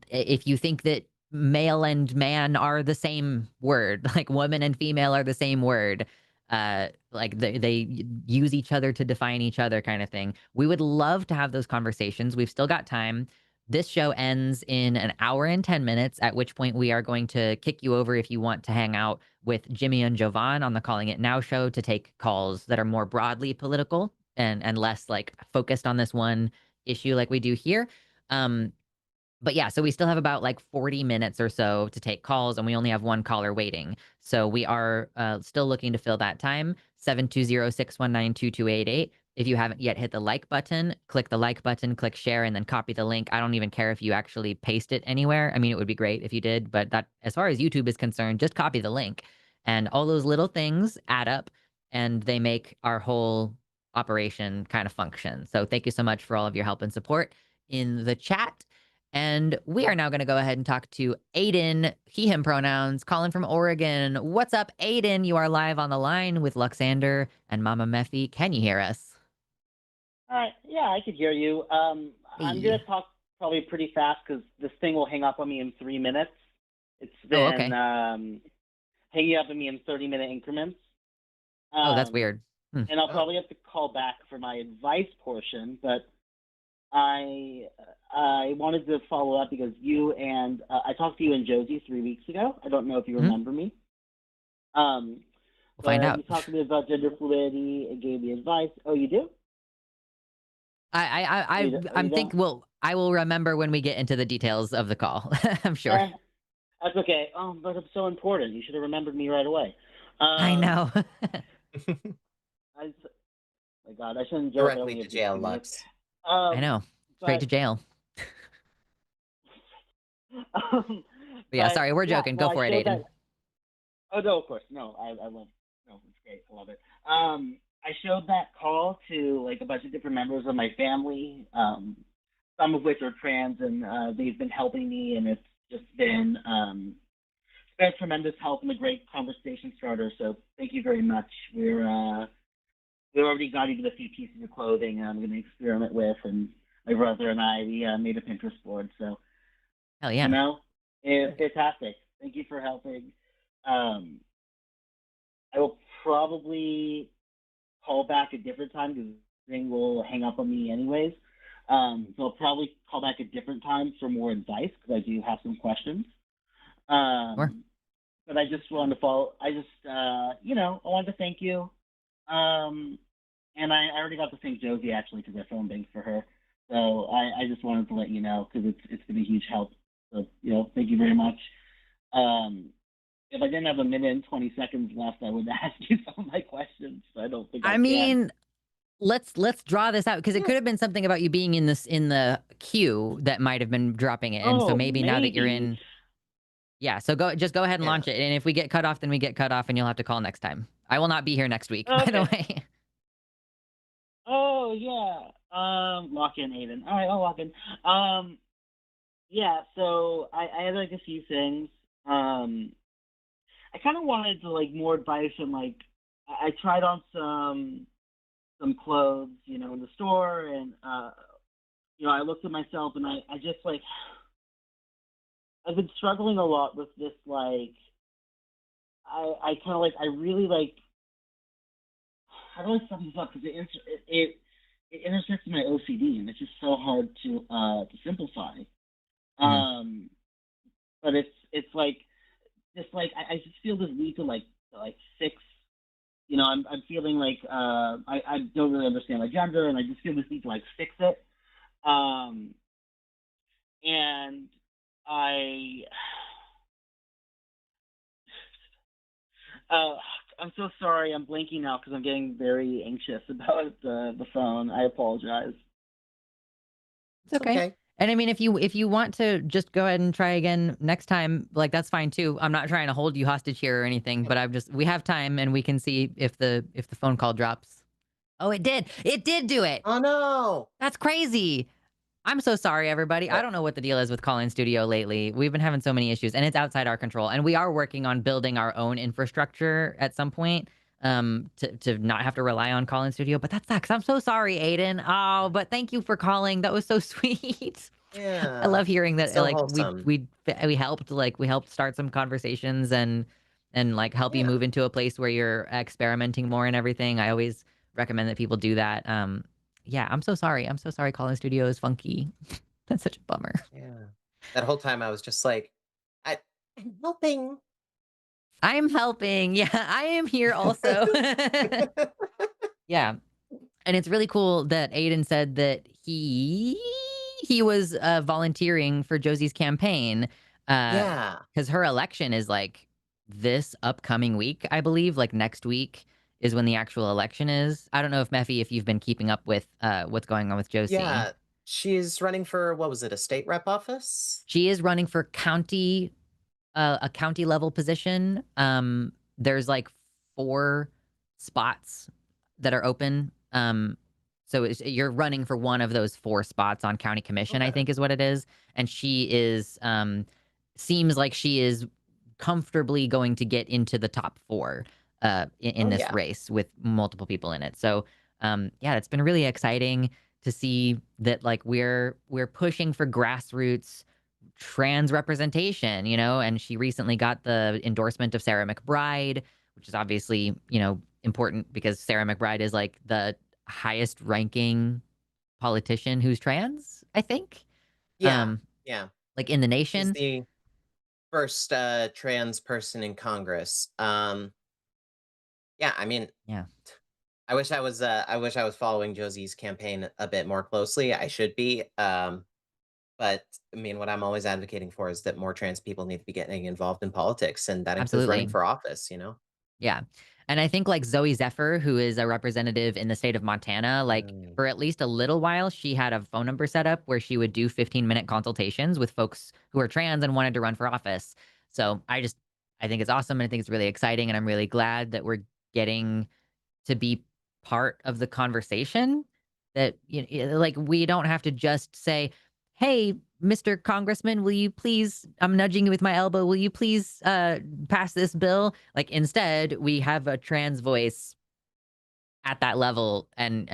Speaker 1: if you think that male and man are the same word, like woman and female are the same word, like they use each other to define each other, kind of thing. We would love to have those conversations. We've still got time. This show ends in 1 hour and 10 minutes, at which point we are going to kick you over if you want to hang out with Jimmy and Jovan on the Calling It Now show to take calls that are more broadly political and less like focused on this one issue like we do here. But yeah, so we still have about like 40 minutes or so to take calls, and we only have 1 caller waiting. So we are still looking to fill that time. 720-619-2288. If you haven't yet hit the like button, click the like button, click share, and then copy the link. I don't even care if you actually paste it anywhere. I mean, it would be great if you did, but that, as far as YouTube is concerned, just copy the link. And all those little things add up, and they make our whole operation kind of function. So thank you so much for all of your help and support in the chat. And we are now going to go ahead and talk to Aiden, he, him pronouns, calling from Oregon. What's up, Aiden? You are live on the line with Luxander and Mama Mephi. Can you hear us?
Speaker 6: Yeah, I could hear you. I'm
Speaker 1: Hey.
Speaker 6: going to talk probably pretty fast because this thing will hang up on me in 3 minutes. It's been
Speaker 1: Oh, okay.
Speaker 6: hanging up on me in 30-minute increments.
Speaker 1: Oh, that's weird.
Speaker 6: And I'll probably have to call back for my advice portion, but I wanted to follow up because you and I talked to you and Josie 3 weeks ago. I don't know if you remember me.
Speaker 1: We'll find out.
Speaker 6: You talked to me about gender fluidity and gave me advice. Oh, you do?
Speaker 1: I think I will remember when we get into the details of the call. I'm sure.
Speaker 6: That's okay. But it's so important. You should have remembered me right away.
Speaker 1: I know.
Speaker 6: My God, I shouldn't joke.
Speaker 2: Directly to jail, Lux.
Speaker 1: I know. Straight to jail. But yeah, sorry, we're joking. Go for it, Aiden.
Speaker 6: Oh no, of course, no. I love. No, it's great. I love it. I showed that call to like a bunch of different members of my family, some of which are trans, and they've been helping me, and it's just been tremendous help and a great conversation starter. So thank you very much. We already got even a few pieces of clothing I'm going to experiment with, and my brother and I we made a Pinterest board. So
Speaker 1: hell yeah,
Speaker 6: it's fantastic. Thank you for helping. I will probably call back a different time because the thing will hang up on me anyways. So I'll probably call back a different time for more advice because I do have some questions.
Speaker 1: Sure.
Speaker 6: But I just wanted to follow. I just, I wanted to thank you. And I already got to thank Josie actually because I phone banked for her. So I just wanted to let you know because it's going to be a huge help. So, thank you very much. If I didn't have a minute and 20 seconds left, I would ask you some of my questions. I don't think I can.
Speaker 1: mean, let's draw this out because it could have been something about you being in the queue that might have been dropping it. And so maybe now that you're in, yeah, so just go ahead and launch it. And if we get cut off, then we get cut off and you'll have to call next time. I will not be here next week, by the way.
Speaker 6: Oh, yeah. Lock in, Aiden. All right, I'll lock in. Yeah, so I had like a few things. I kind of wanted to like more advice on like I tried on some clothes, in the store, and I looked at myself and I just like I've been struggling a lot with this like I kind of like I really like how do I sum this up because it intersects my OCD and it's just so hard to simplify. But it's like just like I just feel this need to like fix. I'm feeling like I don't really understand my gender, and I just feel this need to like fix it. And I'm so sorry. I'm blanking now because I'm getting very anxious about the phone. I apologize.
Speaker 1: It's okay. And I mean, if you want to just go ahead and try again next time, like that's fine too. I'm not trying to hold you hostage here or anything, but we have time and we can see if the phone call drops. Oh, it did. It did do it.
Speaker 2: Oh no.
Speaker 1: That's crazy. I'm so sorry, everybody. I don't know what the deal is with Call-In Studio lately. We've been having so many issues and it's outside our control. And we are working on building our own infrastructure at some point to not have to rely on Call-In Studio. But that sucks. I'm so sorry, Aiden. Oh, but thank you for calling. That was so sweet.
Speaker 2: Yeah.
Speaker 1: I love hearing that
Speaker 2: So
Speaker 1: like
Speaker 2: wholesome.
Speaker 1: we helped start some conversations and like help you move into a place where you're experimenting more and everything. I always recommend that people do that. Yeah, I'm so sorry. I'm so sorry Call-In Studio is funky. That's such a bummer.
Speaker 2: Yeah. That whole time I was just like, I'm helping.
Speaker 1: I'm helping. Yeah, I am here also. Yeah. And it's really cool that Aiden said that he was volunteering for Josie's campaign.
Speaker 2: Yeah.
Speaker 1: Because her election is like this upcoming week, I believe. Like next week is when the actual election is. I don't know if Mephi, if you've been keeping up with what's going on with Josie.
Speaker 2: Yeah. She's running for, what was it, a state rep office?
Speaker 1: She is running for a county level position. There's like 4 spots that are open. So you're running for one of those 4 spots on county commission, I think is what it is. And she is, seems like she is comfortably going to get into the top 4 in this race with multiple people in it. So yeah, it's been really exciting to see that like we're pushing for grassroots trans representation, and she recently got the endorsement of Sarah McBride, which is obviously, important because Sarah McBride is like the highest ranking politician who's trans, I think.
Speaker 2: Yeah.
Speaker 1: Like in the nation.
Speaker 2: She's the first trans person in Congress. Yeah, I mean,
Speaker 1: yeah.
Speaker 2: I wish I was following Josie's campaign a bit more closely. I should be. But I mean, what I'm always advocating for is that more trans people need to be getting involved in politics, and that includes running
Speaker 1: Absolutely.
Speaker 2: for office,
Speaker 1: Yeah. And I think like Zoe Zephyr, who is a representative in the state of Montana, like for at least a little while, she had a phone number set up where she would do 15-minute consultations with folks who are trans and wanted to run for office. So I think it's awesome. And I think it's really exciting. And I'm really glad that we're getting to be part of the conversation that, like, we don't have to just say, hey, Mr. Congressman, will you please, I'm nudging you with my elbow, will you please pass this bill? Like, instead, we have a trans voice at that level. And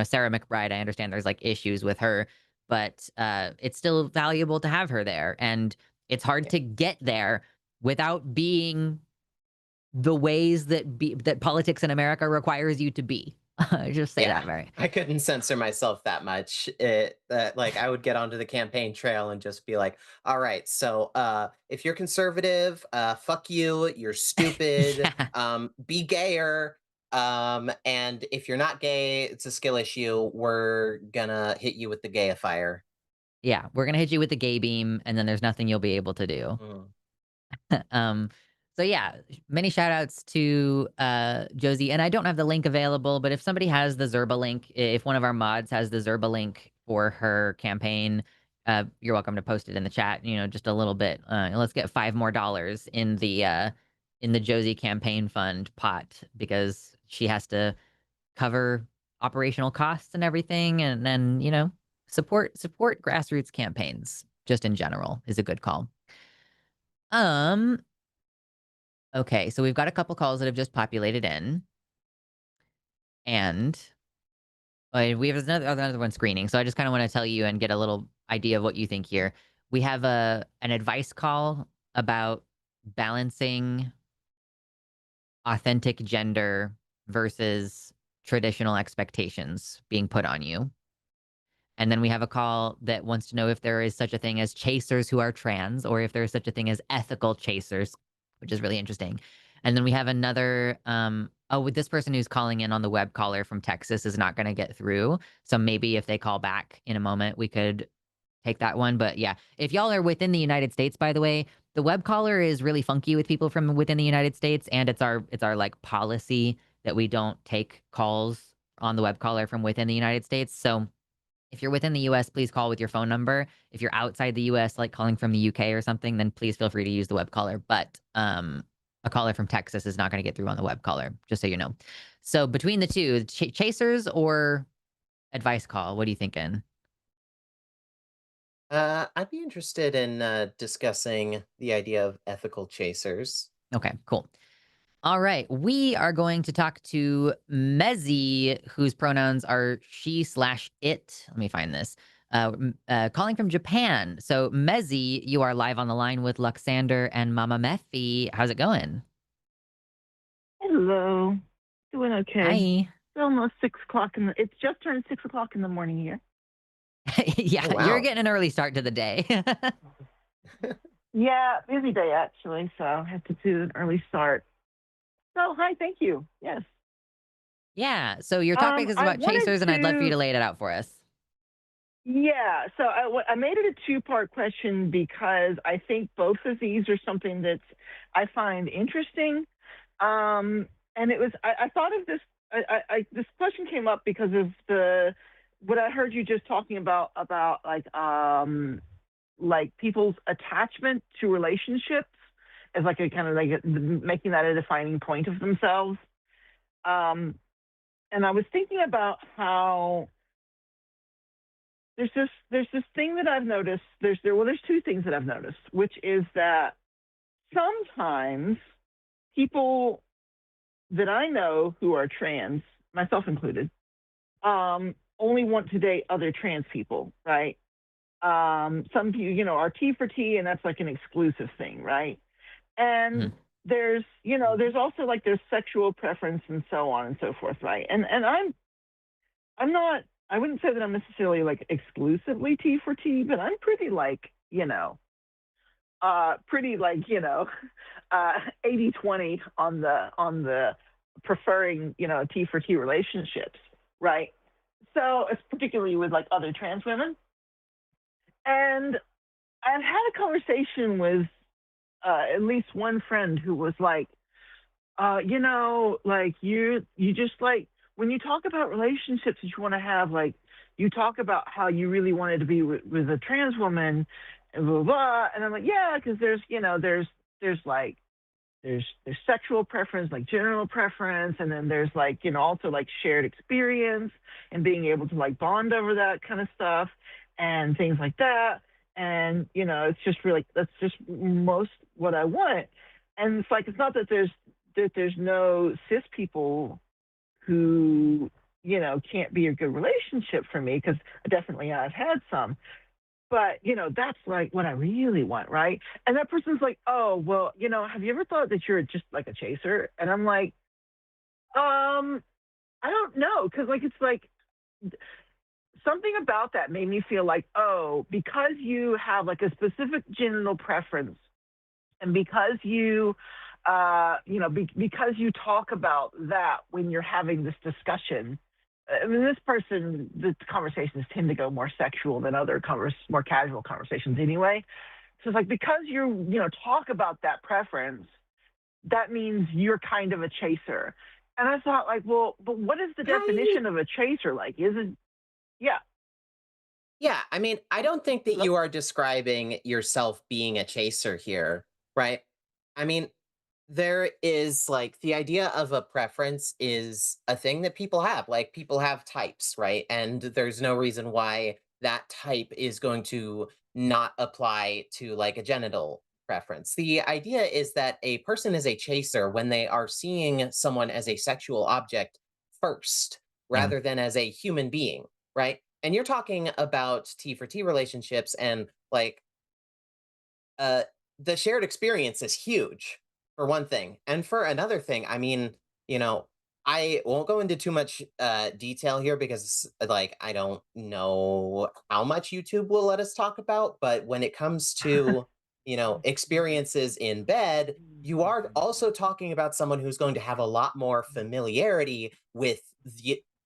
Speaker 1: Sarah McBride, I understand there's like issues with her, but it's still valuable to have her there. And it's hard to get there without being the ways that politics in America requires you to be. Just say
Speaker 2: Yeah,
Speaker 1: that very.
Speaker 2: I couldn't censor myself that much. Like I would get onto the campaign trail and just be like, "All right, so if you're conservative, fuck you, you're stupid.
Speaker 1: Yeah.
Speaker 2: Be gayer. And if you're not gay, it's a skill issue. We're gonna hit you with the gayifier."
Speaker 1: Yeah, we're gonna hit you with the gay beam, and then there's nothing you'll be able to do.
Speaker 2: Mm.
Speaker 1: um, so yeah, many shout outs to Josie. And I don't have the link available, but if somebody has the Zerba link, if one of our mods has the Zerba link for her campaign, you're welcome to post it in the chat, just a little bit. Let's get $5 more in the Josie campaign fund pot, because she has to cover operational costs and everything, and then, support grassroots campaigns just in general is a good call. Okay, so we've got a couple calls that have just populated in. And we have another one screening. So I just kind of want to tell you and get a little idea of what you think here. We have an advice call about balancing authentic gender versus traditional expectations being put on you. And then we have a call that wants to know if there is such a thing as chasers who are trans, or if there is such a thing as ethical chasers, which is really interesting. And then we have another, with this person who's calling in on the web caller from Texas is not going to get through. So maybe if they call back in a moment, we could take that one. But yeah, if y'all are within the United States, by the way, the web caller is really funky with people from within the United States. And it's our like policy that we don't take calls on the web caller from within the United States. So if you're within the US, please call with your phone number. If you're outside the US, like calling from the UK or something, then please feel free to use the web caller. But a caller from Texas is not going to get through on the web caller, just so you know. So between the two, chasers or advice call, what are you thinking?
Speaker 2: I'd be interested in discussing the idea of ethical chasers.
Speaker 1: Okay, cool. All right, we are going to talk to Mezi, whose pronouns are she/it. Let me find this. Calling from Japan. So Mezi, you are live on the line with Luxander and Mama Mephi. How's it going?
Speaker 7: Hello. Doing okay.
Speaker 1: Hi.
Speaker 7: It's almost 6 o'clock it's just turned 6 o'clock in the morning here.
Speaker 1: Yeah,
Speaker 2: Oh,
Speaker 1: you're
Speaker 2: wow.
Speaker 1: getting an early start to the day.
Speaker 7: Yeah, busy day actually, so I have to do an early start. So, hi, thank you. Yes.
Speaker 1: Yeah, so your topic is
Speaker 7: I
Speaker 1: about
Speaker 7: wanted
Speaker 1: chasers, and I'd love for you
Speaker 7: to,
Speaker 1: to lay it out for us.
Speaker 7: yeah, so I made it a two-part question because I think both of these are something that I find interesting. And it was, I thought of this, this question came up because of what I heard you just talking about like people's attachment to relationships as like a kind of like making that a defining point of themselves. And I was thinking about how there's this thing that I've noticed. There's two things that I've noticed, which is that sometimes people that I know who are trans, myself included, only want to date other trans people, right? Some people, are T for T, and that's like an exclusive thing, right? And there's also like there's sexual preference and so on and so forth, right? And I'm not, I wouldn't say that I'm necessarily like exclusively T for T, but I'm pretty like, 80-20 on the preferring, T for T relationships, right? So it's particularly with like other trans women. And I've had a conversation with at least one friend who was like, like you just like, when you talk about relationships that you want to have, like you talk about how you really wanted to be with a trans woman and blah, blah, blah. And I'm like, yeah, because there's sexual preference, like general preference. And then there's like, also like shared experience and being able to like bond over that kind of stuff and things like that. And, it's just really, that's just most what I want. And it's like, it's not that there's no cis people who, can't be a good relationship for me, because definitely I've had some. But, that's like what I really want, right? And that person's like, oh, well, have you ever thought that you're just like a chaser? And I'm like, I don't know, because like it's like something about that made me feel like, oh, because you have like a specific genital preference, and because you, because you talk about that when you're having this discussion. I mean, the conversations tend to go more sexual than other more casual conversations anyway. So it's like because talk about that preference, that means you're kind of a chaser. And I thought, like, well, but what is the
Speaker 2: I
Speaker 7: definition of a chaser? Like, is it, yeah.
Speaker 2: Yeah, I mean, I don't think that
Speaker 7: Hello?
Speaker 2: you are describing yourself being a chaser here, right? I mean, there is like the idea of a preference is a thing that people have. Like people have types, right? And there's no reason why that type is going to not apply to like a genital preference. The idea is that a person is a chaser when they are seeing someone as a sexual object first
Speaker 1: Yeah.
Speaker 2: rather than as a human being, right? And you're talking about T for T relationships and like uh the shared experience is huge for one thing. And for another thing, I mean, you know, I won't go into too much detail here because like I don't know how much YouTube will let us talk about, but when it comes to, experiences in bed, you are also talking about someone who's going to have a lot more familiarity with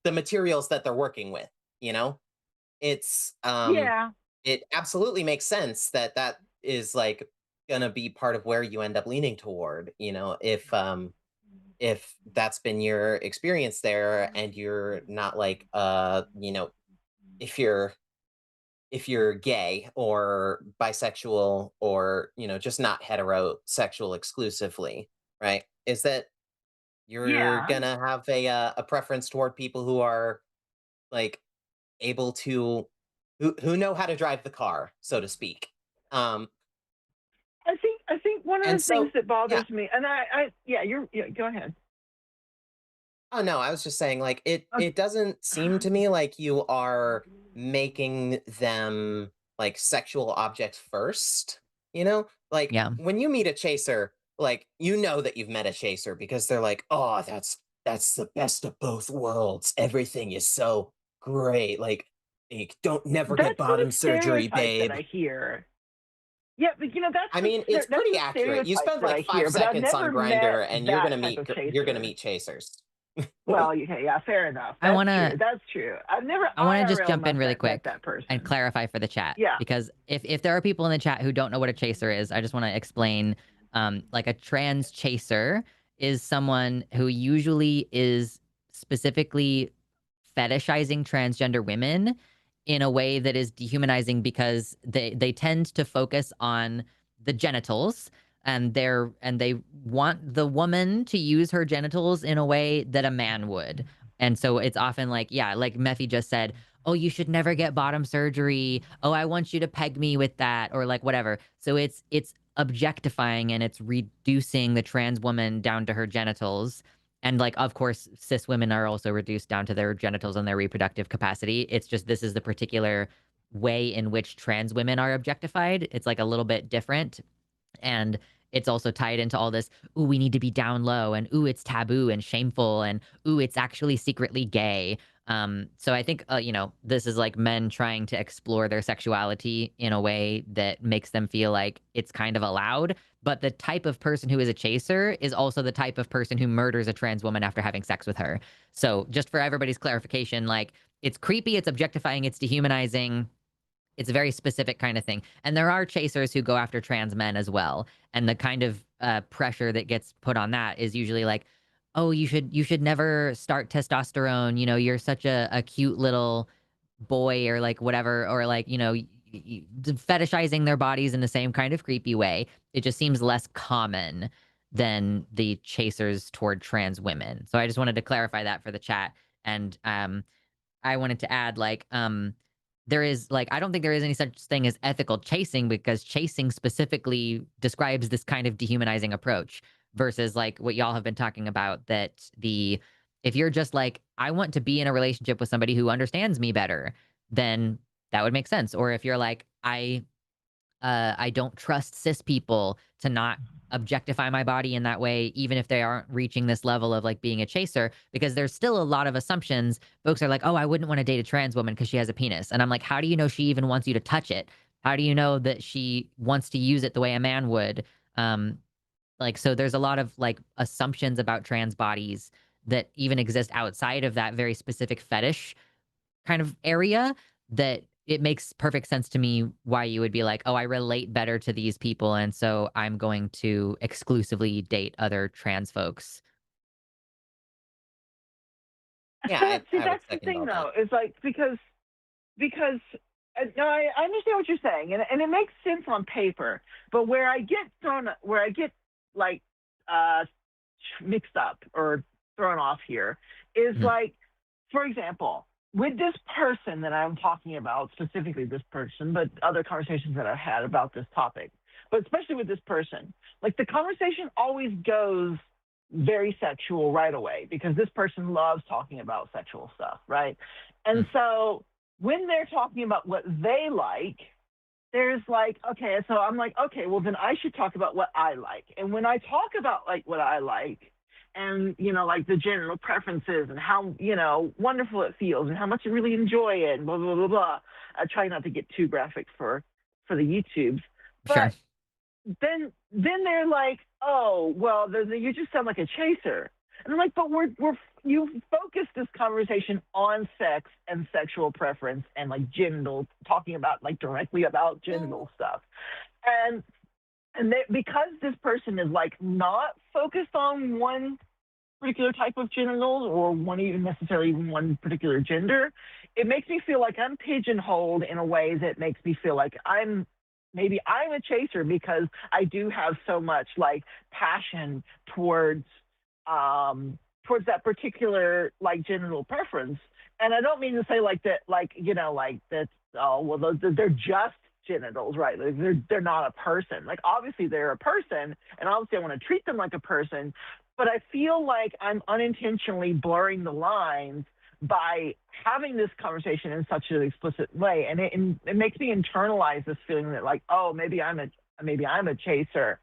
Speaker 2: the materials that they're working with, you know? It's
Speaker 7: Yeah.
Speaker 2: it absolutely makes sense that that is like gonna be part of where you end up leaning toward, if that's been your experience there and you're not like if you're gay or bisexual or just not heterosexual exclusively, right? Is that you're
Speaker 7: Yeah.
Speaker 2: gonna have a preference toward people who are like able to who know how to drive the car, so to speak. Um,
Speaker 7: I think one of
Speaker 2: and
Speaker 7: the things
Speaker 2: so
Speaker 7: that
Speaker 2: yeah.
Speaker 7: bothers me, and yeah, go ahead.
Speaker 2: Oh no, I was just saying like
Speaker 7: Okay.
Speaker 2: it doesn't seem to me like you are making them like sexual objects first, you know? Like
Speaker 1: Yeah.
Speaker 2: when you meet a chaser, like you know that you've met a chaser because they're like, "Oh, that's the best of both worlds. Everything is so great. Like don't never get
Speaker 7: That's the
Speaker 2: bottom surgery,
Speaker 7: stereotype that
Speaker 2: babe."
Speaker 7: I hear. Yeah, but that's
Speaker 2: I mean, it's
Speaker 7: that's
Speaker 2: pretty
Speaker 7: the
Speaker 2: accurate. You
Speaker 7: stereotype
Speaker 2: spend
Speaker 7: that
Speaker 2: like
Speaker 7: I
Speaker 2: 5
Speaker 7: hear, but I've
Speaker 2: seconds on
Speaker 7: never met
Speaker 2: Grinder, and
Speaker 7: that type of
Speaker 2: you're gonna
Speaker 7: chaser.
Speaker 2: meet chasers.
Speaker 7: Well, okay, yeah, fair enough.
Speaker 1: I
Speaker 7: That's
Speaker 1: wanna
Speaker 7: true. That's true. I've never
Speaker 1: I wanna just
Speaker 7: IRL
Speaker 1: jump in really
Speaker 7: met
Speaker 1: quick
Speaker 7: that
Speaker 1: and
Speaker 7: person.
Speaker 1: clarify for the chat,
Speaker 7: Yeah.
Speaker 1: because if there are people in the chat who don't know what a chaser is, I just wanna explain, like a trans chaser is someone who usually is specifically fetishizing transgender women in a way that is dehumanizing because they tend to focus on the genitals, and they want the woman to use her genitals in a way that a man would. And so it's often like, yeah, like Mephi just said, "Oh, you should never get bottom surgery. Oh, I want you to peg me with that," or like whatever. So it's objectifying and it's reducing the trans woman down to her genitals. And like, of course, cis women are also reduced down to their genitals and their reproductive capacity. It's just this is the particular way in which trans women are objectified. It's like a little bit different. And it's also tied into all this, ooh, we need to be down low, and ooh, it's taboo and shameful, and ooh, it's actually secretly gay. So I think, this is like men trying to explore their sexuality in a way that makes them feel like it's kind of allowed. But the type of person who is a chaser is also the type of person who murders a trans woman after having sex with her. So just for everybody's clarification, like it's creepy, it's objectifying, it's dehumanizing. It's a very specific kind of thing. And there are chasers who go after trans men as well. And the kind of pressure that gets put on that is usually like, oh, you should never start testosterone. You're such a cute little boy or like whatever, or like, fetishizing their bodies in the same kind of creepy way. It just seems less common than the chasers toward trans women. So I just wanted to clarify that for the chat. And I wanted to add, like, there is, like, I don't think there is any such thing as ethical chasing, because chasing specifically describes this kind of dehumanizing approach versus like what y'all have been talking about, that if you're just like, I want to be in a relationship with somebody who understands me better, then that would make sense. Or if you're like, I don't trust cis people to not objectify my body in that way, even if they aren't reaching this level of like being a chaser, because there's still a lot of assumptions. Folks are like, oh, I wouldn't want to date a trans woman because she has a penis. And I'm like, how do you know she even wants you to touch it? How do you know that she wants to use it the way a man would? Um, like, so there's a lot of like assumptions about trans bodies that even exist outside of that very specific fetish kind of area, that it makes perfect sense to me why you would be like, oh, I relate better to these people. And so I'm going to exclusively date other trans folks.
Speaker 2: Yeah,
Speaker 7: See,
Speaker 2: I would
Speaker 7: that's the
Speaker 2: second
Speaker 7: thing,
Speaker 2: all that.
Speaker 7: though. Is like because no, I understand what you're saying, and it makes sense on paper. But where I get like mixed up or thrown off here is
Speaker 1: Mhm.
Speaker 7: like, for example, with this person that I'm talking about, specifically this person, but other conversations that I've had about this topic, but especially with this person, like the conversation always goes very sexual right away because this person loves talking about sexual stuff, right? And
Speaker 1: Mm.
Speaker 7: so when they're talking about what they like, there's like, okay, so I'm like, okay, well then I should talk about what I like. And when I talk about like what I like and, like the general preferences and how, wonderful it feels and how much I really enjoy it and blah, blah, blah, blah. I try not to get too graphic for the YouTubes.
Speaker 1: Sure.
Speaker 7: But then they're like, oh, well, you just sound like a chaser. And I'm like, but you focused this conversation on sex and sexual preference and like genital, talking about like directly about genital stuff. And because this person is like not focused on one particular type of genitals or one even necessarily one particular gender, it makes me feel like I'm pigeonholed in a way that makes me feel like maybe I'm a chaser because I do have so much like passion towards that particular like genital preference. And I don't mean to say like that, like, like that's, oh, well, they're just genitals, right? Like they're not a person. Like obviously they're a person, and obviously I want to treat them like a person, but I feel like I'm unintentionally blurring the lines by having this conversation in such an explicit way, and it makes me internalize this feeling that like, oh, maybe I'm a chaser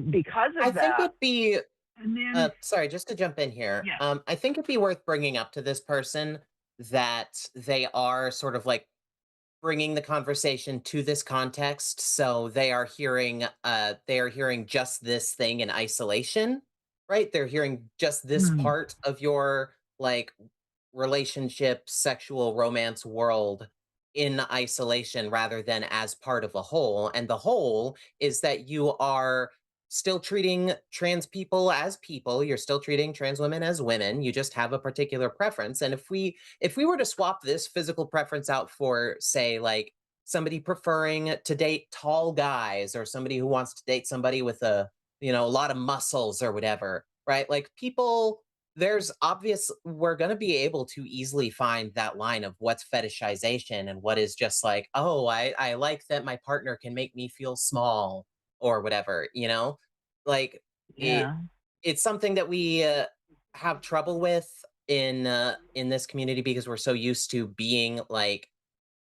Speaker 7: because
Speaker 2: I
Speaker 7: of
Speaker 2: think
Speaker 7: that.
Speaker 2: it'd be
Speaker 7: And then
Speaker 2: sorry, just to jump in here.
Speaker 7: yeah,
Speaker 2: I think it'd be worth bringing up to this person that they are sort of like bringing the conversation to this context, so they are hearing just this thing in isolation, right? They're hearing just this
Speaker 7: mm,
Speaker 2: part of your like relationship, sexual romance world in isolation rather than as part of a whole. And the whole is that you are still treating trans people as people. You're still treating trans women as women. You just have a particular preference. And if we were to swap this physical preference out for, say, like somebody preferring to date tall guys or somebody who wants to date somebody with a lot of muscles or whatever, right? Like people, we're going to be able to easily find that line of what's fetishization and what is just like, oh, I like that my partner can make me feel small or whatever. Like it
Speaker 7: yeah.
Speaker 2: it's something that we have trouble with in this community because we're so used to being like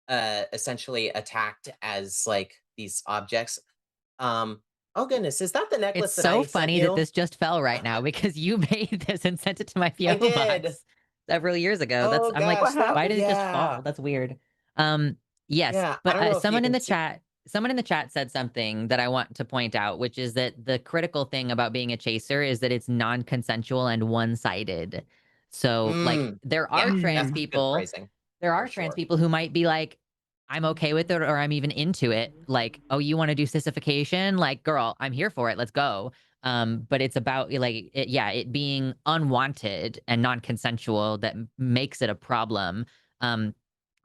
Speaker 2: essentially attacked as like these objects. Oh goodness, is that the
Speaker 1: It's
Speaker 2: necklace that
Speaker 1: so
Speaker 2: I sent
Speaker 1: funny that
Speaker 2: you?
Speaker 1: this just fell right now because you made this and sent it to my
Speaker 2: I
Speaker 1: PO
Speaker 2: did.
Speaker 1: box several years ago.
Speaker 2: Oh
Speaker 1: I'm like,
Speaker 7: What
Speaker 2: gosh, that
Speaker 1: why
Speaker 7: happened?
Speaker 1: did it just fall?
Speaker 2: yeah.
Speaker 1: That's weird. Um, yes,
Speaker 2: Yeah, I
Speaker 1: but
Speaker 2: don't know if you
Speaker 1: someone in
Speaker 2: can
Speaker 1: the
Speaker 2: see.
Speaker 1: chat said something that I want to point out, which is that the critical thing about being a chaser is that it's non-consensual and one-sided. So, like, there are
Speaker 2: Yeah,
Speaker 1: trans
Speaker 2: that's
Speaker 7: Mm,
Speaker 2: good
Speaker 1: people
Speaker 2: phrasing
Speaker 1: there
Speaker 2: for
Speaker 1: are trans
Speaker 2: sure.
Speaker 1: people who might be like, I'm okay with it or I'm even into it. Like, oh, you want to do sissification? Like, girl, I'm here for it. Let's go. But it's about like it being unwanted and non-consensual that makes it a problem. Um,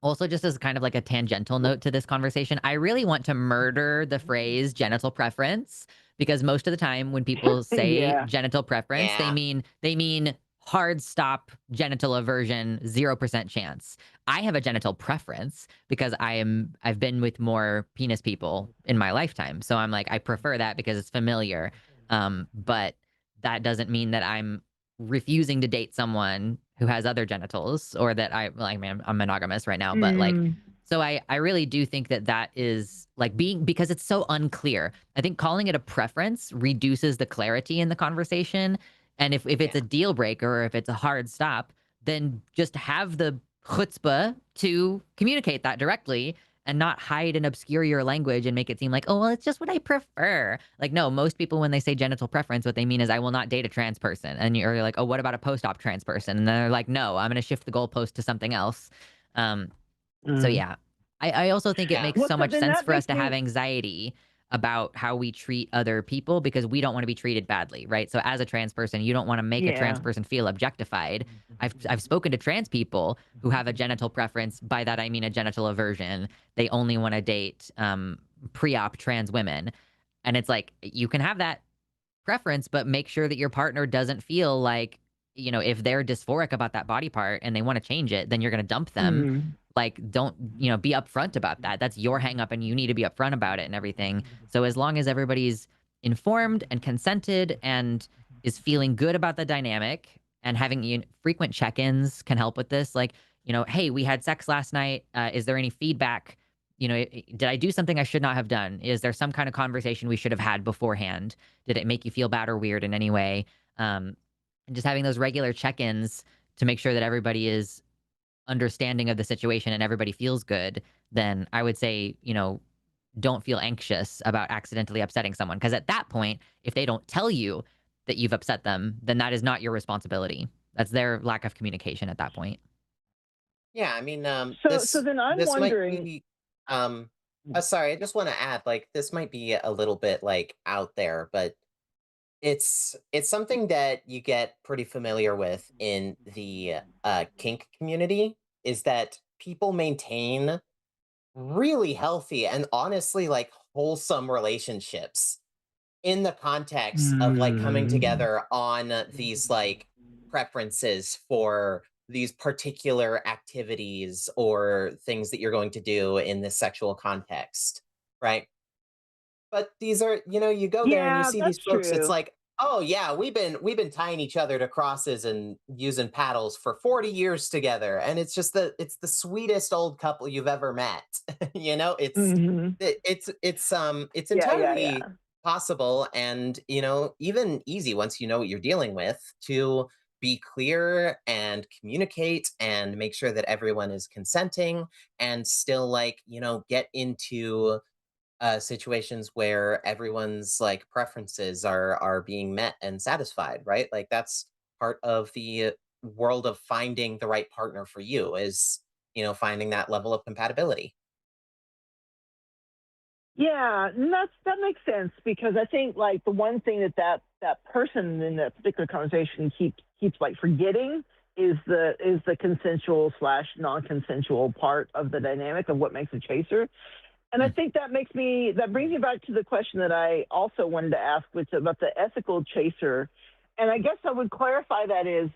Speaker 1: Also, just as kind of like a tangential note to this conversation, I really want to murder the phrase genital preference because most of the time when people say
Speaker 7: yeah.
Speaker 1: genital preference, they
Speaker 2: Yeah.
Speaker 1: mean hard stop genital aversion, 0% chance. I have a genital preference because I've been with more penis people in my lifetime. So I'm like, I prefer that because it's familiar. But that doesn't mean that I'm refusing to date someone who has other genitals or that I mean, I'm monogamous right now, but like
Speaker 7: Mm,
Speaker 1: So I really do think that that is like because it's so unclear. I think calling it a preference reduces the clarity in the conversation. And if it's
Speaker 2: Yeah.
Speaker 1: a deal breaker or if it's a hard stop, then just have the chutzpah to communicate that directly and not hide and obscure your language and make it seem like, oh, well, it's just what I prefer. Like, no, most people, when they say genital preference, what they mean is I will not date a trans person. And you're like, oh, what about a post-op trans person? And they're like, no, I'm going to shift the goalpost to something else. So yeah, I also think it
Speaker 2: Yeah.
Speaker 1: makes
Speaker 7: Well,
Speaker 1: so
Speaker 7: so
Speaker 1: much
Speaker 7: then
Speaker 1: sense
Speaker 7: that
Speaker 1: for us
Speaker 7: makes
Speaker 1: to have
Speaker 7: me,
Speaker 1: anxiety about how we treat other people because we don't want to be treated badly, right? So as a trans person, you don't want to make a trans
Speaker 7: yeah.
Speaker 1: person feel objectified. I've spoken to trans people who have a genital preference. By that I mean a genital aversion. They only want to date pre-op trans women, and it's like you can have that preference, but make sure that your partner doesn't feel like, if they're dysphoric about that body part and they want to change it, then you're going to dump them.
Speaker 7: Mm.
Speaker 1: Like, don't, be upfront about that. That's your hang up and you need to be upfront about it and everything. So as long as everybody's informed and consented and is feeling good about the dynamic and having frequent check-ins can help with this. Like, hey, we had sex last night. Is there any feedback? Did I do something I should not have done? Is there some kind of conversation we should have had beforehand? Did it make you feel bad or weird in any way? And just having those regular check-ins to make sure that everybody is understanding of the situation and everybody feels good, then I would say, don't feel anxious about accidentally upsetting someone. Because at that point, if they don't tell you that you've upset them, then that is not your responsibility. That's their lack of communication at that point.
Speaker 2: Yeah, I mean,
Speaker 7: So then I'm
Speaker 2: this might
Speaker 7: wondering,
Speaker 2: be, sorry, I just want to add, like, this might be a little bit like out there, but it's something that you get pretty familiar with in the kink community, is that people maintain really healthy and honestly like wholesome relationships in the context of like coming
Speaker 7: mm,
Speaker 2: together on these like preferences for these particular activities or things that you're going to do in this sexual context, right? But these are, you go there and you
Speaker 7: yeah,
Speaker 2: see these
Speaker 7: that's
Speaker 2: folks, it's
Speaker 7: true.
Speaker 2: like, oh yeah, we've been tying each other to crosses and using paddles for 40 years together. And it's just it's the sweetest old couple you've ever met. It's
Speaker 7: Hmm.
Speaker 2: it's
Speaker 7: Yeah, yeah,
Speaker 2: entirely
Speaker 7: yeah.
Speaker 2: possible and even easy once you know what you're dealing with to be clear and communicate and make sure that everyone is consenting and still like get into situations where everyone's like preferences are being met and satisfied, right? Like that's part of the world of finding the right partner for you is finding that level of compatibility.
Speaker 7: Yeah, and that makes sense because I think like the one thing that person in that particular conversation keeps like forgetting is the consensual slash non-consensual part of the dynamic of what makes a chaser. And I
Speaker 1: Mm.
Speaker 7: think that brings me back to the question that I also wanted to ask, which is about the ethical chaser. And I guess I would clarify that is,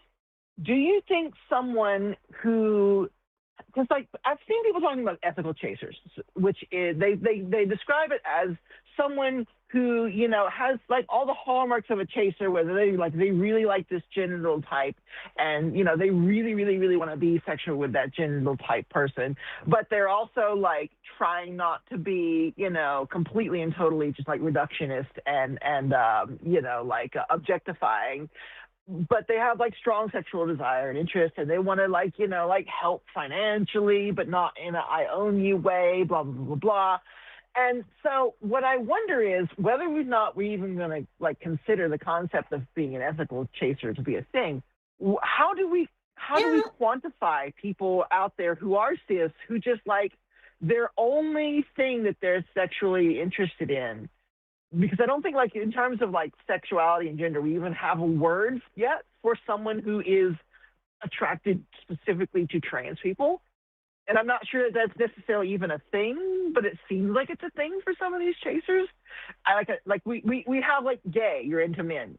Speaker 7: do you think someone who, because like I've seen people talking about ethical chasers, which is they describe it as someone who has like all the hallmarks of a chaser, whether they really like this genital type, and they really want to be sexual with that genital type person, but they're also like trying not to be completely and totally just like reductionist and like objectifying, but they have like strong sexual desire and interest, and they want to like like help financially but not in a I own you way, blah blah blah blah. And so what I wonder is whether or not we're even going to like consider the concept of being an ethical chaser to be a thing. How do we
Speaker 2: Yeah.
Speaker 7: quantify people out there who are cis, who just like their only thing that they're sexually interested in, because I don't think like in terms of like sexuality and gender, we even have a word yet for someone who is attracted specifically to trans people. And I'm not sure that that's necessarily even a thing, but it seems like it's a thing for some of these chasers. I like we have like gay, you're into men,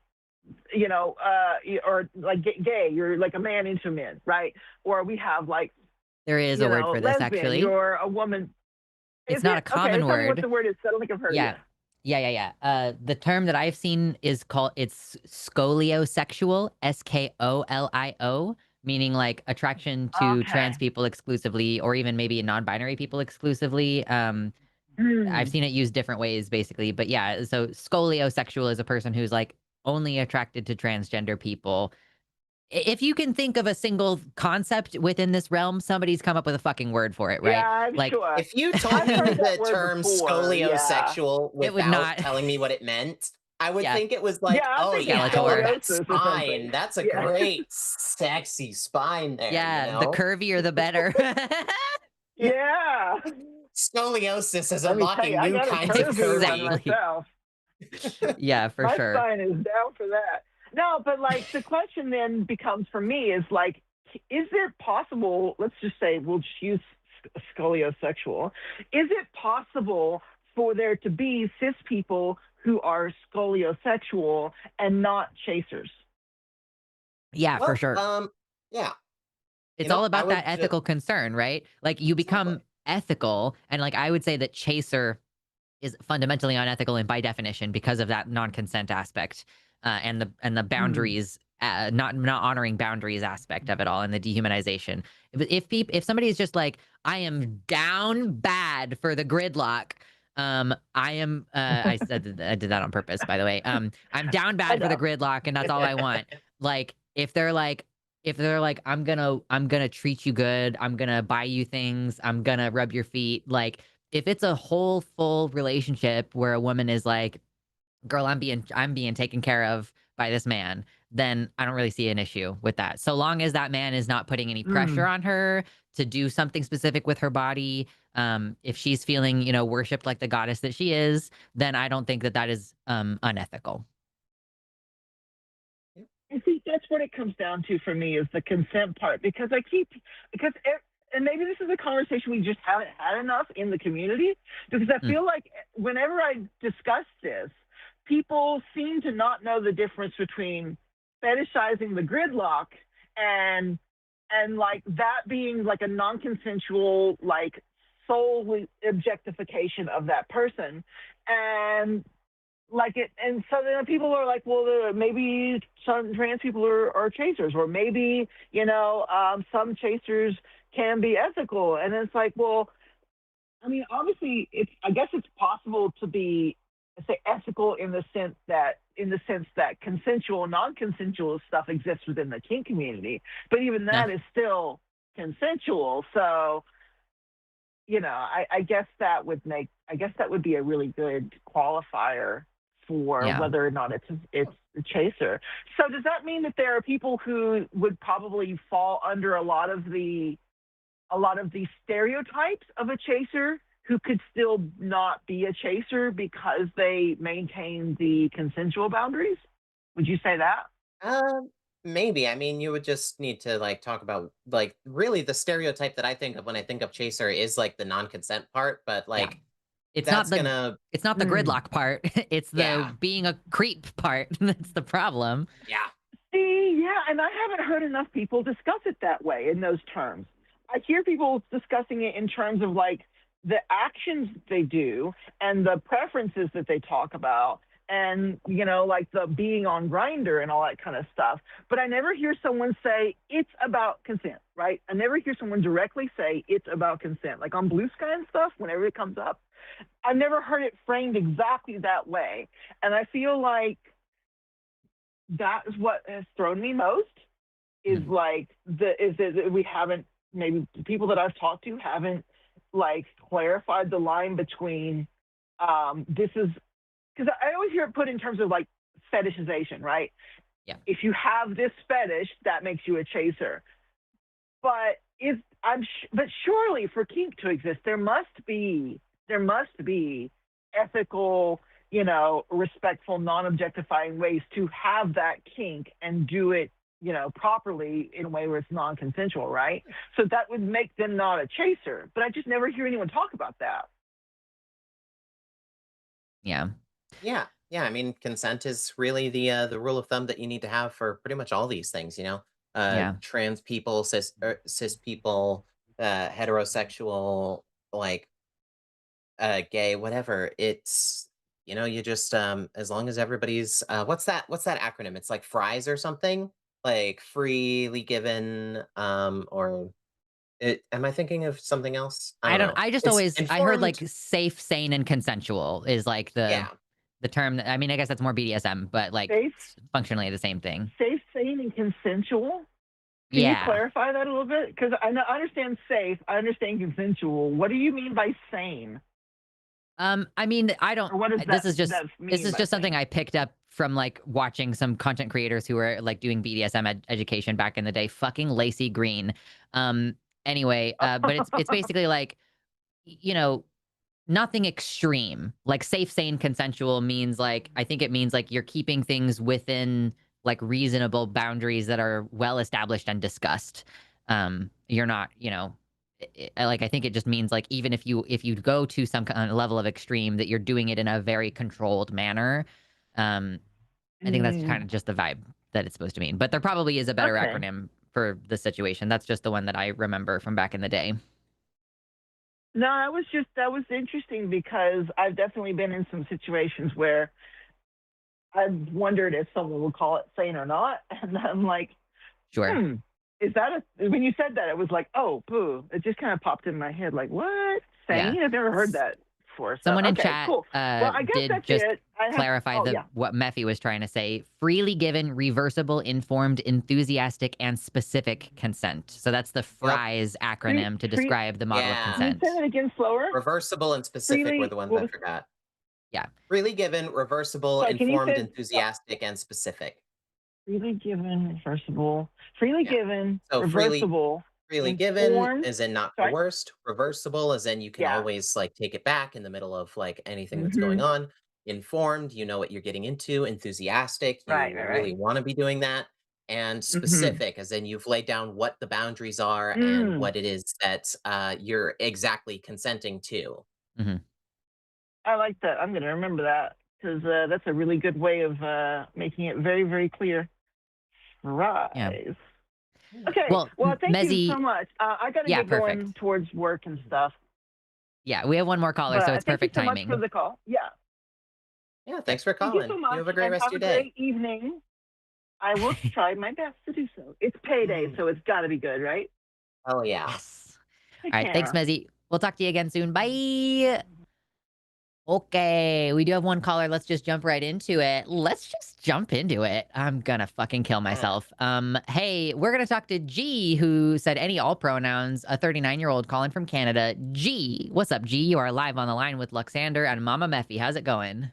Speaker 7: or like gay, you're like a man into men, right? Or we have like,
Speaker 1: There is a word for this,
Speaker 7: lesbian,
Speaker 1: actually.
Speaker 7: you're a woman. Is
Speaker 1: It's not a
Speaker 7: it? Okay,
Speaker 1: common
Speaker 7: tell me what
Speaker 1: word.
Speaker 7: the word is. I don't think I've heard it
Speaker 1: Yeah.
Speaker 7: yet.
Speaker 1: Yeah. The term that I've seen is it's scoliosexual, SKOLIO, meaning like attraction to trans
Speaker 7: Okay.
Speaker 1: people exclusively, or even maybe non-binary people exclusively. I've seen it used different ways, basically. But yeah, so scoliosexual is a person who's like only attracted to transgender people. If you can think of a single concept within this realm, somebody's come up with a fucking word for it, right?
Speaker 7: Yeah, I'm
Speaker 1: Like,
Speaker 7: sure.
Speaker 2: If you told
Speaker 7: I've
Speaker 2: me
Speaker 7: heard that
Speaker 2: the
Speaker 7: word
Speaker 2: term
Speaker 7: before. Yeah.
Speaker 2: scoliosexual
Speaker 1: it would
Speaker 2: without
Speaker 1: not.
Speaker 2: telling me what it meant, I would
Speaker 1: Yeah.
Speaker 2: think it was
Speaker 7: Yeah,
Speaker 2: like,
Speaker 7: I'm
Speaker 2: oh
Speaker 7: thinking
Speaker 2: yeah,
Speaker 1: Skeletor.
Speaker 2: that
Speaker 7: scoliosis or
Speaker 2: spine.
Speaker 7: something.
Speaker 2: That's a
Speaker 7: Yeah.
Speaker 2: great, sexy spine there, you
Speaker 1: Yeah, the
Speaker 2: know?
Speaker 1: curvier the better.
Speaker 7: Yeah.
Speaker 2: Scoliosis is
Speaker 7: Let me tell you,
Speaker 2: unlocking
Speaker 7: I
Speaker 2: new
Speaker 7: got a
Speaker 2: kinds of
Speaker 7: curvy one
Speaker 2: curvy.
Speaker 1: Exactly.
Speaker 7: myself.
Speaker 1: Yeah, for
Speaker 7: My
Speaker 1: sure.
Speaker 7: spine is down for that. No, but like the question then becomes for me is like, is it possible? Let's just say we'll just use scoliosexual. Is it possible for there to be cis people who are scoliosexual and not chasers?
Speaker 1: Yeah, for
Speaker 2: Well,
Speaker 1: sure.
Speaker 2: yeah,
Speaker 1: It's all
Speaker 2: I
Speaker 1: about that
Speaker 2: would just
Speaker 1: ethical concern, right? Like you
Speaker 2: exactly.
Speaker 1: become ethical, and like I would say that chaser is fundamentally unethical and by definition because of that non-consent aspect, and the
Speaker 7: Hmm.
Speaker 1: boundaries, not honoring boundaries aspect of it all, and the dehumanization. If somebody is just like, I am down bad for the gridlock, I am I did that on purpose, by the way. I'm down
Speaker 7: I
Speaker 1: bad for the
Speaker 7: know.
Speaker 1: gridlock, and that's all I want. Like if they're like I'm gonna treat you good, I'm gonna buy you things, I'm gonna rub your feet, like if it's a whole full relationship where a woman is like, girl, I'm being taken care of by this man, then I don't really see an issue with that. So long as that man is not putting any pressure
Speaker 7: Mm.
Speaker 1: on her to do something specific with her body, if she's feeling, worshipped like the goddess that she is, then I don't think that that is unethical.
Speaker 7: I think that's what it comes down to for me is the consent part because and maybe this is a conversation we just haven't had enough in the community because I
Speaker 1: Mm,
Speaker 7: feel like whenever I discuss this, people seem to not know the difference between fetishizing the gridlock and like that being like a non-consensual like soul objectification of that person and like it and so then people are like well maybe some trans people are chasers or maybe some chasers can be ethical and it's like well I mean obviously I guess it's possible to be say ethical in the sense that consensual non-consensual stuff exists within the kink community but even
Speaker 1: yeah,
Speaker 7: that is still consensual so I guess that would be a really good qualifier for
Speaker 1: yeah.
Speaker 7: whether or not it's a chaser. So does that mean that there are people who would probably fall under a lot of the stereotypes of a chaser who could still not be a chaser because they maintain the consensual boundaries? Would you say that?
Speaker 2: Maybe. I mean, you would just need to like talk about like really the stereotype that I think of when I think of chaser is like the non-consent part, but
Speaker 1: Yeah.
Speaker 2: like
Speaker 1: It's not
Speaker 2: that's
Speaker 1: the
Speaker 2: gonna
Speaker 1: it's not the
Speaker 7: Mm.
Speaker 1: gridlock part. It's the
Speaker 2: yeah,
Speaker 1: being a creep part. That's the problem.
Speaker 2: yeah.
Speaker 7: See, yeah, and I haven't heard enough people discuss it that way in those terms. I hear people discussing it in terms of like the actions they do and the preferences that they talk about and like the being on grinder and all that kind of stuff. But I never hear someone say it's about consent, right? I never hear someone directly say it's about consent. Like on Blue Sky and stuff, whenever it comes up, I've never heard it framed exactly that way. And I feel like that is what has thrown me most is
Speaker 1: Mm,
Speaker 7: like is that we haven't maybe the people that I've talked to haven't like clarified the line between this is because I always hear it put in terms of like fetishization, right?
Speaker 1: yeah.
Speaker 7: If you have this fetish, that makes you a chaser. But but surely for kink to exist, there must be ethical, respectful, non-objectifying ways to have that kink and do it, properly in a way where it's non-consensual, right? So that would make them not a chaser. But I just never hear anyone talk about that.
Speaker 1: Yeah.
Speaker 2: Yeah, yeah. I mean, consent is really the rule of thumb that you need to have for pretty much all these things.
Speaker 1: Yeah.
Speaker 2: Trans people, cis people, heterosexual, like gay, whatever. It's you just as long as everybody's what's that acronym? It's like fries or something. like freely given, or am I thinking of something else? I
Speaker 1: I
Speaker 2: don't
Speaker 1: don't
Speaker 2: know.
Speaker 1: I just
Speaker 2: It's
Speaker 1: always I heard, like,
Speaker 2: informed.
Speaker 1: safe, sane, and consensual is, like,
Speaker 2: Yeah.
Speaker 1: the term that I mean, I guess that's more BDSM, but, like,
Speaker 7: Safe,
Speaker 1: it's functionally the same thing.
Speaker 7: safe, sane, and consensual. Can you
Speaker 1: Yeah.
Speaker 7: clarify that a little bit? Because I understand safe, I understand consensual. What do you mean by sane?
Speaker 1: I mean, I don't
Speaker 7: Or what does
Speaker 1: this is just
Speaker 7: that
Speaker 1: this
Speaker 7: mean
Speaker 1: is
Speaker 7: by
Speaker 1: just something
Speaker 7: sane?
Speaker 1: I picked up from, like, watching some content creators who were, like, doing BDSM education back in the day. Fucking Lacey Green. Anyway, but it's basically like, you know, nothing extreme. Like, safe, sane, consensual means, like I think it means, like, you're keeping things within, like, reasonable boundaries that are well established and discussed. You're not, like, I think it just means, like, even if you go to some kind of level of extreme, that you're doing it in a very controlled manner. Um, I think that's kind
Speaker 7: Mm,
Speaker 1: of just the vibe that it's supposed to mean. But there probably is a better
Speaker 7: okay.
Speaker 1: acronym for the situation. That's just the one that I remember from back in the day.
Speaker 7: No, that was interesting because I've definitely been in some situations where I've wondered if someone would call it sane or not, and I'm like,
Speaker 1: Sure.
Speaker 7: hmm, is that a? When you said that, it was like, oh, boo! It just kind of popped in my head, like, what?
Speaker 1: Yeah.
Speaker 7: Sane? I've never heard that before. So,
Speaker 1: Someone in
Speaker 7: okay,
Speaker 1: chat
Speaker 7: cool. Well, I guess
Speaker 1: did
Speaker 7: that's
Speaker 1: just
Speaker 7: it. I have.
Speaker 1: clarify
Speaker 7: Oh yeah.
Speaker 1: what Mephi was trying to say. Freely given, reversible, informed, enthusiastic, and specific consent. So that's the
Speaker 2: Yep.
Speaker 1: FRIES
Speaker 7: Free,
Speaker 1: acronym to
Speaker 7: free.
Speaker 1: describe the model of
Speaker 2: Yeah.
Speaker 7: Can you say
Speaker 1: consent.
Speaker 7: that again slower?
Speaker 2: Reversible and specific were
Speaker 7: Freely.
Speaker 2: the ones
Speaker 7: What
Speaker 2: I
Speaker 7: was?
Speaker 2: forgot.
Speaker 1: Yeah.
Speaker 2: Freely given, reversible,
Speaker 7: Sorry. Can you
Speaker 2: informed,
Speaker 7: say
Speaker 2: enthusiastic, and specific.
Speaker 7: freely given, reversible? Freely
Speaker 2: Yeah.
Speaker 7: given,
Speaker 2: So
Speaker 7: reversible,
Speaker 2: freely given
Speaker 7: informed.
Speaker 2: as in not
Speaker 7: Sorry.
Speaker 2: coerced, reversible as in you can
Speaker 7: Yeah.
Speaker 2: always like take it back in the middle of like anything that's
Speaker 7: Mm-hmm.
Speaker 2: going on. Informed, you know what you're getting into. Enthusiastic,
Speaker 7: Right.
Speaker 2: you
Speaker 7: Right.
Speaker 2: really
Speaker 7: Right.
Speaker 2: want to be doing that. And
Speaker 7: Mm-hmm.
Speaker 2: specific, as in you've laid down what the boundaries are and
Speaker 7: Mm.
Speaker 2: what it is that you're exactly consenting to.
Speaker 1: Hmm.
Speaker 7: I like that. I'm going to remember that because that's a really good way of making it very, very clear.
Speaker 1: Yeah.
Speaker 7: Right. Okay.
Speaker 1: Well,
Speaker 7: Well, thank you so
Speaker 1: Mezzy,
Speaker 7: much. I got to
Speaker 1: yeah,
Speaker 7: get
Speaker 1: perfect.
Speaker 7: going towards work and stuff.
Speaker 1: Yeah, we have one more caller,
Speaker 7: But
Speaker 1: so it's
Speaker 7: thank you
Speaker 1: perfect
Speaker 7: so much for
Speaker 1: timing.
Speaker 7: the call. Yeah.
Speaker 2: Yeah,
Speaker 1: Yeah.
Speaker 2: thanks for
Speaker 7: Thank you
Speaker 2: calling.
Speaker 7: so
Speaker 2: You
Speaker 7: much
Speaker 2: have a great
Speaker 7: and
Speaker 2: rest of
Speaker 7: have
Speaker 2: your
Speaker 7: a
Speaker 2: day.
Speaker 7: great evening. I will try my best to do so. It's payday, so it's got to be good, right?
Speaker 2: Oh yeah.
Speaker 1: Yes.
Speaker 7: Take
Speaker 1: All right. Thanks,
Speaker 7: care.
Speaker 1: Mezzy. We'll talk to you again soon. Bye. Okay, we do have one caller. Let's just jump right into it. Let's just jump into it. I'm gonna fucking kill
Speaker 2: Yeah.
Speaker 1: myself. Hey, we're gonna talk to G, who said any all pronouns, a 39-year-old calling from Canada. G, what's up, G? You are live on the line with Luxander and Mama Mephi. How's it going?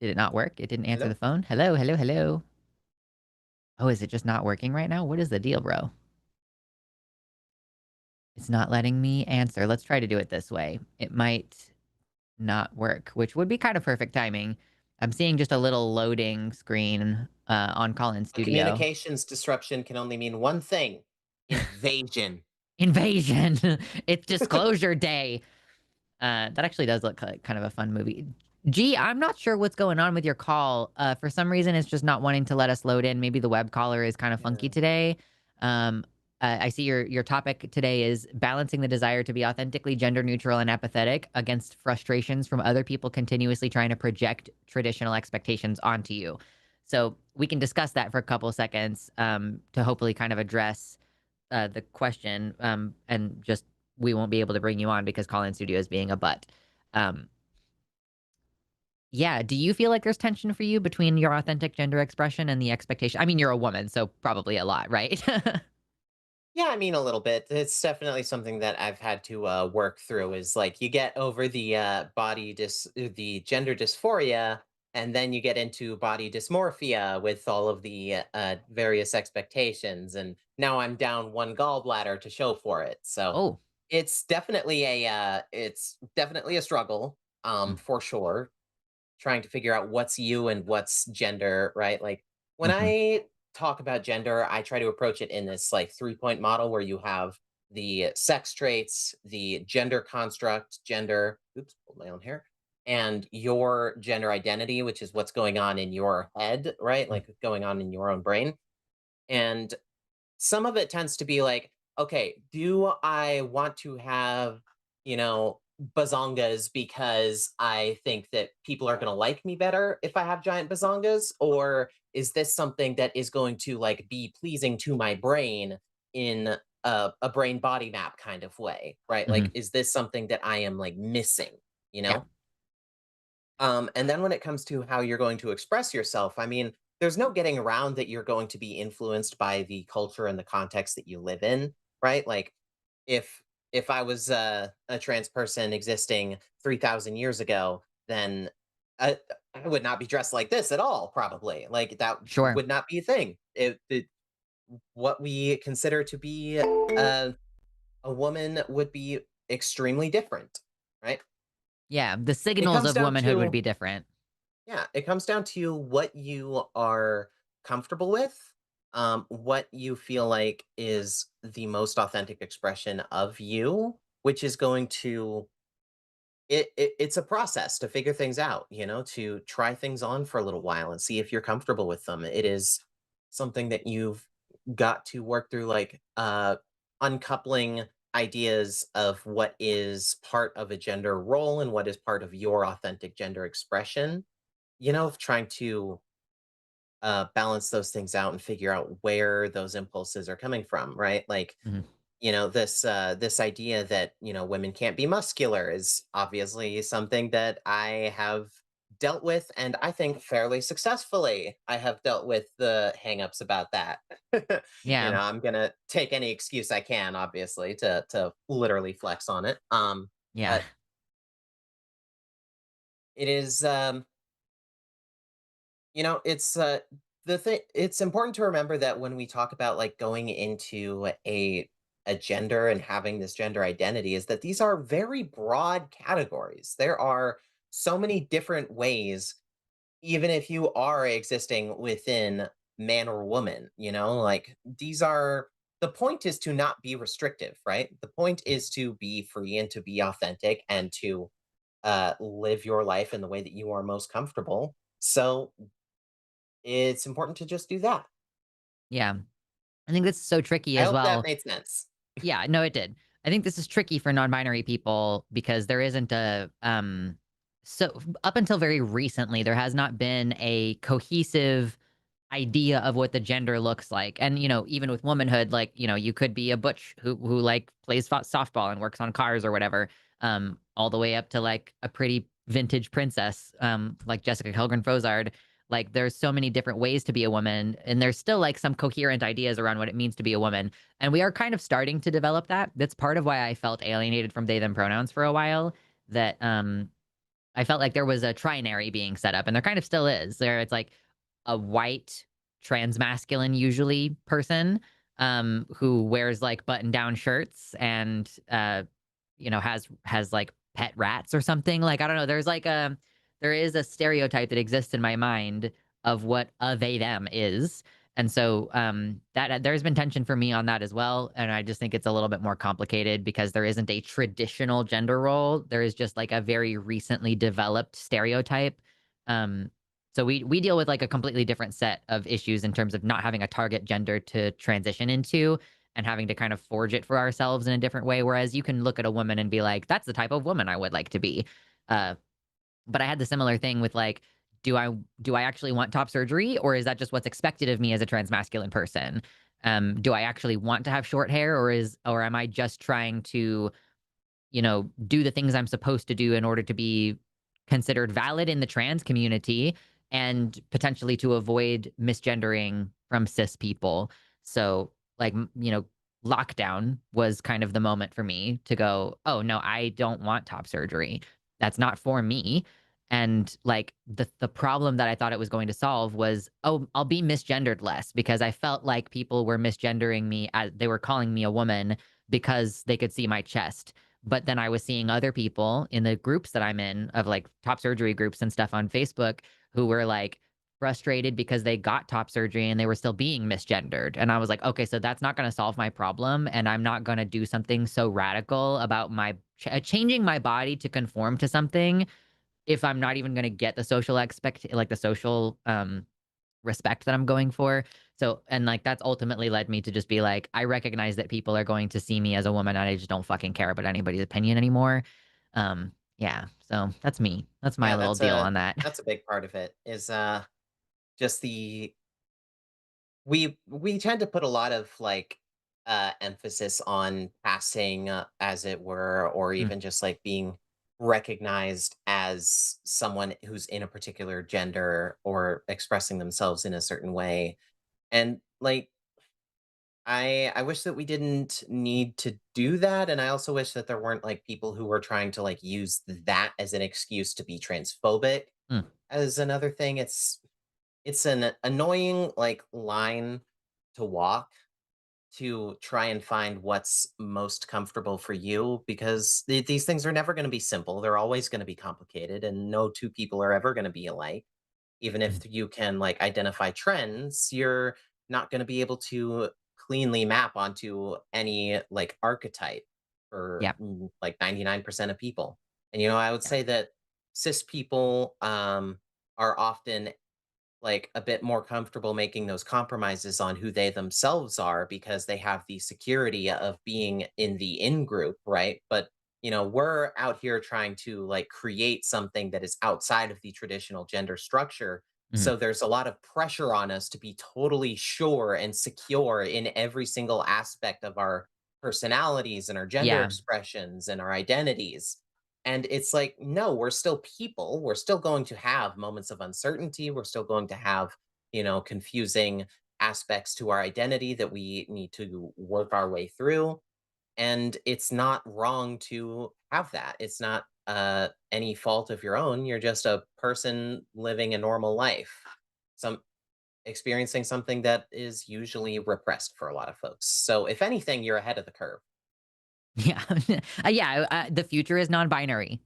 Speaker 1: Did it not work? It didn't answer
Speaker 2: Hello?
Speaker 1: the phone? Hello, hello, hello. Oh, is it just not working right now? What is the deal, bro? It's not letting me answer. Let's try to do it this way. It might not work, which would be kind of perfect timing. I'm seeing just a little loading screen on Call-In
Speaker 2: A
Speaker 1: Studio.
Speaker 2: communications disruption can only mean one thing: invasion.
Speaker 1: Invasion! It's disclosure day. That actually does look like kind of a fun movie. Gee, I'm not sure what's going on with your call. For some reason, it's just not wanting to let us load in. Maybe the web caller is kind of funky
Speaker 2: Yeah.
Speaker 1: today. Um, I see your topic today is balancing the desire to be authentically gender neutral and empathetic against frustrations from other people continuously trying to project traditional expectations onto you. So we can discuss that for a couple of seconds to hopefully kind of address the question, and just we won't be able to bring you on because Call-In Studio is being a butt. Um, yeah, do you feel like there's tension for you between your authentic gender expression and the expectation? I mean, you're a woman, so probably a lot, right?
Speaker 2: Yeah, I mean a little bit. It's definitely something that I've had to work through. Is like you get over the the gender dysphoria, and then you get into body dysmorphia with all of the various expectations. And now I'm down one gallbladder to show for it. So
Speaker 1: Oh.
Speaker 2: it's definitely a struggle,
Speaker 1: Mm,
Speaker 2: for sure. Trying to figure out what's you and what's gender, right? Like when
Speaker 1: mhm,
Speaker 2: I talk about gender, I try to approach it in this like 3 point model where you have the sex traits, the gender construct, gender, oops, pulled my own hair, and your gender identity, which is what's going on in your head, right?
Speaker 1: mm,
Speaker 2: Like going on in your own brain. And some of it tends to be like, okay, do I want to have, you know, bazongas because I think that people are gonna like me better if I have giant bazongas? Or is this something that is going to, like, be pleasing to my brain in a brain body map kind of way, right? Like,
Speaker 1: Mhm.
Speaker 2: is this something that I am, like, missing, you
Speaker 1: Yeah.
Speaker 2: know? And then when it comes to how you're going to express yourself, I mean, there's no getting around that you're going to be influenced by the culture and the context that you live in, right? Like, if if I was a trans person existing 3,000 years ago, then I would not be dressed like this at all. Probably, like that
Speaker 1: Sure.
Speaker 2: would not be a thing. What we consider to be a woman would be extremely different, right?
Speaker 1: Yeah, the
Speaker 2: It
Speaker 1: signals
Speaker 2: comes
Speaker 1: of
Speaker 2: down
Speaker 1: womanhood would
Speaker 2: to
Speaker 1: be different.
Speaker 2: Yeah, it comes down to what you are comfortable with, what you feel like is the most authentic expression of you, which is going to it's a process to figure things out, you know, to try things on for a little while and see if you're comfortable with them. It is something that you've got to work through, like uncoupling ideas of what is part of a gender role and what is part of your authentic gender expression, you know, trying to balance those things out and figure out where those impulses are coming from, right? Like,
Speaker 1: Mhm.
Speaker 2: you know, this idea that, you know, women can't be muscular is obviously something that I have dealt with, and I think fairly successfully. I have dealt with the hangups about that. You
Speaker 1: Yeah.
Speaker 2: know, I'm gonna take any excuse I can, obviously, to literally flex on it.
Speaker 1: Yeah.
Speaker 2: But it is you know, it's important to remember that when we talk about, like, going into a gender and having this gender identity is that these are very broad categories. There are so many different ways, even if you are existing within man or woman, you know, like, the point is to not be restrictive, right? The point is to be free and to be authentic and to live your life in the way that you are most comfortable. So it's important to just do that.
Speaker 1: Yeah. I think that's so tricky
Speaker 2: I
Speaker 1: as
Speaker 2: hope that
Speaker 1: well.
Speaker 2: made sense.
Speaker 1: Yeah, no, it did. I think this is tricky for non-binary people because there isn't so up until very recently, there has not been a cohesive idea of what the gender looks like. And, even with womanhood, like, you could be a butch who like plays softball and works on cars or whatever, all the way up to like a pretty vintage princess, like Jessica Helgren Fozard. Like there's so many different ways to be a woman, and there's still like some coherent ideas around what it means to be a woman. And we are kind of starting to develop that. That's part of why I felt alienated from they them pronouns for a while. That I felt like there was a trinary being set up, and there kind of still is. There, it's like a white trans masculine, usually person, who wears like button down shirts and has like pet rats or something. Like I don't know. There is a stereotype that exists in my mind of what a they them is. And so that there's been tension for me on that as well. And I just think it's a little bit more complicated because there isn't a traditional gender role. There is just like a very recently developed stereotype. Um, so we deal with like a completely different set of issues in terms of not having a target gender to transition into and having to kind of forge it for ourselves in a different way. Whereas you can look at a woman and be like, that's the type of woman I would like to be. Uh, but I had the similar thing with like, do I actually want top surgery, or is that just what's expected of me as a trans masculine person? Do I actually want to have short hair, or am I just trying to, do the things I'm supposed to do in order to be considered valid in the trans community and potentially to avoid misgendering from cis people? So, like, lockdown was kind of the moment for me to go, oh, no, I don't want top surgery. That's not for me. And like the problem that I thought it was going to solve was, oh, I'll be misgendered less because I felt like people were misgendering me as they were calling me a woman because they could see my chest. But then I was seeing other people in the groups that I'm in of like top surgery groups and stuff on Facebook who were like frustrated because they got top surgery and they were still being misgendered. And I was like, okay, so that's not going to solve my problem. And I'm not going to do something so radical about my changing my body to conform to something if I'm not even going to get the social like the social respect that I'm going for. So, and like that's ultimately led me to just be like, I recognize that people are going to see me as a woman and I just don't fucking care about anybody's opinion anymore. Yeah, so that's me. That's my
Speaker 2: Yeah,
Speaker 1: little deal on that.
Speaker 2: that's a big part of it is just the we tend to put a lot of like emphasis on passing as it were, or
Speaker 1: Mm,
Speaker 2: even just like being recognized as someone who's in a particular gender or expressing themselves in a certain way. And like I wish that we didn't need to do that, and I also wish that there weren't like people who were trying to like use that as an excuse to be transphobic.
Speaker 1: mm,
Speaker 2: As another thing, it's an annoying like line to walk to try and find what's most comfortable for you, because these things are never going to be simple. They're always going to be complicated, and no two people are ever going to be alike. Even if
Speaker 1: mm.
Speaker 2: you can like identify trends, you're not going to be able to cleanly map onto any like archetype for
Speaker 1: Yeah,
Speaker 2: like 99% of people. And I would
Speaker 1: yeah,
Speaker 2: say that cis people are often like a bit more comfortable making those compromises on who they themselves are because they have the security of being in the in group, right? But we're out here trying to like create something that is outside of the traditional gender structure.
Speaker 1: mhm,
Speaker 2: So there's a lot of pressure on us to be totally sure and secure in every single aspect of our personalities and our gender
Speaker 1: yeah,
Speaker 2: expressions and our identities. And it's like, no, we're still people. We're still going to have moments of uncertainty. We're still going to have, confusing aspects to our identity that we need to work our way through. And it's not wrong to have that. It's not any fault of your own. You're just a person living a normal life, some experiencing something that is usually repressed for a lot of folks. So, if anything, you're ahead of the curve.
Speaker 1: yeah. Yeah, the future is non-binary,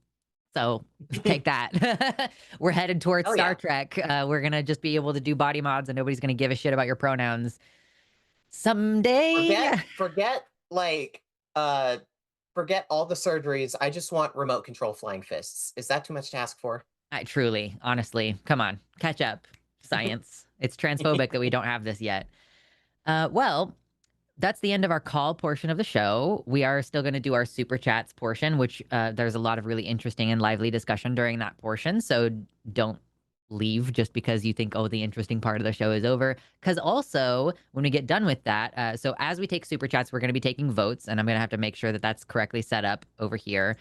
Speaker 1: so take that. We're headed towards
Speaker 2: Oh,
Speaker 1: Star
Speaker 2: yeah.
Speaker 1: Trek. We're gonna just be able to do body mods, and nobody's gonna give a shit about your pronouns someday.
Speaker 2: Forget like uh forget all the surgeries. I just want remote control flying fists. Is that too much to ask for?
Speaker 1: Truly, honestly, come on, catch up, science. It's transphobic that we don't have this yet. Well, that's the end of our call portion of the show. We are still going to do our super chats portion, which there's a lot of really interesting and lively discussion during that portion. So don't leave just because you think, oh, the interesting part of the show is over. Because also, when we get done with that, so as we take super chats, we're going to be taking votes, and I'm going to have to make sure that that's correctly set up over here.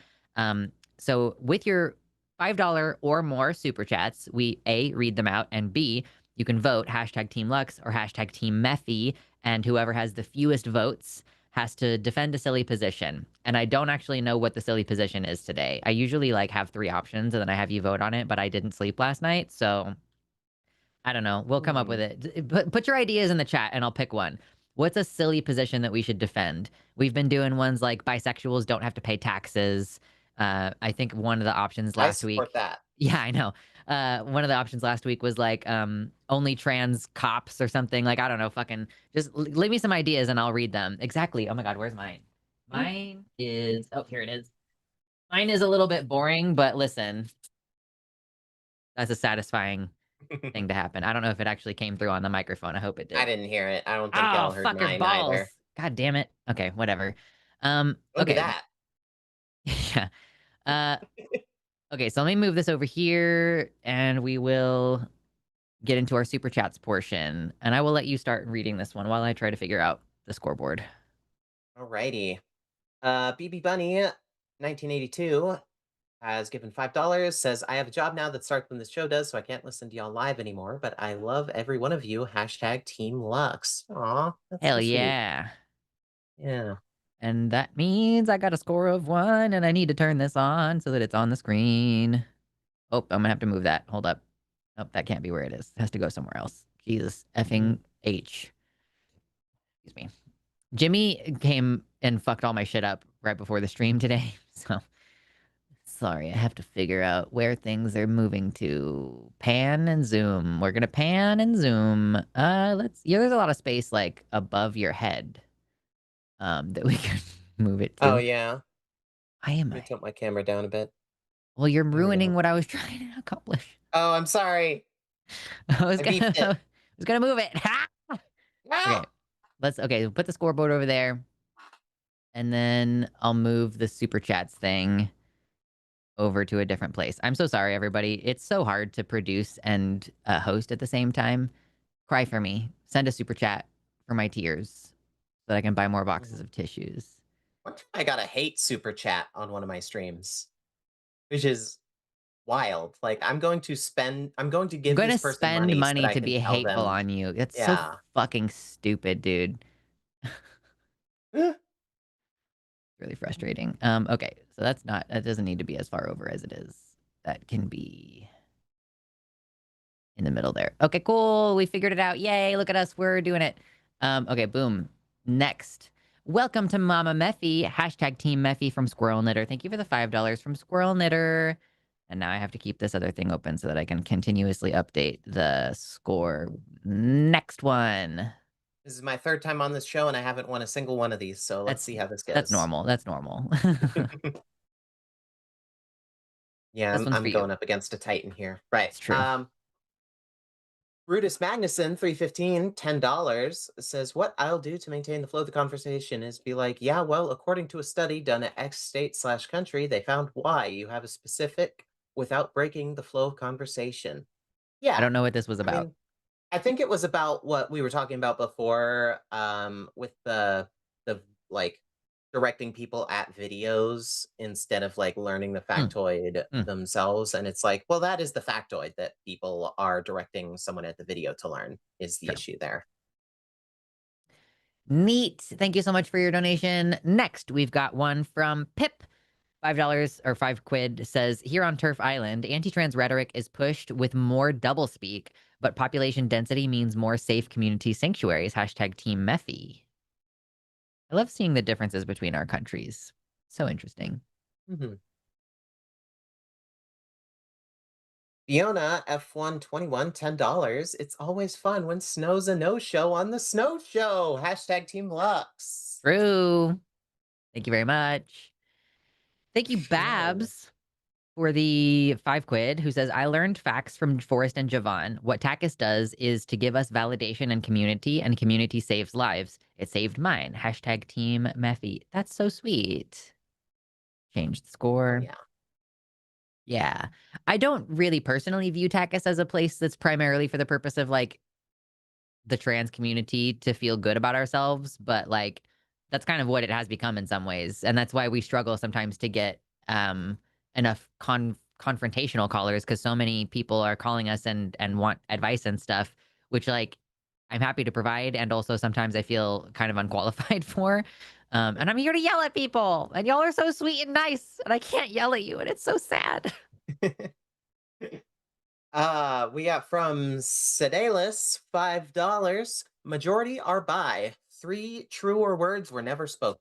Speaker 1: So with your $5 or more super chats, we A, read them out, and B, you can vote hashtag Team Lux or hashtag Team Mephi, and whoever has the fewest votes has to defend a silly position. And I don't actually know what the silly position is today. I usually like have 3 options and then I have you vote on it, but I didn't sleep last night, so I don't know. We'll come up with
Speaker 2: Hmm.
Speaker 1: it. Put your ideas in the chat and I'll pick one. What's a silly position that we should defend? We've been doing ones like bisexuals don't have to pay taxes. I think one of the options
Speaker 2: I
Speaker 1: last
Speaker 2: support
Speaker 1: week.
Speaker 2: that.
Speaker 1: Yeah, I know. One of the options last week was like only trans cops or something. Like I don't know. Fucking just leave me some ideas and I'll read them. Exactly. Oh my god, where's mine? Mine is here it is. Mine is a little bit boring, but listen, that's a satisfying thing to happen. I don't know if it actually came through on the microphone. I hope it
Speaker 2: I
Speaker 1: did.
Speaker 2: didn't hear it. I don't think
Speaker 1: Oh,
Speaker 2: y'all heard
Speaker 1: fucker
Speaker 2: mine
Speaker 1: balls.
Speaker 2: either.
Speaker 1: God damn it. Okay, whatever.
Speaker 2: Look at
Speaker 1: Okay.
Speaker 2: that.
Speaker 1: Yeah. Uh, okay, so let me move this over here and we will get into our super chats portion. And I will let you start reading this one while I try to figure out the scoreboard.
Speaker 2: Alrighty. BB Bunny 1982 has given $5, says, I have a job now that starts when this show does, so I can't listen to y'all live anymore, but I love every one of you. Hashtag Team Lux. Aw, that's so
Speaker 1: Hell
Speaker 2: sweet.
Speaker 1: yeah.
Speaker 2: Yeah.
Speaker 1: And that means I got a score of 1 and I need to turn this on so that it's on the screen. Oh, I'm gonna have to move that. Hold up. Nope, that can't be where it is. It has to go somewhere else. Jesus effing H. Excuse me. Jimmy came and fucked all my shit up right before the stream today. So sorry, I have to figure out where things are moving to. Pan and zoom. We're gonna pan and zoom. There's a lot of space like above your head. That we can move it
Speaker 2: Oh,
Speaker 1: to.
Speaker 2: yeah.
Speaker 1: I am
Speaker 2: Let me tilt my camera down a bit.
Speaker 1: well, you're
Speaker 2: There we
Speaker 1: ruining
Speaker 2: go.
Speaker 1: what I was trying to accomplish.
Speaker 2: Oh, I'm sorry.
Speaker 1: I was
Speaker 2: I
Speaker 1: gonna
Speaker 2: beefed
Speaker 1: I
Speaker 2: it.
Speaker 1: was gonna move it. Ha!
Speaker 2: No!
Speaker 1: Okay. Put the scoreboard over there. And then I'll move the super chats thing. over to a different place. I'm so sorry, everybody. It's so hard to produce and host at the same time. Cry for me. Send a super chat for my tears so that I can buy more boxes of tissues.
Speaker 2: One time I got a hate super chat on one of my streams, which is wild. Like, I'm going to
Speaker 1: I'm
Speaker 2: give
Speaker 1: going to
Speaker 2: this person
Speaker 1: spend
Speaker 2: money so that
Speaker 1: money
Speaker 2: I
Speaker 1: to
Speaker 2: can
Speaker 1: be
Speaker 2: tell
Speaker 1: hateful
Speaker 2: them,
Speaker 1: on you. That's so
Speaker 2: yeah.
Speaker 1: fucking stupid, dude. Really frustrating. Okay, so that doesn't need to be as far over as it is. That can be in the middle there. Okay, cool. We figured it out. Yay, look at us. We're doing it. Okay, boom. Next. Welcome to Mama Mephi. Hashtag Team Mephi from Squirrel Knitter. Thank you for the $5 from Squirrel Knitter. And now I have to keep this other thing open so that I can continuously update the score. Next one.
Speaker 2: This is my third time on this show, and I haven't won a single one of these, so let's see how this goes.
Speaker 1: That's normal. That's normal.
Speaker 2: Yeah,
Speaker 1: This one's for
Speaker 2: I'm
Speaker 1: you.
Speaker 2: going up against a titan here. Right.
Speaker 1: It's true.
Speaker 2: Brutus Magnuson, 315, $10, says, what I'll do to maintain the flow of the conversation is be like, yeah, well, according to a study done at X state/country, they found Y. You have a specific without breaking the flow of conversation. Yeah.
Speaker 1: I don't know what this was
Speaker 2: I
Speaker 1: about.
Speaker 2: mean, I think it was about what we were talking about before, with the like directing people at videos instead of like learning the factoid themselves. And it's like, well, that is the factoid that people are directing someone at the video to learn is the issue there.
Speaker 1: Neat. Thank you so much for your donation. Next, we've got one from Pip. $5 or 5 quid says, here on Turf Island, anti-trans rhetoric is pushed with more doublespeak, but population density means more safe community sanctuaries. Hashtag Team Mephi. I love seeing the differences between our countries. So interesting.
Speaker 2: Fiona, F121, $10. It's always fun when snow's a no-show on the snow show. Hashtag Team Lux.
Speaker 1: True. Thank you very much. Thank you, Babs, for the 5 quid, who says, I learned facts from Forrest and Javon. What TACIS does is to give us validation and community saves lives. It saved mine. Hashtag Team Mephi. That's so sweet. Change the score.
Speaker 2: Oh, yeah.
Speaker 1: Yeah. I don't really personally view TACIS as a place that's primarily for the purpose of, like, the trans community to feel good about ourselves, but, like, that's kind of what it has become in some ways, and that's why we struggle sometimes to get enough confrontational callers, because so many people are calling us and want advice and stuff, which, like, I'm happy to provide, and also sometimes I feel kind of unqualified for. And I'm here to yell at people, and y'all are so sweet and nice, and I can't yell at you, and it's so sad.
Speaker 2: We got from Sedalis, $5. Majority are bi. 3 truer words were never spoken.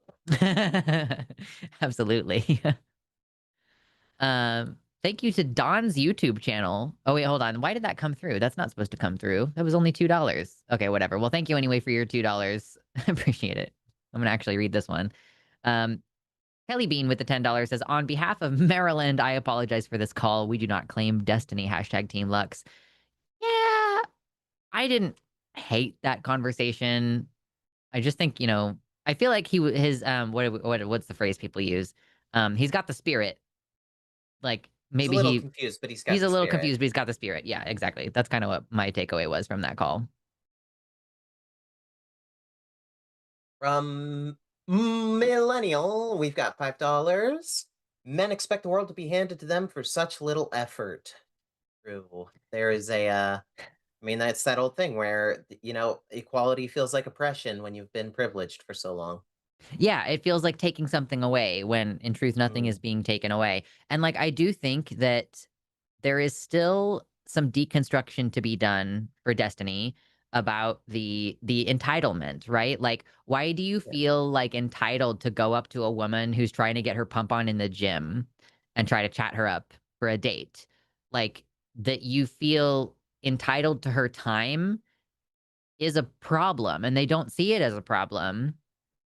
Speaker 1: Absolutely. Thank you to Don's YouTube channel. Oh, wait, hold on. Why did that come through? That's not supposed to come through. That was only $2. Okay, whatever. Well, thank you anyway for your $2. I appreciate it. I'm going to actually read this one. Kelly Bean with the $10 says, on behalf of Maryland, I apologize for this call. We do not claim destiny. Hashtag Team Lux. Yeah, I didn't hate that conversation. I just think, I feel like what's the phrase people use? He's got the spirit. Like, maybe
Speaker 2: he's a little confused, but he's
Speaker 1: a little confused, but he's got the spirit. Yeah, exactly. That's kind of what my takeaway was from that call.
Speaker 2: From Millennial, we've got $5. Men expect the world to be handed to them for such little effort. True. There is I mean, that's that old thing where, equality feels like oppression when you've been privileged for so long.
Speaker 1: Yeah, it feels like taking something away when in truth nothing is being taken away. And, like, I do think that there is still some deconstruction to be done for Destiny about the entitlement, right? Like, why do you feel like entitled to go up to a woman who's trying to get her pump on in the gym and try to chat her up for a date? Like, that you feel entitled to her time is a problem, and they don't see it as a problem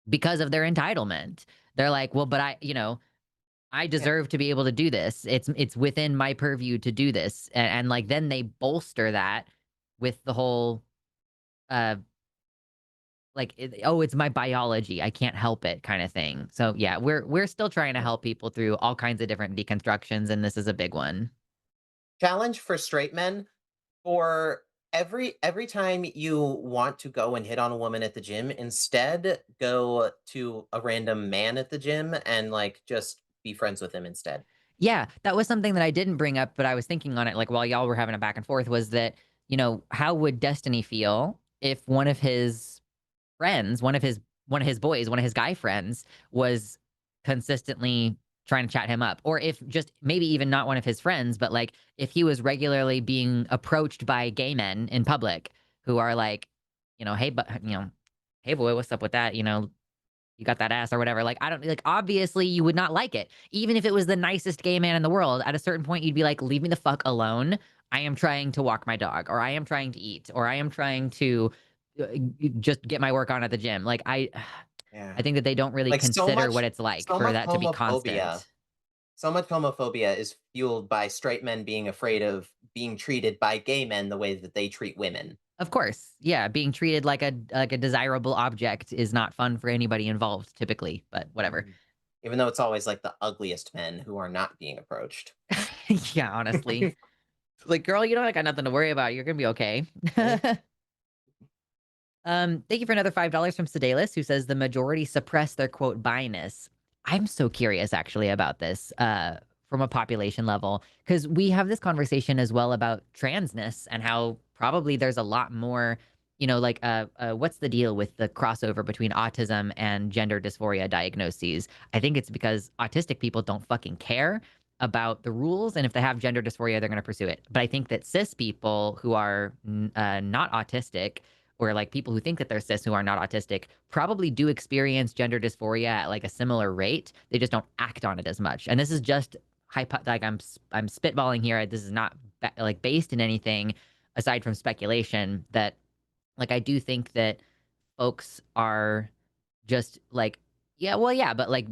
Speaker 1: because of their entitlement. They're like, well, but I deserve to be able to do this. It's within my purview to do this. And like, then they bolster that with the whole like, oh, it's my biology, I can't help it kind of thing. So yeah, we're still trying to help people through all kinds of different deconstructions, and this is a big one.
Speaker 2: Challenge for straight men: for every time you want to go and hit on a woman at the gym, instead go to a random man at the gym and like just be friends with him instead.
Speaker 1: Yeah, that was something that I didn't bring up, but I was thinking on it, like, while y'all were having a back and forth, was that, how would Destiny feel if one of his friends, one of his boys, one of his guy friends was consistently trying to chat him up? Or if just maybe even not one of his friends, but like if he was regularly being approached by gay men in public who are like, hey, but hey boy, what's up with that? You got that ass or whatever. Like, I don't like, obviously you would not like it. Even if it was the nicest gay man in the world, at a certain point you'd be like, leave me the fuck alone. I am trying to walk my dog, or I am trying to eat, or I am trying to uh, just get my work on at the gym. Like, I
Speaker 2: Yeah.
Speaker 1: I think that they don't really
Speaker 2: Like
Speaker 1: consider what it's like for that to be constant.
Speaker 2: so much homophobia is fueled by straight men being afraid of being treated by gay men the way that they treat women.
Speaker 1: Of course. Yeah, being treated like a desirable object is not fun for anybody involved typically, but whatever.
Speaker 2: Even though it's always like the ugliest men who are not being approached.
Speaker 1: Yeah, honestly. Like, girl, I got nothing to worry about. You're gonna be okay.
Speaker 2: Right?
Speaker 1: Thank you for another $5 from Sedalis, who says the majority suppress their quote bi-ness. I'm so curious actually about this from a population level, because we have this conversation as well about transness and how probably there's a lot more, like what's the deal with the crossover between autism and gender dysphoria diagnoses? I think it's because autistic people don't fucking care about the rules, and if they have gender dysphoria, they're going to pursue it. But I think that cis people who are not autistic, or like people who think that they're cis who are not autistic, probably do experience gender dysphoria at like a similar rate. They just don't act on it as much. And this is just like I'm spitballing here. This is not like based in anything aside from speculation. That like I do think that folks are just like, yeah, well, yeah, but like,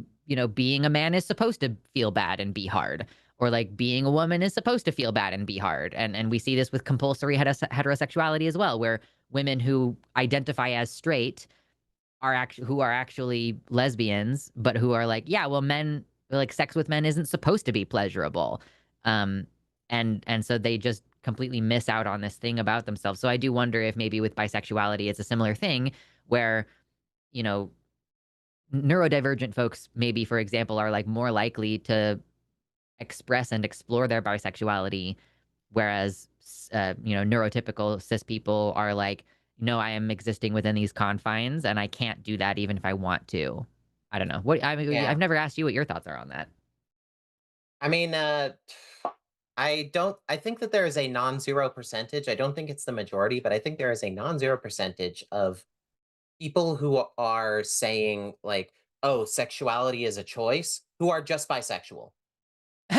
Speaker 1: being a man is supposed to feel bad and be hard. Or like being a woman is supposed to feel bad and be hard. And we see this with compulsory heterosexuality as well, where women who identify as straight who are actually lesbians, but who are like, yeah, well, men, like, sex with men isn't supposed to be pleasurable. Um, and so they just completely miss out on this thing about themselves. So I do wonder if maybe with bisexuality it's a similar thing where, you know, neurodivergent folks maybe, for example, are like more likely to express and explore their bisexuality, whereas neurotypical cis people are like, no, I am existing within these confines and I can't do that even if I want to. I don't know.
Speaker 2: Yeah.
Speaker 1: I've never asked you what your thoughts are on that.
Speaker 2: I mean, I think that there is a non-zero percentage. I don't think it's the majority, but I think there is a non-zero percentage of people who are saying like, "Oh, sexuality is a choice," who are just bisexual.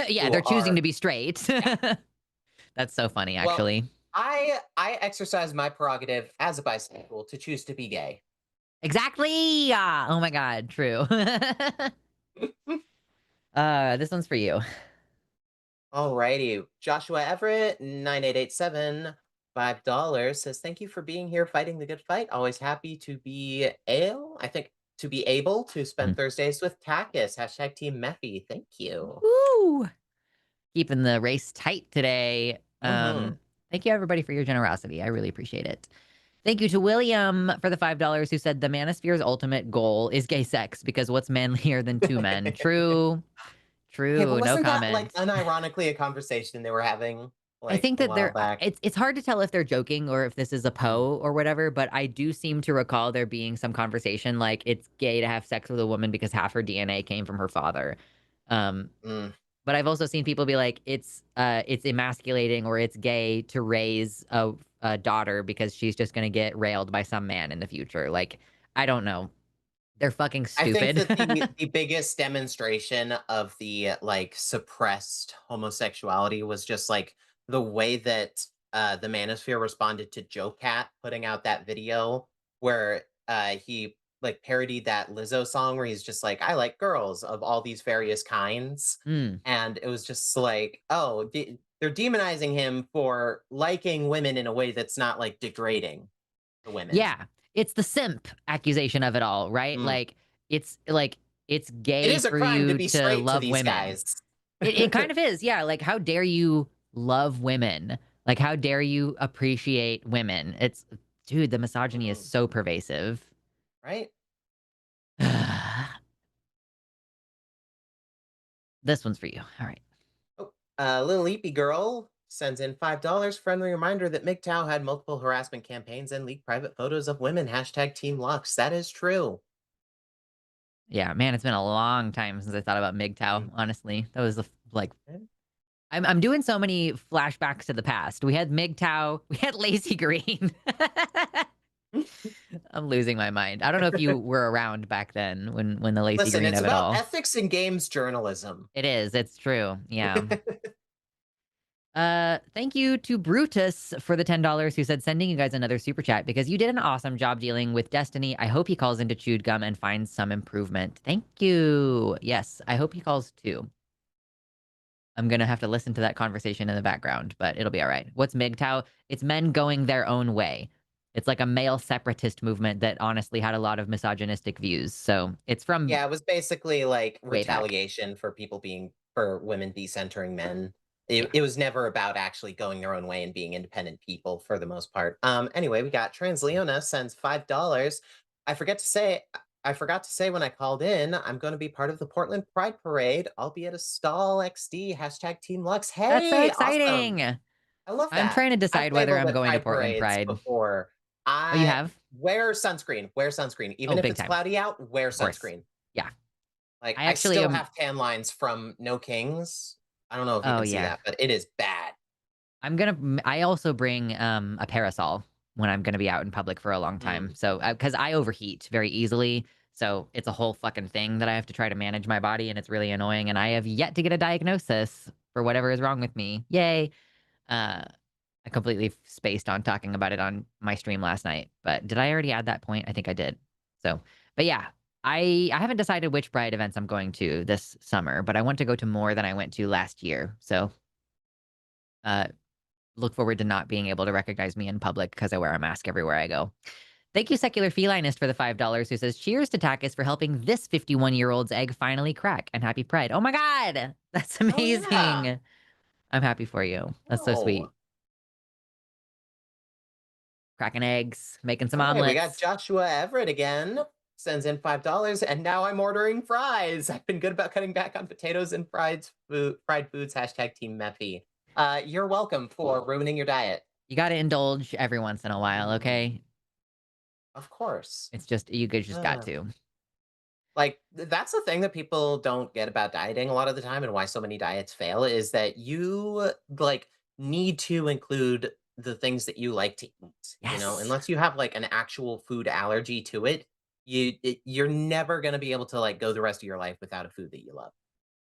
Speaker 1: Yeah,
Speaker 2: Who
Speaker 1: they're choosing
Speaker 2: are
Speaker 1: to be straight.
Speaker 2: Yeah.
Speaker 1: That's so funny,
Speaker 2: Well,
Speaker 1: actually.
Speaker 2: I exercise my prerogative as a bisexual to choose to be gay.
Speaker 1: Exactly. Oh my God, true. This one's for you.
Speaker 2: Alrighty. Joshua Everett, 9887, $5 says, thank you for being here fighting the good fight. Always happy to be to be able to spend
Speaker 1: Mm.
Speaker 2: Thursdays with TACIS. Hashtag Team Mephi. Thank you.
Speaker 1: Woo! Keeping the race tight today.
Speaker 2: Mm-hmm.
Speaker 1: Thank you everybody for your generosity. I really appreciate it. Thank you to William for the $5 who said the manosphere's ultimate goal is gay sex because what's manlier than two men? True.
Speaker 2: Okay, but
Speaker 1: True. No
Speaker 2: wasn't that like
Speaker 1: comment.
Speaker 2: unironically a conversation they were having
Speaker 1: I
Speaker 2: like
Speaker 1: think
Speaker 2: a
Speaker 1: that
Speaker 2: while back?
Speaker 1: it's hard to tell if they're joking or if this is a
Speaker 2: Mm,
Speaker 1: Poe or whatever, but I do seem to recall there being some conversation like it's gay to have sex with a woman because half her DNA came from her father. Um,
Speaker 2: mm.
Speaker 1: but I've also seen people be like, it's emasculating or it's gay to raise a daughter because she's just gonna get railed by some man in the future. Like, I don't know. They're fucking
Speaker 2: I think
Speaker 1: stupid.
Speaker 2: that the biggest demonstration of the like suppressed homosexuality was just like the way that the Manosphere responded to Joe Cat putting out that video where he like parodied that Lizzo song where he's just like, I like girls of all these various kinds.
Speaker 1: Mm.
Speaker 2: And it was just like, oh, they're demonizing him for liking women in a way that's not like degrading to women.
Speaker 1: Yeah. it's the simp accusation of it all, right?
Speaker 2: Mm.
Speaker 1: It's it's
Speaker 2: It
Speaker 1: gay
Speaker 2: is a
Speaker 1: for
Speaker 2: crime to
Speaker 1: you
Speaker 2: be
Speaker 1: to
Speaker 2: straight to
Speaker 1: love
Speaker 2: these
Speaker 1: women.
Speaker 2: guys.
Speaker 1: It kind of is, yeah. Like, how dare you love women? Like, how dare you appreciate women? It's dude, the misogyny is
Speaker 2: Mhm.
Speaker 1: so pervasive.
Speaker 2: Right?
Speaker 1: This one's for you. All right.
Speaker 2: Oh, Little Eepy Girl sends in $5. Friendly reminder that MGTOW had multiple harassment campaigns and leaked private photos of women. Hashtag Team Lux. That is true.
Speaker 1: Yeah, man, it's been a long time since I thought about MGTOW,
Speaker 2: Mm.
Speaker 1: honestly. That was like
Speaker 2: Eh?
Speaker 1: I'm doing so many flashbacks to the past. We had MGTOW, we had Lazy Green. I'm losing my mind. I don't know if you were around back then when the Lazy
Speaker 2: Listen,
Speaker 1: Green
Speaker 2: it's
Speaker 1: of it
Speaker 2: about
Speaker 1: all.
Speaker 2: ethics in games journalism.
Speaker 1: It is. It's true. Yeah. Thank you to Brutus for the $10 who said sending you guys another super chat because you did an awesome job dealing with Destiny. I hope he calls into Chewed Gum and finds some improvement. Thank you. Yes, I hope he calls too. I'm gonna have to listen to that conversation in the background, but it'll be all right. What's MGTOW? It's men going their own way. It's like a male separatist movement that honestly had a lot of misogynistic views. So it's from
Speaker 2: Yeah, it was basically like
Speaker 1: way back.
Speaker 2: retaliation for women decentering men. It was never about actually going their own way and being independent people for the most part. Anyway, we got Transleona sends $5. I forget to say I forgot to say when I called in, I'm going to be part of the Portland Pride Parade. I'll be at a stall XD hashtag Team Lux.
Speaker 1: That's so
Speaker 2: Hey, awesome!
Speaker 1: exciting.
Speaker 2: I love
Speaker 1: I'm
Speaker 2: that.
Speaker 1: trying to
Speaker 2: I've
Speaker 1: decide whether
Speaker 2: fabled
Speaker 1: I'm
Speaker 2: at
Speaker 1: going to
Speaker 2: Pride
Speaker 1: Portland
Speaker 2: parades
Speaker 1: Pride.
Speaker 2: before.
Speaker 1: Oh, you
Speaker 2: I
Speaker 1: have?
Speaker 2: wear sunscreen. Wear sunscreen,
Speaker 1: Oh,
Speaker 2: even if
Speaker 1: big
Speaker 2: it's
Speaker 1: time.
Speaker 2: cloudy out. Wear
Speaker 1: Of course.
Speaker 2: sunscreen.
Speaker 1: Yeah.
Speaker 2: Like,
Speaker 1: I
Speaker 2: I
Speaker 1: actually
Speaker 2: still
Speaker 1: am.
Speaker 2: have tan lines from No Kings. I don't know if you
Speaker 1: Oh,
Speaker 2: can see
Speaker 1: yeah.
Speaker 2: that, but it is bad.
Speaker 1: I also bring a parasol when I'm gonna be out in public for a long time.
Speaker 2: Mm.
Speaker 1: So, because I overheat very easily, so it's a whole fucking thing that I have to try to manage my body, and it's really annoying. And I have yet to get a diagnosis for whatever is wrong with me. Yay! I completely spaced on talking about it on my stream last night. But did I already add that point? I think I did. So, but yeah, I haven't decided which Pride events I'm going to this summer, but I want to go to more than I went to last year. So, uh, look forward to not being able to recognize me in public because I wear a mask everywhere I go. Thank you, Secular Felinist, for the $5 who says, cheers to TACIS for helping this 51-year-old's egg finally crack, and happy Pride. Oh my God, that's
Speaker 2: Oh yeah.
Speaker 1: amazing. I'm happy for you. That's so sweet.
Speaker 2: Oh.
Speaker 1: Cracking eggs, making some
Speaker 2: Okay, we got
Speaker 1: omelets.
Speaker 2: Joshua Everett again. Sends in $5, and now I'm ordering fries. I've been good about cutting back on potatoes and fried foods. Hashtag Team Mephi. You're welcome for ruining your diet.
Speaker 1: You got to indulge every once in a while, okay?
Speaker 2: Of course.
Speaker 1: It's just, you guys just got
Speaker 2: Uh,
Speaker 1: to.
Speaker 2: Like, that's the thing that people don't get about dieting a lot of the time and why so many diets fail is that you, like, need to include the things that you like to eat,
Speaker 1: Yes.
Speaker 2: Unless you have, like, an actual food allergy to it, you're never gonna be able to, like, go the rest of your life without a food that you love.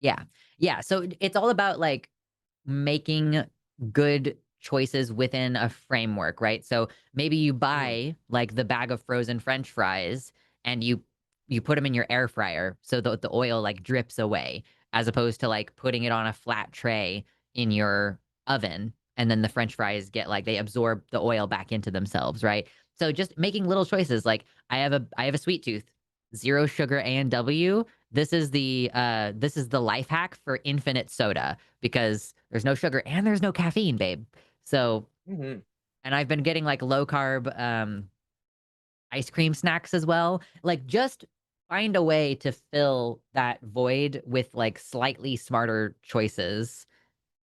Speaker 1: Yeah. Yeah. So it's all about like making good choices within a framework, right? So maybe you
Speaker 2: Mm,
Speaker 1: buy like the bag of frozen French fries and you put them in your air fryer so the oil like drips away, as opposed to like putting it on a flat tray in your oven, and then the French fries get like they absorb the oil back into themselves, right? So just making little choices like I have a sweet tooth, zero sugar A&W. This is the life hack for infinite soda because there's no sugar and there's no caffeine, babe. So,
Speaker 2: mhm.
Speaker 1: and I've been getting like low carb ice cream snacks as well. Like just find a way to fill that void with like slightly smarter choices,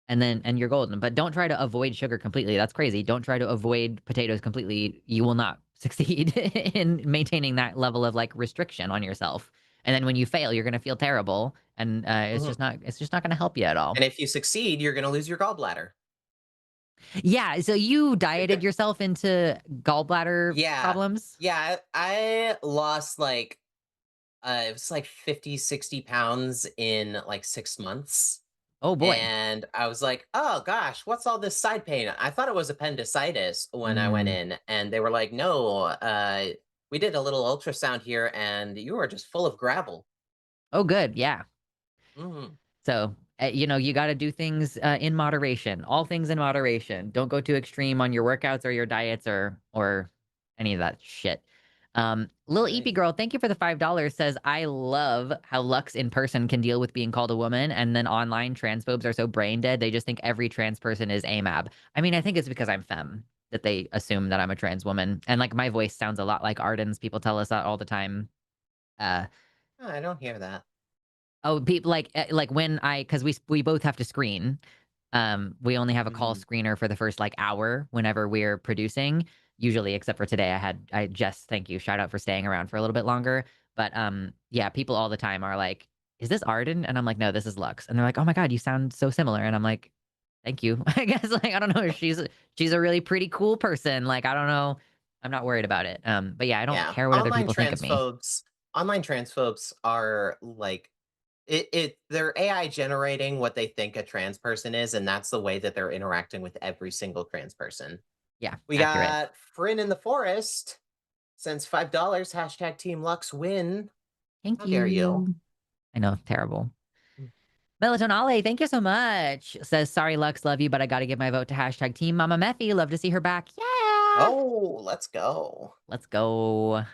Speaker 1: and you're golden. But don't try to avoid sugar completely. That's crazy. Don't try to avoid potatoes completely. You will not succeed in maintaining that level of like restriction on yourself. And then when you fail, you're gonna feel terrible, and
Speaker 2: Mhm.
Speaker 1: it's just not gonna help you at all.
Speaker 2: And if you succeed, you're gonna lose your gallbladder.
Speaker 1: Yeah. So you dieted yourself into gallbladder
Speaker 2: Yeah.
Speaker 1: problems?
Speaker 2: Yeah, I lost, like, it was, like, 50, 60 pounds in, like, 6 months.
Speaker 1: Oh boy.
Speaker 2: And I was like, "Oh gosh, what's all this side pain?" I thought it was appendicitis when I went
Speaker 1: Mm.
Speaker 2: in, and they were like, "No, we did a little ultrasound here, and you are just full of gravel."
Speaker 1: Oh, good. Yeah.
Speaker 2: Mhm.
Speaker 1: So, you got to do things in moderation. All things in moderation. Don't go too extreme on your workouts or your diets or any of that shit. Lil
Speaker 2: Right.
Speaker 1: EP Girl, thank you for the $5, says, I love how Lux in person can deal with being called a woman, and then online transphobes are so brain dead, they just think every trans person is AMAB. I mean, I think it's because I'm femme that they assume that I'm a trans woman. And like my voice sounds a lot like Arden's. People tell us that all the time.
Speaker 2: Oh, I don't hear that.
Speaker 1: Oh, people like when because we both have to screen. We only have a call screener for the first like hour whenever we're producing. Usually, except for today, I just thank you. Shout out for staying around for a little bit longer. But yeah, people all the time are like, "Is this Arden?" And I'm like, "No, this is Lux." And they're like, "Oh my god, you sound so similar." And I'm like, "Thank you." I guess like I don't know. She's a really pretty cool person. Like I don't know. I'm not worried about it. But yeah, I don't
Speaker 2: Yeah.
Speaker 1: care what other people think of me.
Speaker 2: Online transphobes are like they're AI generating what they think a trans person is, and that's the way that they're interacting with every single trans person.
Speaker 1: Yeah,
Speaker 2: We
Speaker 1: accurate.
Speaker 2: got Fryn in the Forest sends $5, hashtag Team Lux win.
Speaker 1: Thank
Speaker 2: How
Speaker 1: you.
Speaker 2: dare you?
Speaker 1: I know, terrible.
Speaker 2: Mm.
Speaker 1: Melatonale, thank you so much. Says, sorry, Lux, love you, but I got to give my vote to hashtag Team Mama Mephi. Love to see her back. Yeah.
Speaker 2: Oh, let's go.
Speaker 1: Let's go.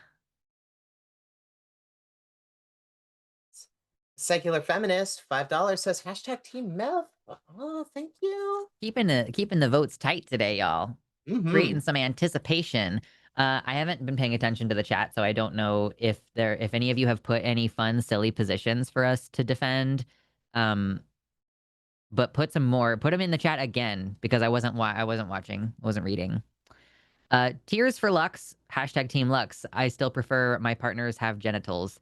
Speaker 2: Secular Feminist, $5 says hashtag Team Meth. Oh, thank you.
Speaker 1: Keeping the votes tight today, y'all. Creating
Speaker 2: Mm-hmm.
Speaker 1: some anticipation. I haven't been paying attention to the chat, so I don't know if any of you have put any fun, silly positions for us to defend. But put them in the chat again because I wasn't watching, I wasn't reading. Tears for Lux, hashtag Team Lux. I still prefer my partners have genitals.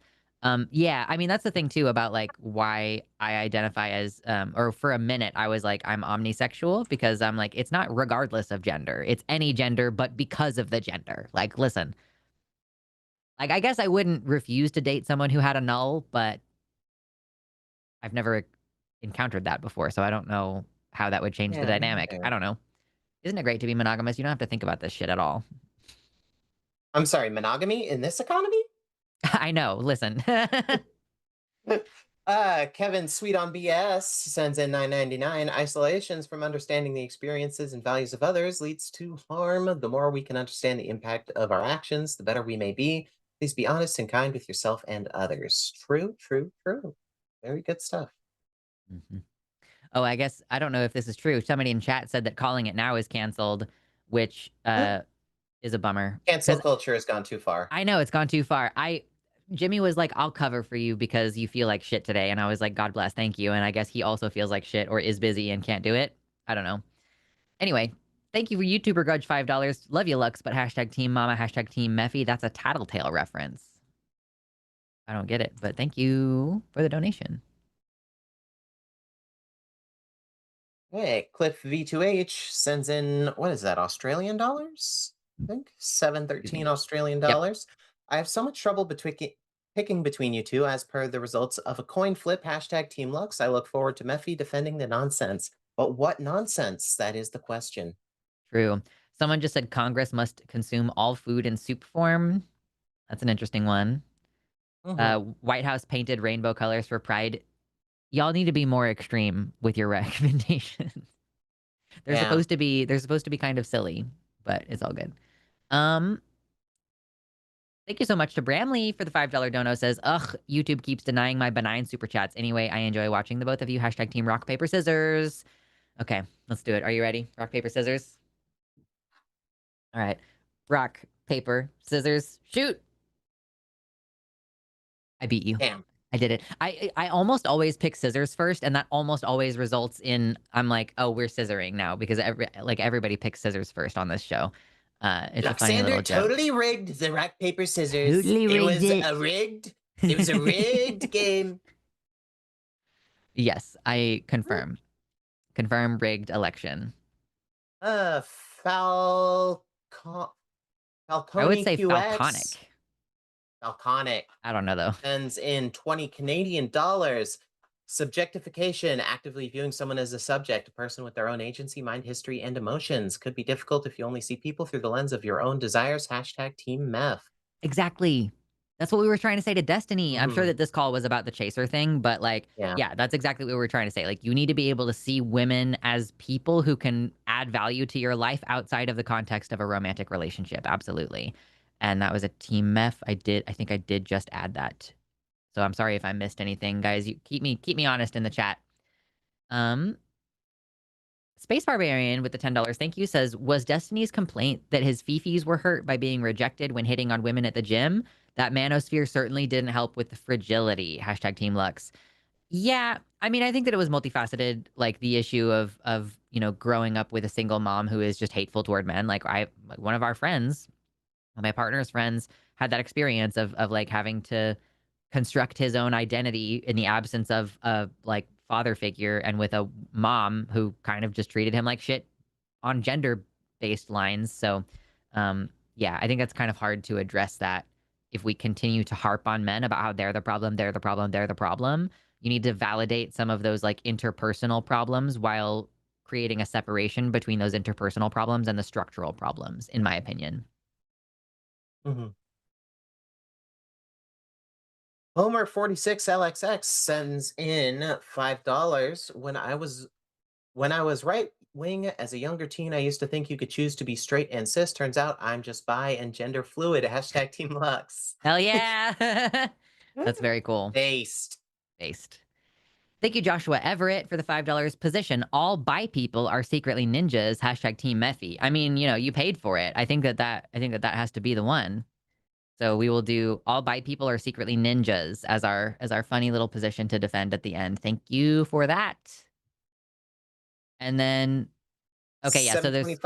Speaker 1: Yeah, I mean, that's the thing too about like why I identify as, or for a minute I was like, I'm omnisexual because I'm like, it's not regardless of gender. It's any gender, but because of the gender. Like, listen, like, I guess I wouldn't refuse to date someone who had a null, but I've never encountered that before. So I don't know how that would change the
Speaker 2: Yeah, me
Speaker 1: dynamic.
Speaker 2: neither.
Speaker 1: I don't know. Isn't it great to be monogamous? You don't have to think about this shit at all.
Speaker 2: I'm sorry, monogamy in this economy?
Speaker 1: I know. Listen.
Speaker 2: Kevin Sweet on BS sends in $9.99. Isolations from understanding the experiences and values of others leads to harm. The more we can understand the impact of our actions, the better we may be. Please be honest and kind with yourself and others. True, true, true. Very good stuff.
Speaker 1: Mm-hmm. Oh, I guess I don't know if this is true. Somebody in chat said that calling it now is canceled, which is a bummer.
Speaker 2: Cancel
Speaker 1: 'Cause
Speaker 2: culture has gone too far.
Speaker 1: I know it's gone too far. Jimmy was like, "I'll cover for you because you feel like shit today," and I was like, "God bless, thank you." And I guess he also feels like shit or is busy and can't do it. I don't know. Anyway, thank you for YouTuber Grudge $5. Love you, Lux, but hashtag Team Mama, hashtag Team Mephi. That's a Tattletale reference. I don't get it, but thank you for the donation.
Speaker 2: Hey, Cliff V2H sends in, what is that, Australian dollars? I think 713 Australian
Speaker 1: Yep.
Speaker 2: dollars. I have so much trouble picking between you two as per the results of a coin flip, hashtag Team Lux. I look forward to Mephi defending the nonsense. But what nonsense? That is the question.
Speaker 1: True. Someone just said Congress must consume all food in soup form. That's an interesting one. White House painted rainbow colors for Pride. Y'all need to be more extreme with your recommendations. They're
Speaker 2: Yeah.
Speaker 1: supposed to be kind of silly, but it's all good. Thank you so much to Bramley for the $5 dono. Says, ugh, YouTube keeps denying my benign super chats. Anyway, I enjoy watching the both of you. Hashtag Team Rock, Paper, Scissors. Okay, let's do it. Are you ready? Rock, paper, scissors. All right. Rock, paper, scissors, shoot. I beat you.
Speaker 2: Damn.
Speaker 1: I did it. I almost always pick scissors first, and that almost always results in I'm like, oh, we're scissoring now because everybody picks scissors first on this show. It's a funny little
Speaker 2: Luxander
Speaker 1: joke.
Speaker 2: totally rigged the rock, paper, scissors.
Speaker 1: Totally rigged it.
Speaker 2: It was a rigged game.
Speaker 1: Yes, I confirm. Confirm rigged election.
Speaker 2: Falcone
Speaker 1: I would say
Speaker 2: QX.
Speaker 1: falconic.
Speaker 2: Falconic.
Speaker 1: I don't know though.
Speaker 2: Sends in 20 Canadian dollars. Subjectification, actively viewing someone as a subject, a person with their own agency, mind, history, and emotions. Could be difficult if you only see people through the lens of your own desires. Hashtag Team Meth.
Speaker 1: Exactly. That's what we were trying to say to Destiny. I'm sure that this call was about the chaser thing, but like, yeah, that's exactly what we were trying to say. Like, you need to be able to see women as people who can add value to your life outside of the context of a romantic relationship. Absolutely. and that was a Team Meph. I think I did just add that. So I'm sorry if I missed anything, guys. You keep me honest in the chat. Space Barbarian with the $10, thank you, says, was Destiny's complaint that his fifis were hurt by being rejected when hitting on women at the gym? That manosphere certainly didn't help with the fragility. Hashtag Team Lux. Yeah, I mean, I think that it was multifaceted, like the issue of growing up with a single mom who is just hateful toward men. Like one of our friends, my partner's friends, had that experience of like having to construct his own identity in the absence of a like father figure, and with a mom who kind of just treated him like shit on gender based lines. So yeah, I think that's kind of hard to address that if we continue to harp on men about how they're the problem, they're the problem, they're the problem. You need to validate some of those like interpersonal problems while creating a separation between those interpersonal problems and the structural problems, in my opinion.
Speaker 2: Homer 46 LXX sends in $5. When I was right wing as a younger teen, I used to think you could choose to be straight and cis. Turns out I'm just bi and gender fluid. Hashtag Team Lux.
Speaker 1: Hell yeah. That's very cool.
Speaker 2: Based.
Speaker 1: Thank you, Joshua Everett, for the $5. Position: all bi people are secretly ninjas. Hashtag Team Mephi. I mean, you paid for it. I think that has to be the one. So we will do all bi people are secretly ninjas as our funny little position to defend at the end. Thank you for that. And then, okay, yeah. So there's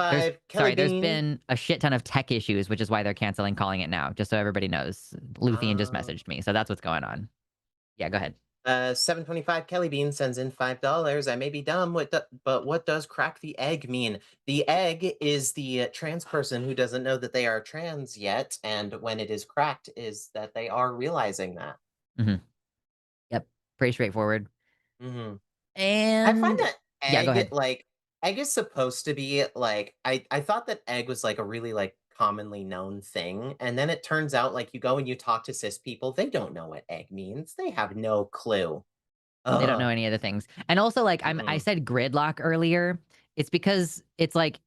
Speaker 1: been a shit ton of tech issues, which is why they're canceling calling it now. Just so everybody knows, Luthian just messaged me, so that's what's going on. Yeah, go ahead.
Speaker 2: 725 Kelly Bean sends in $5. I may be dumb, but what does crack the egg mean? The egg is the trans person who doesn't know that they are trans yet, and when it is cracked is that they are realizing that.
Speaker 1: Yep, pretty straightforward.
Speaker 2: And
Speaker 1: I
Speaker 2: find that egg,
Speaker 1: yeah, go ahead.
Speaker 2: like, egg is supposed to be, like, I thought that egg was, like, a really, like, commonly known thing, and then it turns out, like, you go and you talk to cis people, they don't know what egg means. They have no clue.
Speaker 1: They don't know any of the things. And also, like, I said gridlock earlier. It's because it's like,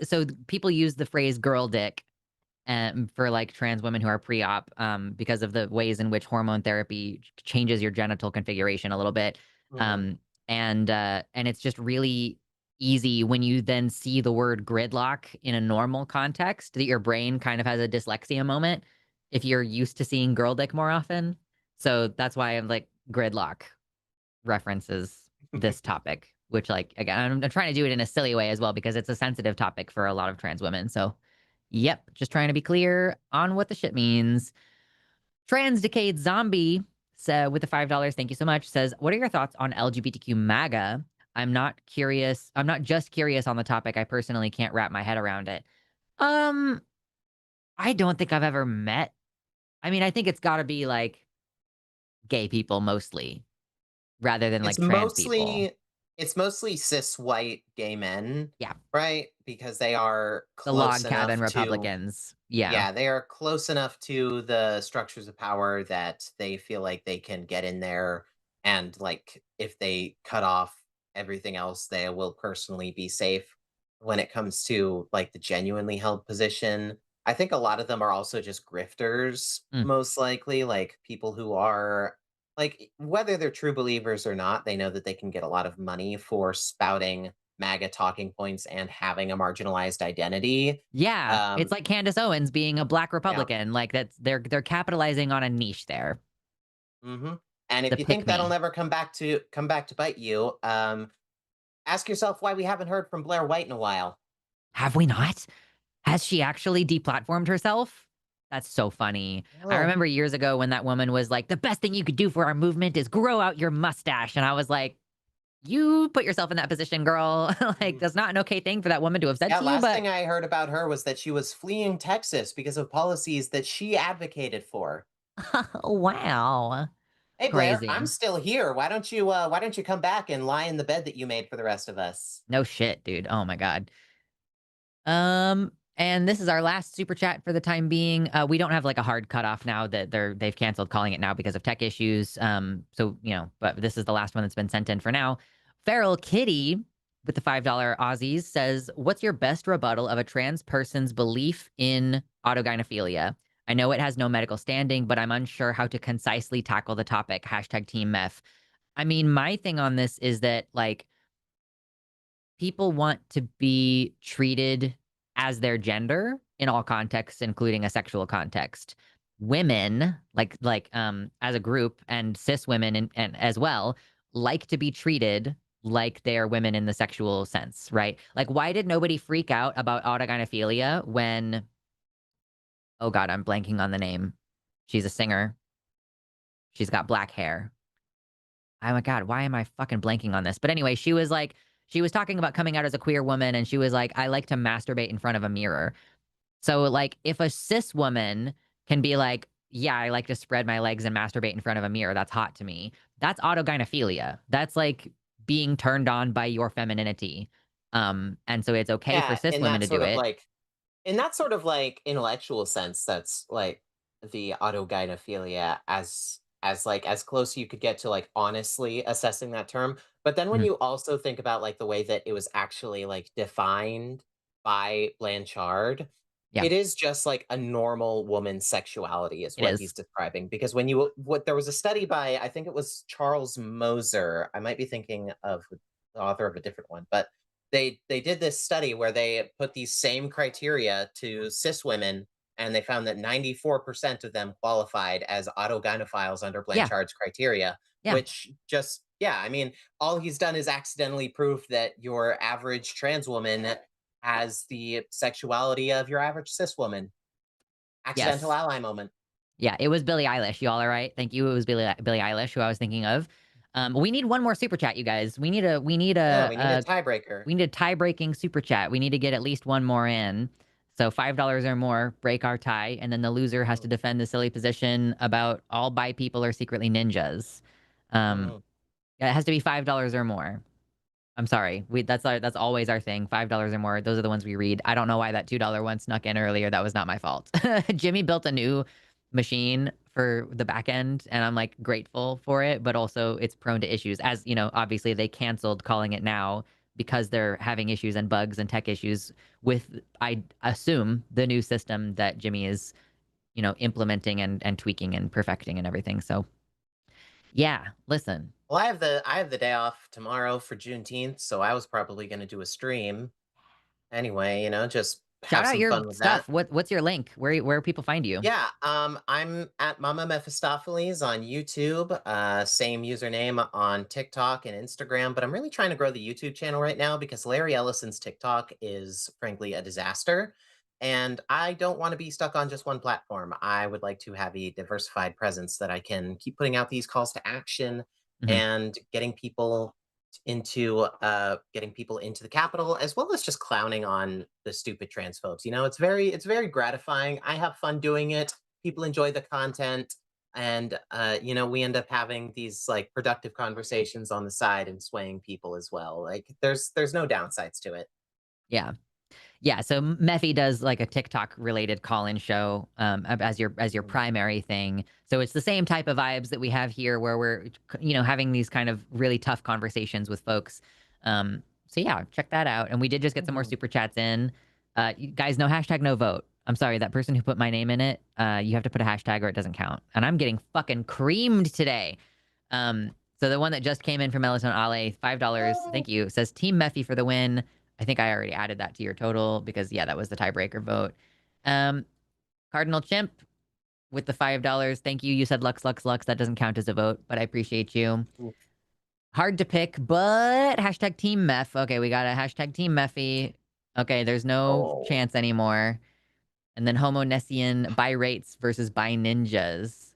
Speaker 1: so people use the phrase girl dick for like trans women who are pre-op because of the ways in which hormone therapy changes your genital configuration a little bit. And it's just really easy when you then see the word gridlock in a normal context that your brain kind of has a dyslexia moment if you're used to seeing girl dick more often. So that's why I'm like, gridlock references this topic, which, like, again, I'm trying to do it in a silly way as well because it's a sensitive topic for a lot of trans women. So yep, just trying to be clear on what the shit means. Trans Decade Zombie, so with the $5, thank you so much, says, what are your thoughts on LGBTQ MAGA? I'm not just curious on the topic. I personally can't wrap my head around it. I don't think I've ever met. I mean, I think it's got to be like gay people mostly, rather than like trans people.
Speaker 2: It's mostly cis white gay men.
Speaker 1: Yeah.
Speaker 2: Right? Because they are
Speaker 1: the log cabin Republicans.
Speaker 2: Yeah, they are close enough to the structures of power that they feel like they can get in there, and like if they cut off everything else, they will personally be safe. When it comes to like the genuinely held position, I think a lot of them are also just grifters, most likely, like people who are like, whether they're true believers or not, they know that they can get a lot of money for spouting MAGA talking points and having a marginalized identity.
Speaker 1: Yeah, it's like Candace Owens being a black Republican. Yeah. Like they're capitalizing on a niche there.
Speaker 2: And if you think that'll never come back to bite you, ask yourself why we haven't heard from Blair White in a while.
Speaker 1: Have we not? Has she actually deplatformed herself? That's so funny. I remember years ago when that woman was like, the best thing you could do for our movement is grow out your mustache. And I was like, you put yourself in that position, girl. Like, that's not an okay thing for that woman to have said to you.
Speaker 2: Last thing I heard about her was that she was fleeing Texas because of policies that she advocated for.
Speaker 1: Wow.
Speaker 2: Hey, Blair, I'm still here. Why don't you come back and lie in the bed that you made for the rest of us?
Speaker 1: No shit, dude. Oh my God. And this is our last super chat for the time being. We don't have like a hard cutoff now that they've canceled calling it now because of tech issues. So, but this is the last one that's been sent in for now. Feral Kitty with the $5 Aussies says, what's your best rebuttal of a trans person's belief in autogynephilia? I know it has no medical standing, but I'm unsure how to concisely tackle the topic. Hashtag Team Meph. I mean, my thing on this is that, like, people want to be treated as their gender in all contexts, including a sexual context. Women, as a group, and cis women and as well, like to be treated like they are women in the sexual sense, right? Like, why did nobody freak out about autogynephilia when, oh God, I'm blanking on the name. She's a singer. She's got black hair. Oh my God, why am I fucking blanking on this? But anyway, she was talking about coming out as a queer woman, and she was like, I like to masturbate in front of a mirror. So, like, if a cis woman can be like, yeah, I like to spread my legs and masturbate in front of a mirror, that's hot to me. That's autogynephilia. That's like being turned on by your femininity. And so it's okay for
Speaker 2: Yeah,
Speaker 1: cis women to do it.
Speaker 2: in that sort of like intellectual sense, that's like the autogynephilia as like as close you could get to like honestly assessing that term. But then when
Speaker 1: Mhm.
Speaker 2: you also think about like the way that it was actually like defined by Blanchard,
Speaker 1: Yeah,
Speaker 2: it is just like a normal woman's sexuality is
Speaker 1: it
Speaker 2: what
Speaker 1: is.
Speaker 2: he's describing. Because when you what there was a study by, I think it was Charles Moser. I might be thinking of the author of a different one, but they did this study where they put these same criteria to cis women, and they found that 94% of them qualified as autogynephiles under
Speaker 1: Yeah,
Speaker 2: Blanchard's criteria,
Speaker 1: yeah.
Speaker 2: which just yeah, I mean, all he's done is accidentally prove that your average trans woman has the sexuality of your average cis woman. Accidental
Speaker 1: Yes.
Speaker 2: ally moment.
Speaker 1: Yeah, it was Billie Eilish. You all are right. Thank you. It was Billie Eilish who I was thinking of. We need one more super chat, you guys. We need
Speaker 2: Yeah, we need a tiebreaker.
Speaker 1: a tie-breaking super chat. We need to get at least one more in. So $5 or more, break our tie, and then the loser has to defend the silly position about all bi people are secretly ninjas. Um,
Speaker 2: Mhm.
Speaker 1: yeah, it has to be $5 or more. I'm sorry. That's always our thing. $5 or more. Those are the ones we read. I don't know why that $2 one snuck in earlier. That was not my fault. Jimmy built a new machine for the back end, and I'm like grateful for it, but also it's prone to issues. As you know, obviously they canceled calling it now because they're having issues and bugs and tech issues with, I assume, the new system that Jimmy is, implementing and tweaking and perfecting and everything. So yeah, listen.
Speaker 2: Well, I have the day off tomorrow for Juneteenth, so I was probably going to do a stream anyway. Just
Speaker 1: Shout
Speaker 2: have
Speaker 1: out
Speaker 2: some
Speaker 1: your
Speaker 2: fun with that.
Speaker 1: stuff. What's your link? Where people find you?
Speaker 2: Yeah, I'm at Mama Mephistopheles on YouTube. Same username on TikTok and Instagram, but I'm really trying to grow the YouTube channel right now because Larry Ellison's TikTok is frankly a disaster, and I don't want to be stuck on just one platform. I would like to have a diversified presence that I can keep putting out these calls to action
Speaker 1: Mhm.
Speaker 2: and getting people into the Capitol, as well as just clowning on the stupid transphobes. It's very gratifying. I have fun doing it. People enjoy the content, and we end up having these like productive conversations on the side and swaying people as well. Like there's no downsides to it.
Speaker 1: Yeah. Yeah, so Mephi does like a TikTok related call-in show as your
Speaker 2: Mm.
Speaker 1: primary thing. So it's the same type of vibes that we have here where we're having these kind of really tough conversations with folks. So yeah, check that out. And we did just get some more
Speaker 2: Mhm.
Speaker 1: super chats in. You guys know hashtag no vote. I'm sorry, that person who put my name in it, you have to put a hashtag or it doesn't count. And I'm getting fucking creamed today. So the one that just came in from Melatonin Ale, $5. Thank you. Says Team Mephi for the win. I think I already added that to your total because yeah, that was the tiebreaker vote. Um, Cardinal Chimp with the $5. Thank you. You said Lux, Lux, Lux. That doesn't count as a vote, but I appreciate you.
Speaker 2: Oof.
Speaker 1: Hard to pick, but hashtag Team Meph. Okay, we got a hashtag Team Mephi. Okay, there's no
Speaker 2: Oh.
Speaker 1: chance anymore. And then Homo Nessian buy rates versus buy ninjas.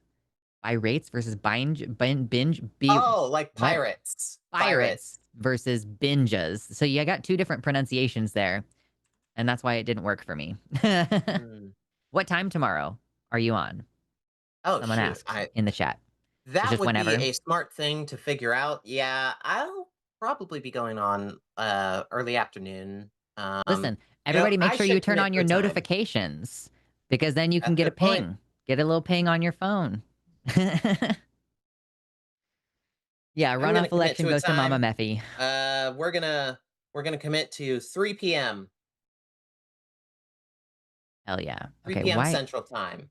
Speaker 1: Buy rates versus binge be
Speaker 2: Oh, like
Speaker 1: what?
Speaker 2: pirates.
Speaker 1: Pirates
Speaker 2: Pirates.
Speaker 1: versus binges. So you got two different pronunciations there. And that's why it didn't work for me.
Speaker 2: Hmm.
Speaker 1: What time tomorrow are you on?
Speaker 2: Oh
Speaker 1: Someone
Speaker 2: shoot.
Speaker 1: asked in the chat. It's
Speaker 2: That
Speaker 1: just
Speaker 2: would be
Speaker 1: whenever.
Speaker 2: a smart thing to figure out. Yeah, I'll probably be going on early afternoon.
Speaker 1: Listen, everybody make
Speaker 2: I
Speaker 1: sure you
Speaker 2: should
Speaker 1: turn
Speaker 2: commit
Speaker 1: on
Speaker 2: to
Speaker 1: your
Speaker 2: a time.
Speaker 1: notifications because then you can
Speaker 2: That's a
Speaker 1: get a
Speaker 2: good point.
Speaker 1: ping. Get a little ping on your phone. Yeah,
Speaker 2: I'm gonna
Speaker 1: runoff
Speaker 2: commit
Speaker 1: election
Speaker 2: to a
Speaker 1: goes to Mama
Speaker 2: time.
Speaker 1: Mephi.
Speaker 2: We're gonna We're going to commit to 3 p.m.
Speaker 1: Hell yeah.
Speaker 2: 3
Speaker 1: Okay,
Speaker 2: p.m.
Speaker 1: why,
Speaker 2: Central Time.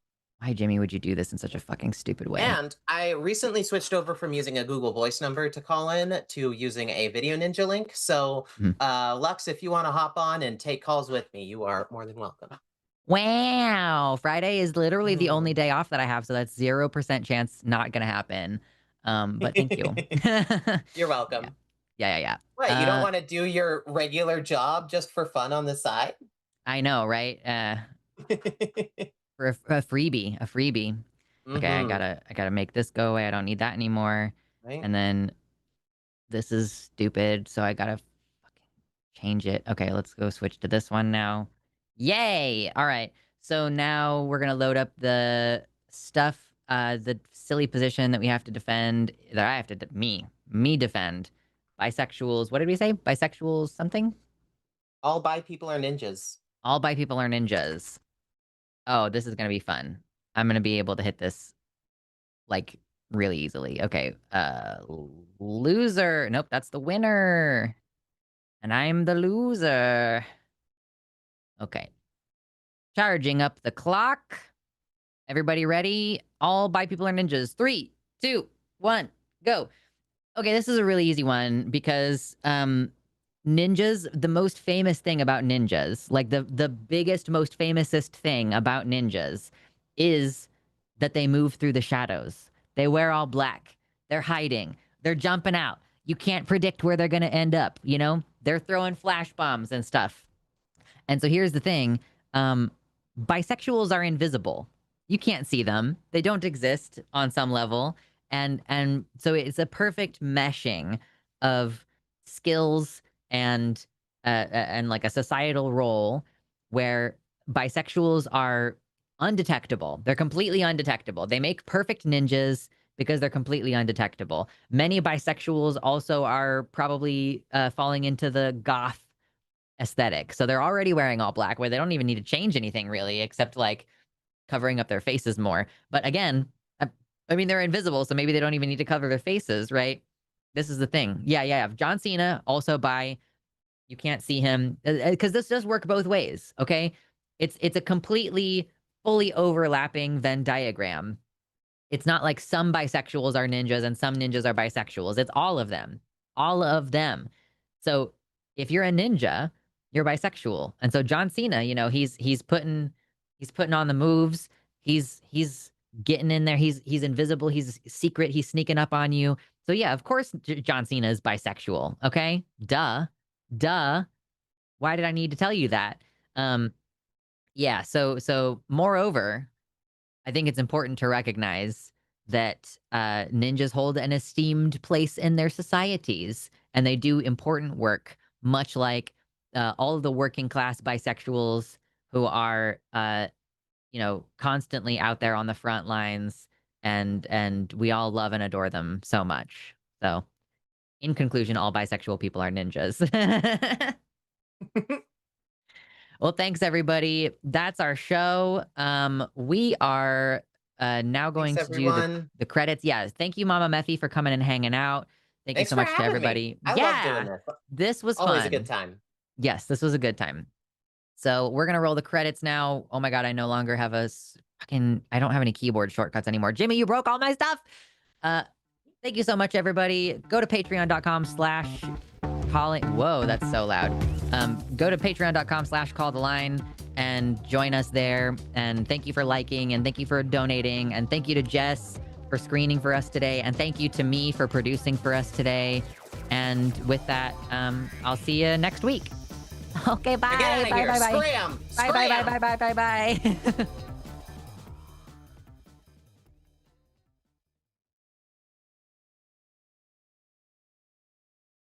Speaker 1: Jimmy, would you do this in such a fucking stupid way?
Speaker 2: And I recently switched over from using a Google Voice number to call in to using a Video Ninja link. So, Lux, if you want to hop on and take calls with me, you are more than welcome.
Speaker 1: Wow. Friday is literally the only day off that I have, so that's 0% chance not gonna happen. But thank you.
Speaker 2: You're welcome.
Speaker 1: Yeah.
Speaker 2: What, you don't want to do your regular job just for fun on the side?
Speaker 1: I know, right? For a freebie. Okay, I gotta make this go away. I don't need that anymore.
Speaker 2: Right?
Speaker 1: And then this is stupid, so I gotta fucking change it. Okay, let's go switch to this one now. Yay! All right. So now we're gonna load up the stuff, the silly position that we have to defend, that I have to, me defend. Bisexuals, what did we say? Bisexuals something?
Speaker 2: All bi people are ninjas.
Speaker 1: All bi people are ninjas. Oh, this is gonna be fun. I'm gonna be able to hit this, like, really easily. Okay, loser. Nope, that's the winner. And I'm the loser. Okay. Charging up the clock. Everybody ready? All bi people are ninjas. 3, 2, 1, go. Okay, this is a really easy one because ninjas, the most famous thing about ninjas, like the biggest, most famousest thing about ninjas is that they move through the shadows. They wear all black. They're hiding. They're jumping out. You can't predict where they're going to end up, you know? They're throwing flash bombs and stuff. And so here's the thing. Bisexuals are invisible. You can't see them. They don't exist on some level. And so it's a perfect meshing of skills and like a societal role where bisexuals are undetectable. They're completely undetectable. They make perfect ninjas because they're completely undetectable. Many bisexuals also are probably falling into the goth aesthetic. So they're already wearing all black, where they don't even need to change anything really, except like covering up their faces more. But again, I mean, they're invisible, so maybe they don't even need to cover their faces, right? This is the thing. Yeah. John Cena, also bi. You can't see him, because this does work both ways, okay? It's a completely, fully overlapping Venn diagram. It's not like some bisexuals are ninjas and some ninjas are bisexuals. It's all of them. All of them. So if you're a ninja, you're bisexual. And so John Cena, you know, he's putting on the moves. He's getting in there. He's invisible. He's secret. He's sneaking up on you. So yeah, of course John Cena is bisexual. Okay? Duh. Why did I need to tell you that? Yeah, so moreover, I think it's important to recognize that ninjas hold an esteemed place in their societies, and they do important work, much like all of the working class bisexuals who are, you know, constantly out there on the front lines, and we all love and adore them so much. So, in conclusion, all bisexual people are ninjas. Well, thanks everybody. That's our show. We are now going to do the credits. Yeah, thank you, Mama Mephi, for coming and hanging out. Thanks you so much to everybody.
Speaker 2: I love doing this.
Speaker 1: This was
Speaker 2: always
Speaker 1: fun.
Speaker 2: A good time.
Speaker 1: Yes, this was a good time. So we're gonna roll the credits now. Oh my god, I no longer have a fucking. I don't have any keyboard shortcuts anymore. Jimmy, you broke all my stuff. Thank you so much, everybody. Go to patreon.com/calling. Whoa, that's so loud. Go to patreon.com/call the line and join us there. And thank you for liking, and thank you for donating, and thank you to Jess for screening for us today, and thank you to me for producing for us today. And with that, I'll see you next week. Okay, bye.
Speaker 2: Get out of here.
Speaker 1: Bye.
Speaker 2: Scram.
Speaker 1: Bye.